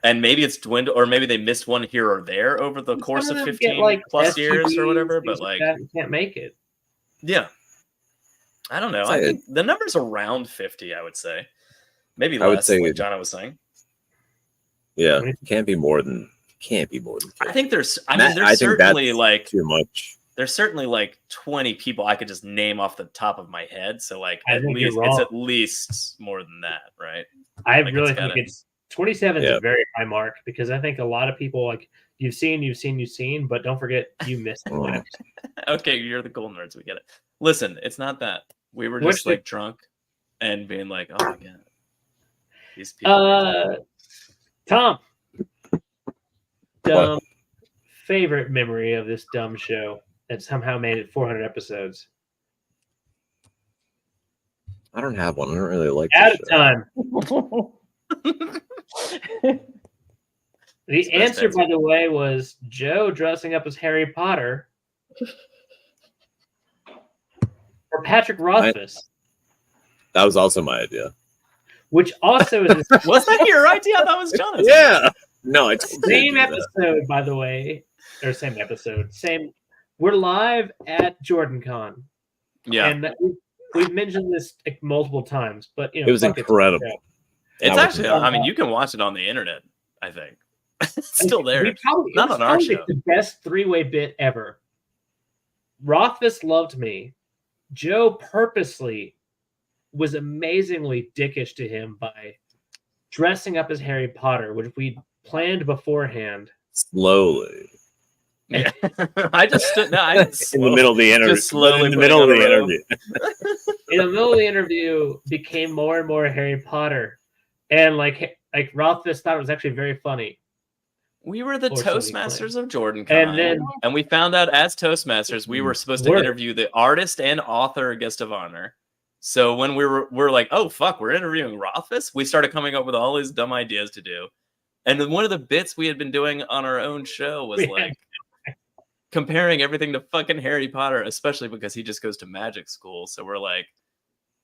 And maybe it's dwindled, or maybe they missed one here or there over the course of 15 plus years or whatever. But like, you can't make it. Yeah. I don't know. I think the number's around 50, I would say. Maybe less, I would say, like Jono was saying. Yeah, can't be more than can't be more than 50. I think there's. I That- mean, there's I think certainly that's like too much. there's certainly like 20 people I could just name off the top of my head. So like I at think you're least wrong. it's at least more than that, right? I Like, really it's think gotta- it's 27 is Yeah. a very high mark because I think a lot of people like you've seen, but don't forget you missed the point. Okay, you're the gold nerds. We get it. Listen, it's not that. We were What's just the- like drunk and being like, oh my god, these people. Tom, dumb favorite memory of this dumb show that somehow made it 400 episodes. I don't have one. I don't really like Out this of show. time. The It's best answer, answer. by the way, was Joe dressing up as Harry Potter or Patrick Rothfuss, That was also my idea. which also is Was that your idea? That was Jonathan. Yeah. No, it's same episode, by the way, or same episode, same. We're live at JordanCon, Yeah. and we've mentioned this like, multiple times, but you know, It was fuck incredible. It's That was actually, I mean, you can watch it on the internet, I think. It's still there. We probably, Not it was on our probably show. the best three-way bit ever. Rothfuss loved me. Joe purposely was amazingly dickish to him by dressing up as Harry Potter, which we planned beforehand. Slowly. Yeah. I just stood no, I didn't In the middle of the interview. just slowly in the putting middle of on the a row. interview. In the middle of the interview, became more and more Harry Potter, and like Rothfuss thought it was actually very funny. We were the Or so he Toastmasters of JordanCon, And then- and we found out as Toastmasters we were supposed to Word. interview the artist and author guest of honor. So when we're like, oh fuck, we're interviewing Rothfuss, we started coming up with all these dumb ideas to do. And then one of the bits we had been doing on our own show was Yeah. like comparing everything to fucking Harry Potter, especially because he just goes to magic school. So we're like,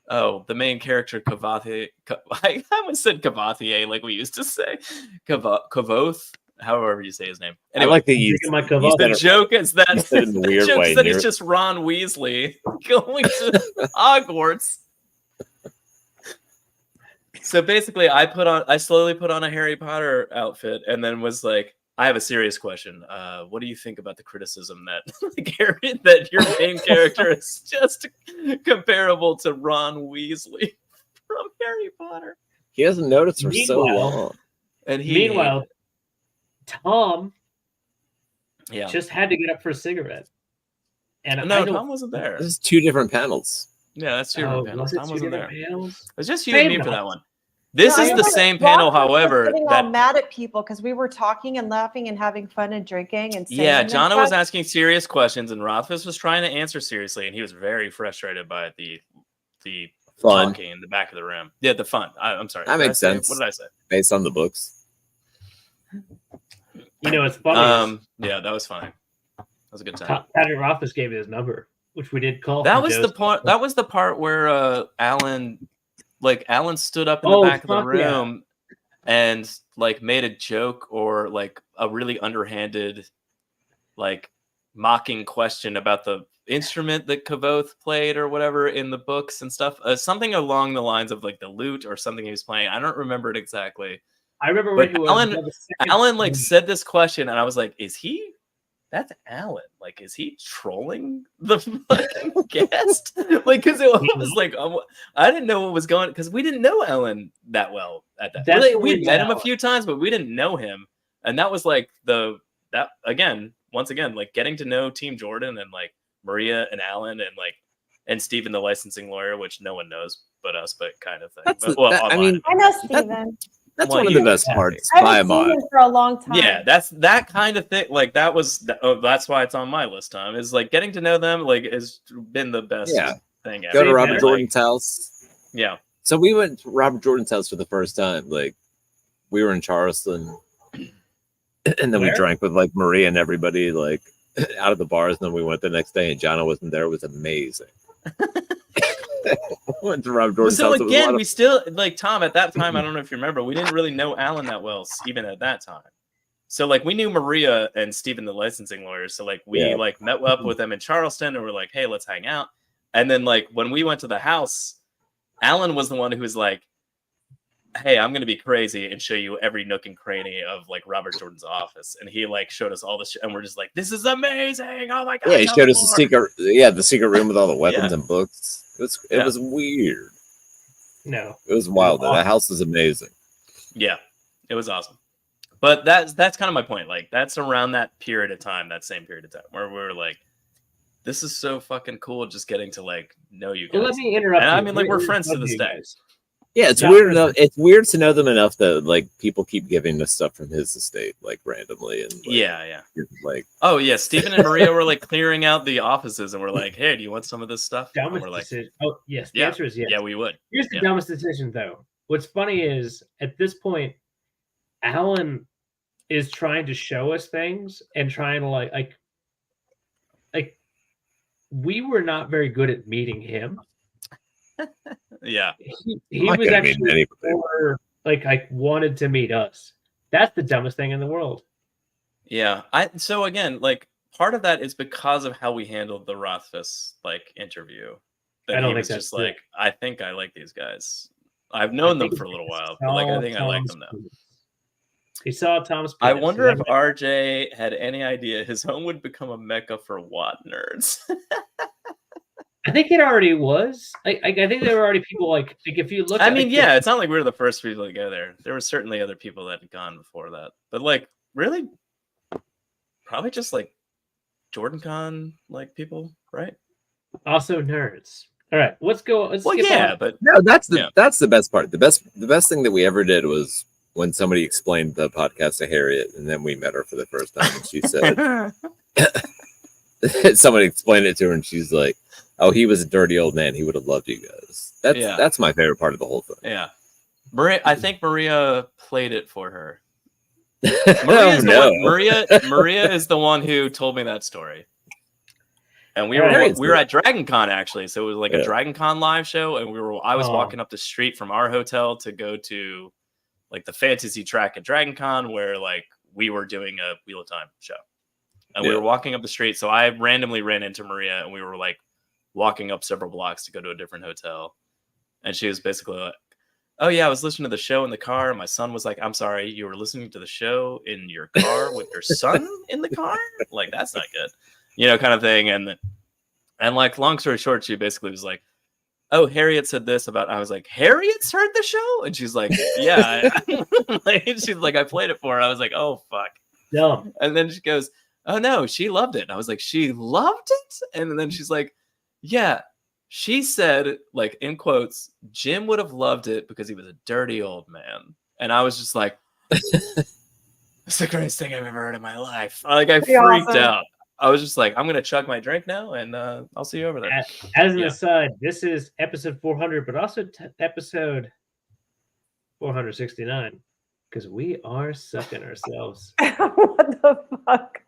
oh, the main character Cavathi, I almost said Cavathier like we used to say, Cavoth, however you say his name. I like that you, Drinking my you Cavath. said The it- joke is that you said it in a the weird joke way. is that and he's you're- just Ron Weasley going to Hogwarts. So basically, I slowly put on a Harry Potter outfit, and then was like, I have a serious question. What do you think about the criticism that that your main character is just comparable to Ron Weasley from Harry Potter? He hasn't noticed for so Meanwhile- long. And he Meanwhile, Tom yeah, just had to get up for a cigarette, and no, I don't. Tom wasn't there. This is two different panels. Yeah, that's two Oh, different panels. was it Tom two wasn't there. different panels? It was just you Same and me for night. that one. This No, is I the know same Rothfuss panel, was however, getting all that mad at people because we were talking and laughing and having fun and drinking and singing yeah, and Jono was stuff. asking serious questions and Rothfuss was trying to answer seriously, and he was very frustrated by the Fun. talking in the back of the room. Yeah, the fun. I'm sorry. That Did I makes say- sense. What did I say? Based on the books. You know, it's funny. Yeah, that was fine. That was a good time. Patrick Rothfuss gave me his number, which we did call. That from was the Joe's- part. That was the part where Alan stood up in Oh, the back of the fuck yeah. room and like made a joke or like a really underhanded, like mocking question about the instrument that Kavoth played or whatever in the books and stuff. Something along the lines of like the lute or something he was playing. I don't remember it exactly. I remember But when he was. Alan like said this question and I was like, is he? That's Alan. Like, is he trolling the fucking guest? Like, because it was like, I didn't know what was going because we didn't know Alan that well at that. That's Really, where we we met met him a Alan. few times, but we didn't know him. And that was like once again, like getting to know Team Jordan and like Maria and Alan and Steven, the licensing lawyer, which no one knows but us, but kind of thing. That's But, well, that- I online. mean, I know Steven. that's Well, one of the you- best parts I by a haven't seen mile. him for a long time. Yeah, that's that kind of thing. Like that was that's why it's on my list. Tom is like getting to know them. Like has been the best Yeah. thing ever. Go to Same Robert here, Jordan's house. Yeah, So we went to Robert Jordan's house for the first time. Like we were in Charleston, and then we Where? drank with like Maria and everybody like out of the bars. And then we went the next day, and Jono wasn't there. It was amazing. Went to Robert Jordan's so house. It was a lot again, of- we still like Tom at that time. I don't know if you remember, we didn't really know Alan that well, even at that time. So like we knew Maria and Steven, the licensing lawyers. So like we Yeah. like met up with them in Charleston, and we're like, hey, let's hang out. And then like when we went to the house, Alan was the one who was like, hey, I'm gonna be crazy and show you every nook and cranny of like Robert Jordan's office, and he like showed us all this, and we're just like, this is amazing! Oh my god! Yeah, he tell showed me us more. the secret room with all the weapons Yeah. and books. It was weird. No, It was wild. awesome. That house is amazing. Yeah, it was awesome. But that's kind of my point. Like that's around that period of time, that same period of time, where we were like, this is so fucking cool, just getting to like know you guys. Well, let me interrupt. And I you. mean, like Let me we're friends to interrupt this you day. guys. Yeah, it's Yeah, weird for enough. It's weird to know them enough that like people keep giving us stuff from his estate like randomly and like, Yeah. like Oh yeah, Stephen and Maria were like clearing out the offices, and we're like, hey, do you want some of this stuff? And Dumbest we're like, decision. Oh yes, the yeah, answer is yes. yeah, we would. Here's the Yeah. dumbest decision, though. What's funny is at this point, Alan is trying to show us things and trying to like we were not very good at meeting him. Yeah, He not was gonna meet actually anybody. more like wanted to meet us. That's the dumbest thing in the world. yeah. So again, like part of that is because of how we handled the Rothfuss like interview. I That don't he think was that's just true. like, I think I like these guys. I've known them for a little while, but like I think I like them now. He saw Thomas. I Pettis, wonder if and RJ had any idea his home would become a mecca for Watt nerds. I think it already was. I think there were already people like if you look. I at, mean, like, yeah, it's not like we were the first people to go there. There were certainly other people that had gone before that, but like, really, probably just like Jordan Con like people, right? Also nerds. All right, let's go. Let's Well, skip yeah, on. but No, that's the Yeah. that's the best part. The best thing that we ever did was when somebody explained the podcast to Harriet, and then we met her for the first time, and she said somebody explained it to her, and she's like, "Oh, he was a dirty old man. He would have loved you guys." Yeah. That's my favorite part of the whole thing. yeah. Maria, I think Maria played it for her. Oh, Maria's the no. one, Maria is the one who told me that story. And we Harriet's were good. at Dragon Con actually, so it was like a Yeah. Dragon Con live show, and I was Oh. walking up the street from our hotel to go to like the fantasy track at Dragon Con, where like we were doing a Wheel of Time show, and we Yeah. were walking up the street. So I randomly ran into Maria, and we were like walking up several blocks to go to a different hotel, and she was basically like, "Oh yeah, I was listening to the show in the car." And my son was like, "I'm sorry, you were listening to the show in your car with your son in the car? Like that's not good." Kind of thing. And like, long story short, she basically was like, "Oh, Harriet said this about." I was like, "Harriet's heard the show?" And she's like, "Yeah." She's like, "I played it for her." I was like, "Oh fuck." No. And then she goes, "Oh no, she loved it." And I was like, "She loved it?" And then she's like, "Yeah." She said, like in quotes, Jim would have loved it because he was a dirty old man. And I was just like, "It's the greatest thing I've ever heard in my life." Like I Pretty freaked awesome. out. I was just like, I'm gonna chug my drink now, and I'll see you over there. As an Yeah. aside, this is episode 400, but also episode 469 because we are sucking ourselves. What the fuck?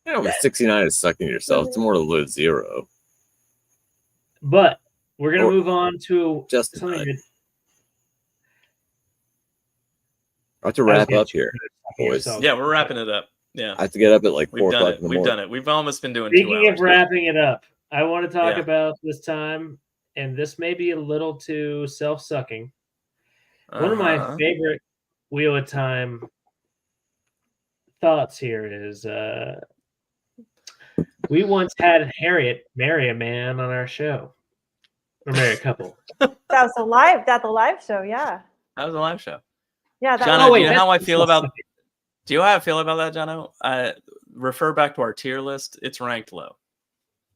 Yeah, with 69 is sucking yourself. It's more to lose 0. But we're gonna Or- move on to Just something that I have to I was wrap gonna up here, sucking boys. yourself. Yeah, we're wrapping it up. Yeah, I have to get up at like 4 we've done o'clock it. in the We've morning. done it. We've almost been doing 2 Speaking hours. of wrapping it up, I want to talk Yeah. about this time, and this may be a little too self-sucking. One of my Uh-huh. favorite Wheel of Time thoughts here is we once had Harriet marry a man on our show, or marry a couple. That was the live show, yeah. That was a live show. Yeah, that Jono, Oh, wait, do you know how I that's feel about? self-sucking. Do you know how I feel about that, Jono? Refer back to our tier list. It's ranked low.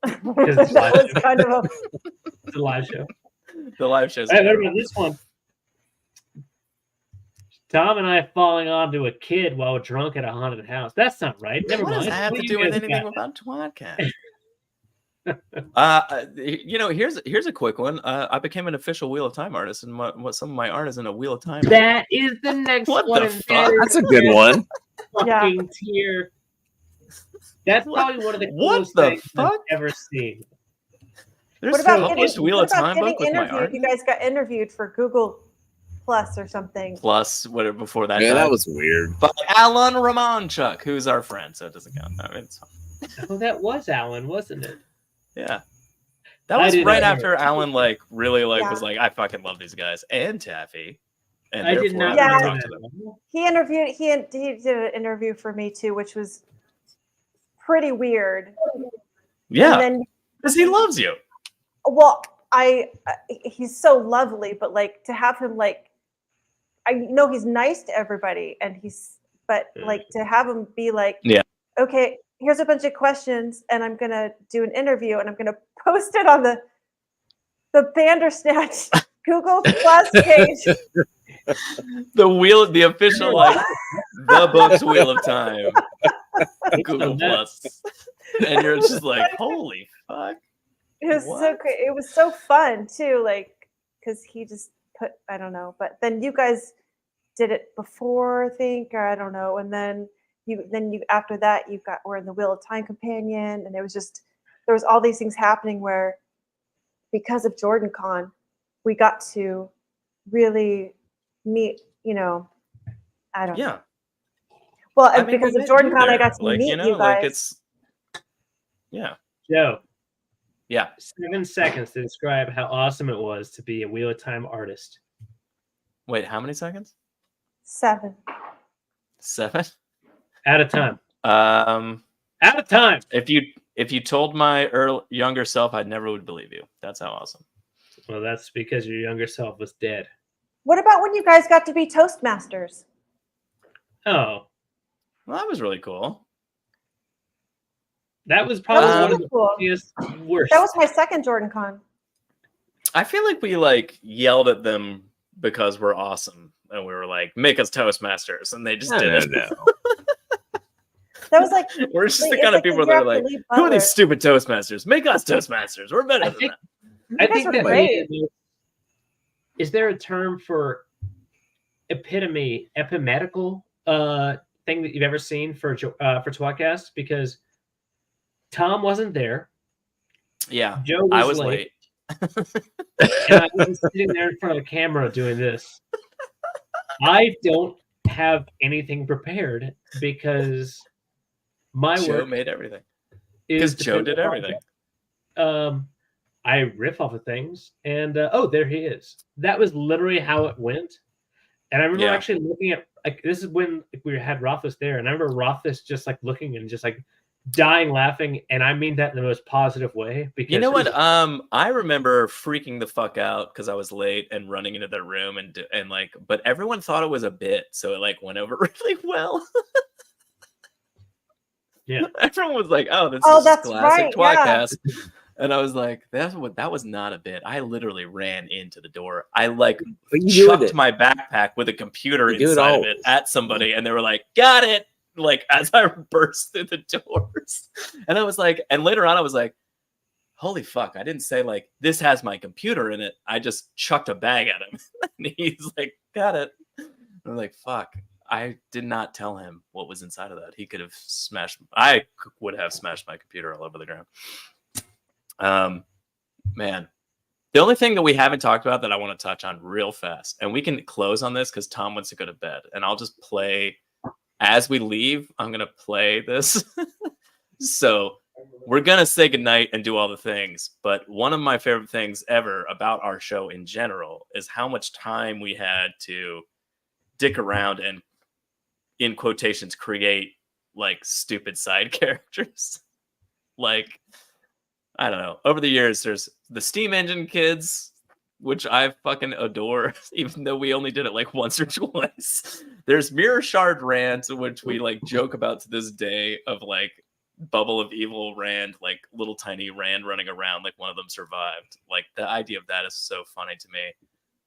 Because it's that live was kind of a It's a live show. The live shows. All right, what about this one? Tom and I falling onto a kid while drunk at a haunted house. That's not right. Never What mind. does that have What to do do you with guys anything got? about tWoTcast? Here's a quick one. I became an official Wheel of Time artist, and what some of my art is in a Wheel of Time. That is the next What one. the and fuck? that is That's a good one. Yeah. fucking tier. That's probably one of the What coolest the things fuck? I've ever seen. There's what about a published getting, Wheel what of about Time getting book with my interviewed? art. You guys got interviewed for Google Plus or something. Plus, whatever before that. Yeah, died. that was weird. But Alan Ramonchuk, who's our friend, so it doesn't count. I mean, it's fine. Oh, that was Alan, wasn't it? Yeah. That I was did right not after Alan like really like Yeah. was like, I fucking love these guys and Taffy. And I did therefore not I'm gonna know talk that. to them. He interviewed. He did an interview for me too, which was pretty weird. Yeah, And then, because he loves you. well, he's so lovely, but like to have him like, I know he's nice to everybody, and but like to have him be like, Yeah. okay, here's a bunch of questions, and I'm gonna do an interview, and I'm gonna post it on the Bandersnatch Google Plus page. The official like the book's Wheel of Time, Google Plus, and you're just like, holy fuck! It was so great. It was so fun too, like because he just put, I don't know, but then you guys did it before, I think, or I don't know, and then you after that we're in the Wheel of Time companion, and it was just there was all these things happening where because of Jordan Con, we got to really meet, I don't know. Well, and because of Jordan Con, I got to meet you guys. Like it's, yeah. Joe. Yeah. 7 seconds to describe how awesome it was to be a Wheel of Time artist. Wait, how many seconds? 7. 7? Out of time. Out of time. If you told my younger self, I never would believe you. That's how awesome. Well, that's because your younger self was dead. What about when you guys got to be Toastmasters? Oh. Well, that was really cool. That was probably one of the cool. worst. That was my second Jordan Con. I feel like we like yelled at them because we're awesome. And we were like, make us Toastmasters. And they just did it. That was like we're just the kind of people that are like, who are these stupid Toastmasters? Make us Toastmasters. We're better than them. I think that is there a term for epimedical thing that you've ever seen for tWoTcast? Because Tom wasn't there. Yeah, Joe was I was late. late. And I was sitting there in front of the camera doing this. I don't have anything prepared because my Joe work made everything. is Because Joe did everything. I riff off of things, and there he is. That was literally how it went. And I remember actually looking at this is when we had Rothfuss there, and I remember Rothfuss just like looking and just like dying laughing, and I mean that in the most positive way. Because You know what? I remember freaking the fuck out because I was late and running into their room and like, but everyone thought it was a bit, so it like went over really well. Yeah, everyone was like, "Oh, this is that's classic right, tWoTcast," and I was like, that was not a bit. I literally ran into the door. I like chucked my backpack with a computer inside of it at somebody, and they were like, "Got it!" Like as I burst through the doors, and I was like, and later on, I was like, "Holy fuck!" I didn't say like this has my computer in it. I just chucked a bag at him, and he's like, "Got it." I'm like, "Fuck." I did not tell him what was inside of that. He could have I would have smashed my computer all over the ground. Man, the only thing that we haven't talked about that I want to touch on real fast, and we can close on this because Tom wants to go to bed, and I'll just play as we leave. I'm gonna play this. So we're gonna say goodnight and do all the things. But one of my favorite things ever about our show in general is how much time we had to dick around and, in quotations, create like stupid side characters. Like, I don't know. Over the years, there's the Steam Engine kids, which I fucking adore, even though we only did it like once or twice. There's Mirror Shard Rand, which we like joke about to this day, of like Bubble of Evil Rand, like little tiny Rand running around, like one of them survived. Like the idea of that is so funny to me.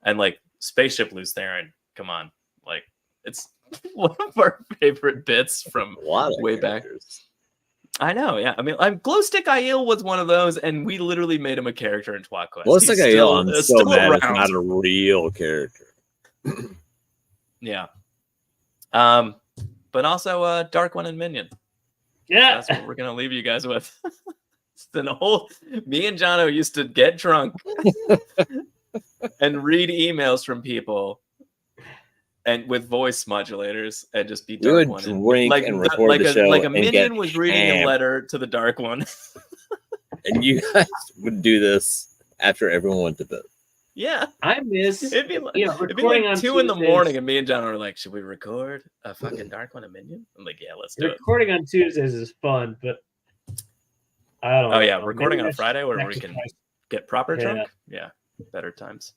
And like Spaceship Loose Theron, come on. Like it's one of our favorite bits from way back. I know, yeah. I mean, Glowstick Aiel was one of those, and we literally made him a character in tWoTcast. Glowstick Aiel, I'm so mad it's not a real character. Yeah. But also Dark One and Minion. Yeah. That's what we're gonna leave you guys with. Me and Jono used to get drunk and read emails from people. And with voice modulators and just be Dark One. Drink and record the show. Like a Minion was reading a letter to the Dark One. And you guys would do this after everyone went to bed. Yeah. I miss It'd be like, recording on 2 in the Tuesdays. morning, and me and John are like, should we record a fucking Dark One and Minion? I'm like, yeah, let's do it. Recording on Tuesdays is fun, but I don't know. Oh, yeah. Recording Maybe on a Friday where we can get proper drunk? Yeah. Better times.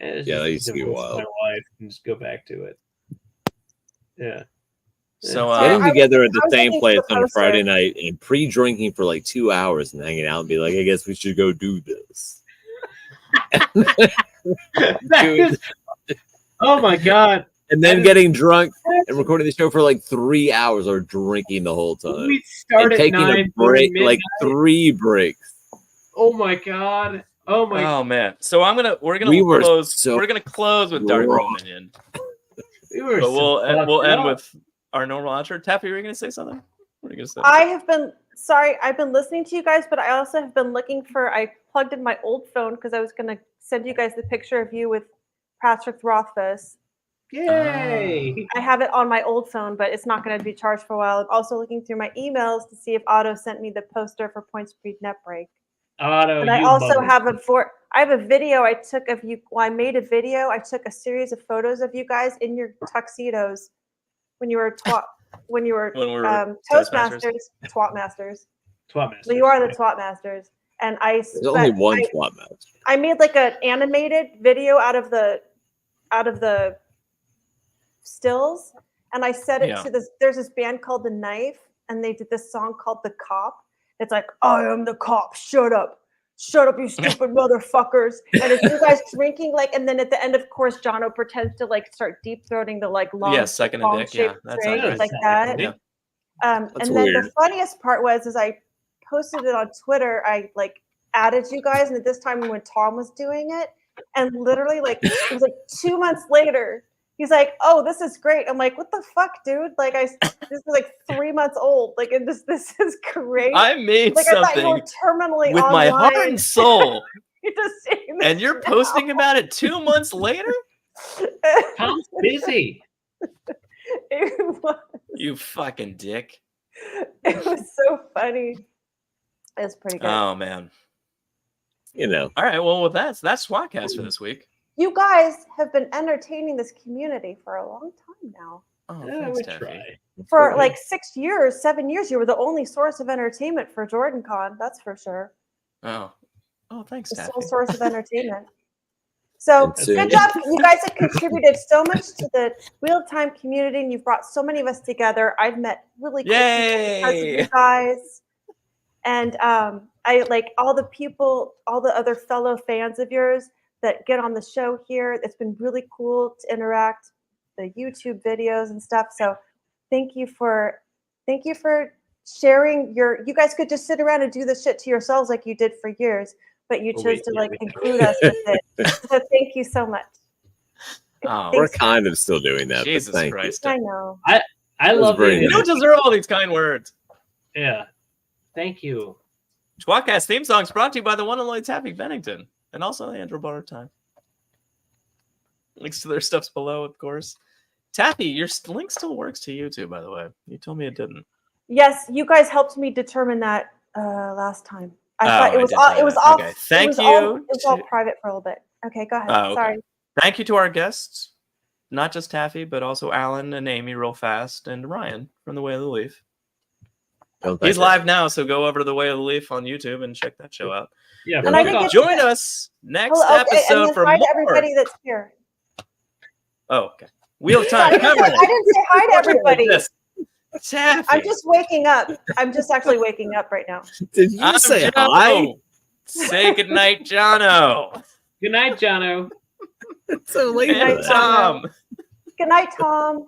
Yeah, that used to be wild. My wife and just go back to it. Yeah. So getting together at the same thinking place for on a poster. Friday night and pre-drinking for like 2 hours and hanging out and be like, I guess we should go do this. Oh my god! And then getting drunk and recording the show for like 3 hours or drinking the whole time. We start and at taking 9, a break, midnight. like 3 breaks. Oh my god! Oh my! Oh man! So we're gonna We were close. so we're gonna close with Dark One wrong. Minion. We were But so we'll end fucked up. with our normal outro. Taffy, were you gonna say something? What are you gonna say? I've been listening to you guys, but I also have been looking I plugged in my old phone because I was going to send you guys the picture of you with Patrick Rothfuss. Yay! I have it on my old phone, but it's not going to be charged for a while. I'm also looking through my emails to see if Otto sent me the poster for Point Speed Net Break. Otto, And I you also mother- have a video I took of you. Well, I made a video. I took a series of photos of you guys in your tuxedos when you were When we were Toastmasters, Twatmasters. Twatmasters. You are the Twatmasters, and There's only one twat master. I made like an animated video out of the stills, and I set it to this. There's this band called The Knife, and they did this song called The Cop. It's like, I am the cop. Shut up, you stupid motherfuckers. And it's you guys drinking and then at the end, of course, Jono pretends to start deep throating the long, sucking a long dick. Yeah, shaped that's drink, like that. Yeah. And That's then weird. the funniest part was I posted it on Twitter. I added you guys, and at this time when Tom was doing it, and literally it was 2 months later, he's like, "Oh, this is great." I'm like, "What the fuck, dude? This is 3 months old. This is great." I made I thought you were something terminally with my heart online. and soul, You're just saying this and you're now. posting about it 2 months later. Tom's busy. It was, You fucking dick. it was so funny. It was pretty good. Oh man. You know. All right. Well, with that's tWoTcast for this week. You guys have been entertaining this community for a long time now. Oh, Yeah, thanks, we Taffy. try. For 6 years, 7 years, you were the only source of entertainment for JordanCon. That's for sure. Oh, thanks, The Taffy. sole source of entertainment. So And soon- good job. You guys have contributed so much to the Wheel of Time community, and you've brought so many of us together. I've met really cool people because of Yay! you guys. And I like all the people, all the other fellow fans of yours that get on the show here. It's been really cool to interact, the YouTube videos and stuff. So thank you for sharing you guys could just sit around and do this shit to yourselves like you did for years, but you chose to include us with it. So thank you so much. Oh, We're kind of still doing that. Jesus but thank Christ. I know. I love very it. You don't deserve all these kind words. Yeah. Thank you. tWoTcast theme songs brought to you by the one and only Taffy Bennington, and also Andrew Butter Time. Links to their stuffs below, of course. Taffy, your link still works to YouTube, by the way. You told me it didn't. Yes, you guys helped me determine that last time. I Oh, thought I it was did all know it was that. off. Okay. Thank it was you All, it was all to- private for a little bit. Okay, go ahead. Oh, okay. Sorry. Thank you to our guests, not just Taffy, but also Alan and Amy real fast, and Ryan from The Way of the Leaf. Oh, He's thank live now, so go over to The Way of the Leaf on YouTube and check that show out. Yeah. And I didn't get Join us next Hello, okay, and episode then for hi more. to everybody that's here. Oh, okay. Wheel of I Time. didn't say hi to everybody. Taffy. I'm just waking up. I'm just actually waking up right now. Did you I'm say Jono. hi? Say goodnight, Jono. Good night, Jono. It's so late. Good night, for that. Tom. Good night, Tom.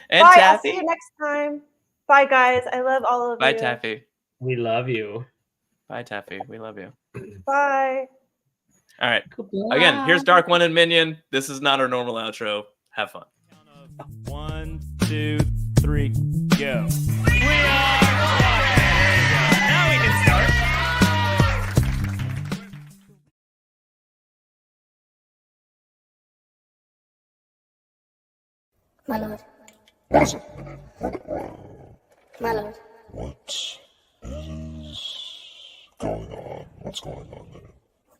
And Bye. I'll Taffy. see you next time. Bye, guys. I love all of Bye, you. Taffy. We love you. Bye, Taffy. We love you. Bye. All right. Again, here's Dark One and Minion. This is not our normal outro. Have fun. 1, 2, 3, go. We are live! Now we can start. My lord. What is it? My lord. What is going What's going on there?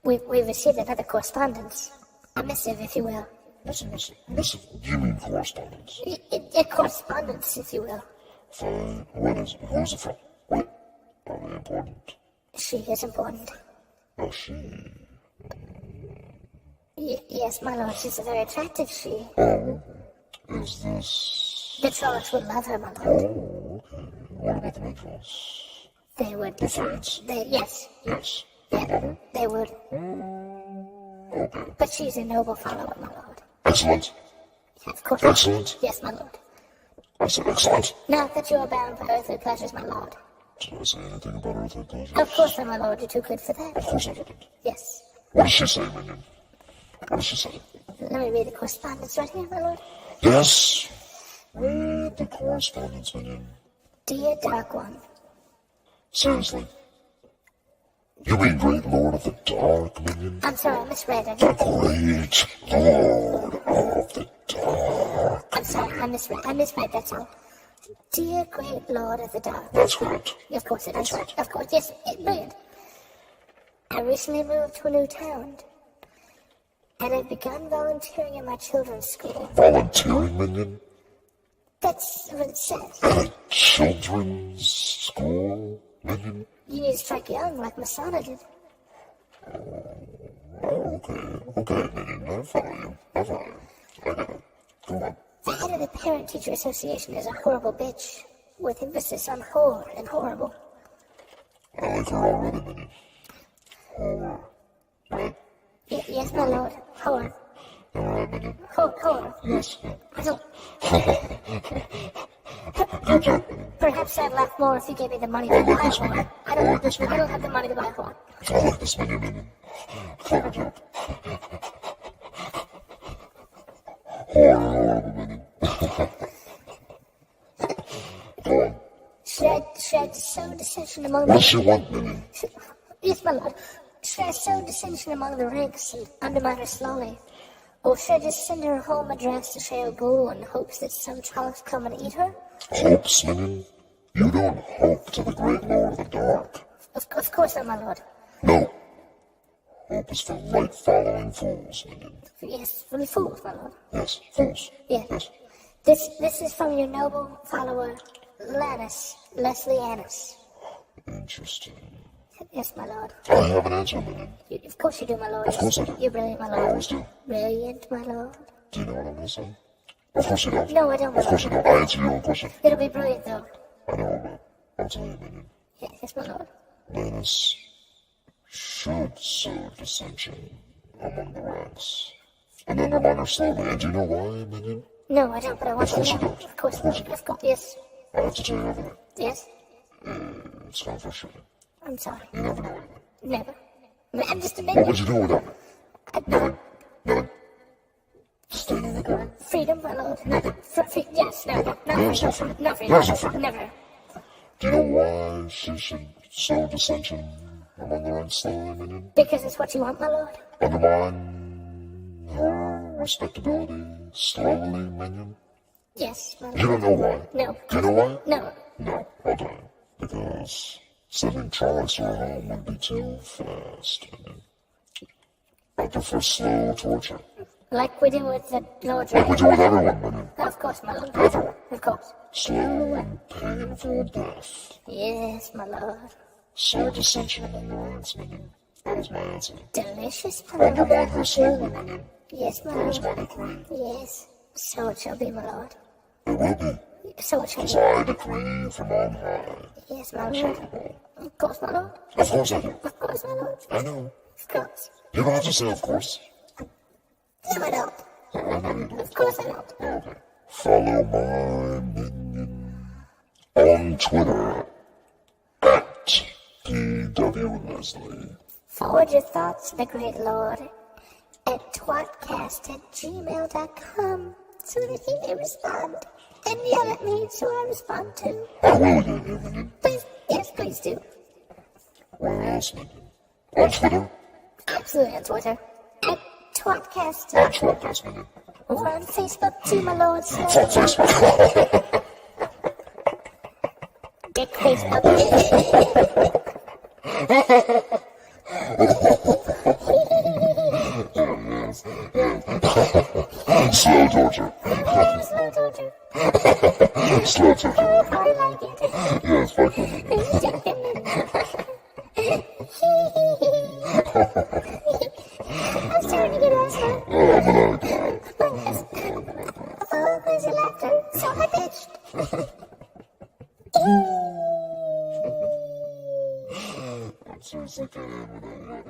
We've received another correspondence. A missive, if you will. Missive? You mean correspondence? A correspondence, if you will. Fine. What is it? Who's it from? What? Are they important? She is important. Oh, she. Yes, my lord, she's a very attractive she. Oh, is this... The trolls would love her, my lord. Oh, okay. What about the midgels? They would. The Fades? Yes. Yes. They love her? They would. Okay. But she's a noble follower, my lord. Excellent. Of course. Excellent. Yes, my lord. I said excellent. Not that you are bound for earthly pleasures, my lord. Did I say anything about earthly pleasures? Of course not, my lord. You're too good for that. Of course I didn't. Yes. What does she say, minion? What does she say? Let me read the correspondence right here, my lord. Yes. Read the correspondence, minion. Dear Dark One. Seriously? You mean Great Lord of the Dark, minion? I'm sorry, I misread it. The Great Lord of the Dark. I'm sorry, I misread, that's all. Dear Great Lord of the Dark. That's correct. Of course it is. That's right. Of course, yes, brilliant. I recently moved to a new town, and I've begun volunteering in my children's school. Volunteering, minion? That's what it says. At a children's school, minion? You need to strike young like Masana did. Oh, okay, minion. I follow you. I get it. Go on. The head of the Parent-Teacher Association is a horrible bitch, with emphasis on whore and horrible. I like her already, minion. Whore. Right? Yes, my lord. Whore. Alright, minion. Whore. Yes. I don't... Good job, minion. Perhaps I'd laugh more if you gave me the money to buy a whore. I don't have the money to buy a whore. I like this minion. Clever joke. Horrible, minion. Go on. Should I sow dissension among What does she want, minion? Yes, my lord. Should I sow dissension among the ranks and undermine her slowly? Or should I just send her a home address to Shale Ghoul in hopes that some trolls come and eat her? Hopes, minion? You don't hope to the Great Lord of the Dark. Of course not, my lord. No. Hope is for light-following fools, minion. Yes, for the fools, my lord. Yes, fools. Yes. This is from your noble follower, Leslie Annis. Interesting. Yes, my lord. I have an answer, minion. Of course you do, my lord. Of course I do. You're brilliant, my I lord. always do. Brilliant, my lord. Do you know what I'm going to say? Of course you don't. No, I don't. Of course you don't. I answer your own question. It'll be brilliant, though. I know, but I'll tell you, minion. Yes, my lord. Lannis should sow dissension among the ranks. And undermine her slowly. And do you know why, minion? No, I don't, but I want Of course to you know. don't. Of course, Of course you don't. of course, yes. I have to tell you everything. Yes, It's kind of frustrating. I'm sorry. You never know anything. Never. I'm just a What minion. would you do without me? Nothing. Nothing. Staying in the corner. Freedom, my lord. Nothing. Yes, no, not There's no freedom. freedom. Not freedom. There's no freedom. Never. Do you know why she should sow dissension among the ranks slowly, minion? Because it's what you want, my lord. Undermine her respectability slowly, minion? Yes, my lord. You don't know why? No. Do you know why? No. No, I'll tell you. Because sending Charles to her home would be too fast, minion. I prefer slow torture. Like we do with the Lord. Like we do with everyone, minion. Of course, my lord. Everyone. Of course. Slow and painful death. Yes, my lord. Sow dissension among the ranks, minion. That is my answer. Delicious, my lord. Undermine her slowly, minion. Yes, my That is lord. my decree. Yes. So it shall be, my lord. It will be. So it shall Because be. I decree from on high. Yes, my lord. Of course, my lord. Of course I do. Of course, my lord. I know. Of course. You don't have to say of course. No, I don't. I know you don't. Of course I don't. Okay. Follow my minion on Twitter at PW Leslie. Forward your thoughts to the great lord at tWoTcast@gmail.com so that he may respond and yell at me so I respond too. I will get you, minion. Please, yes, please do. Where else, minion? On Twitter? Absolutely on Twitter. At tWoTcast. On tWoTcast, minion. Or on Facebook too, my lord. So Fuck Facebook. Dick Facebook. Slow torture. Slow torture. Yeah, it's fucking. I'm starting to get awesome. Oh, maniacal. Oh, where's your laughter? Son of a bitch. I'm seriously kidding with that.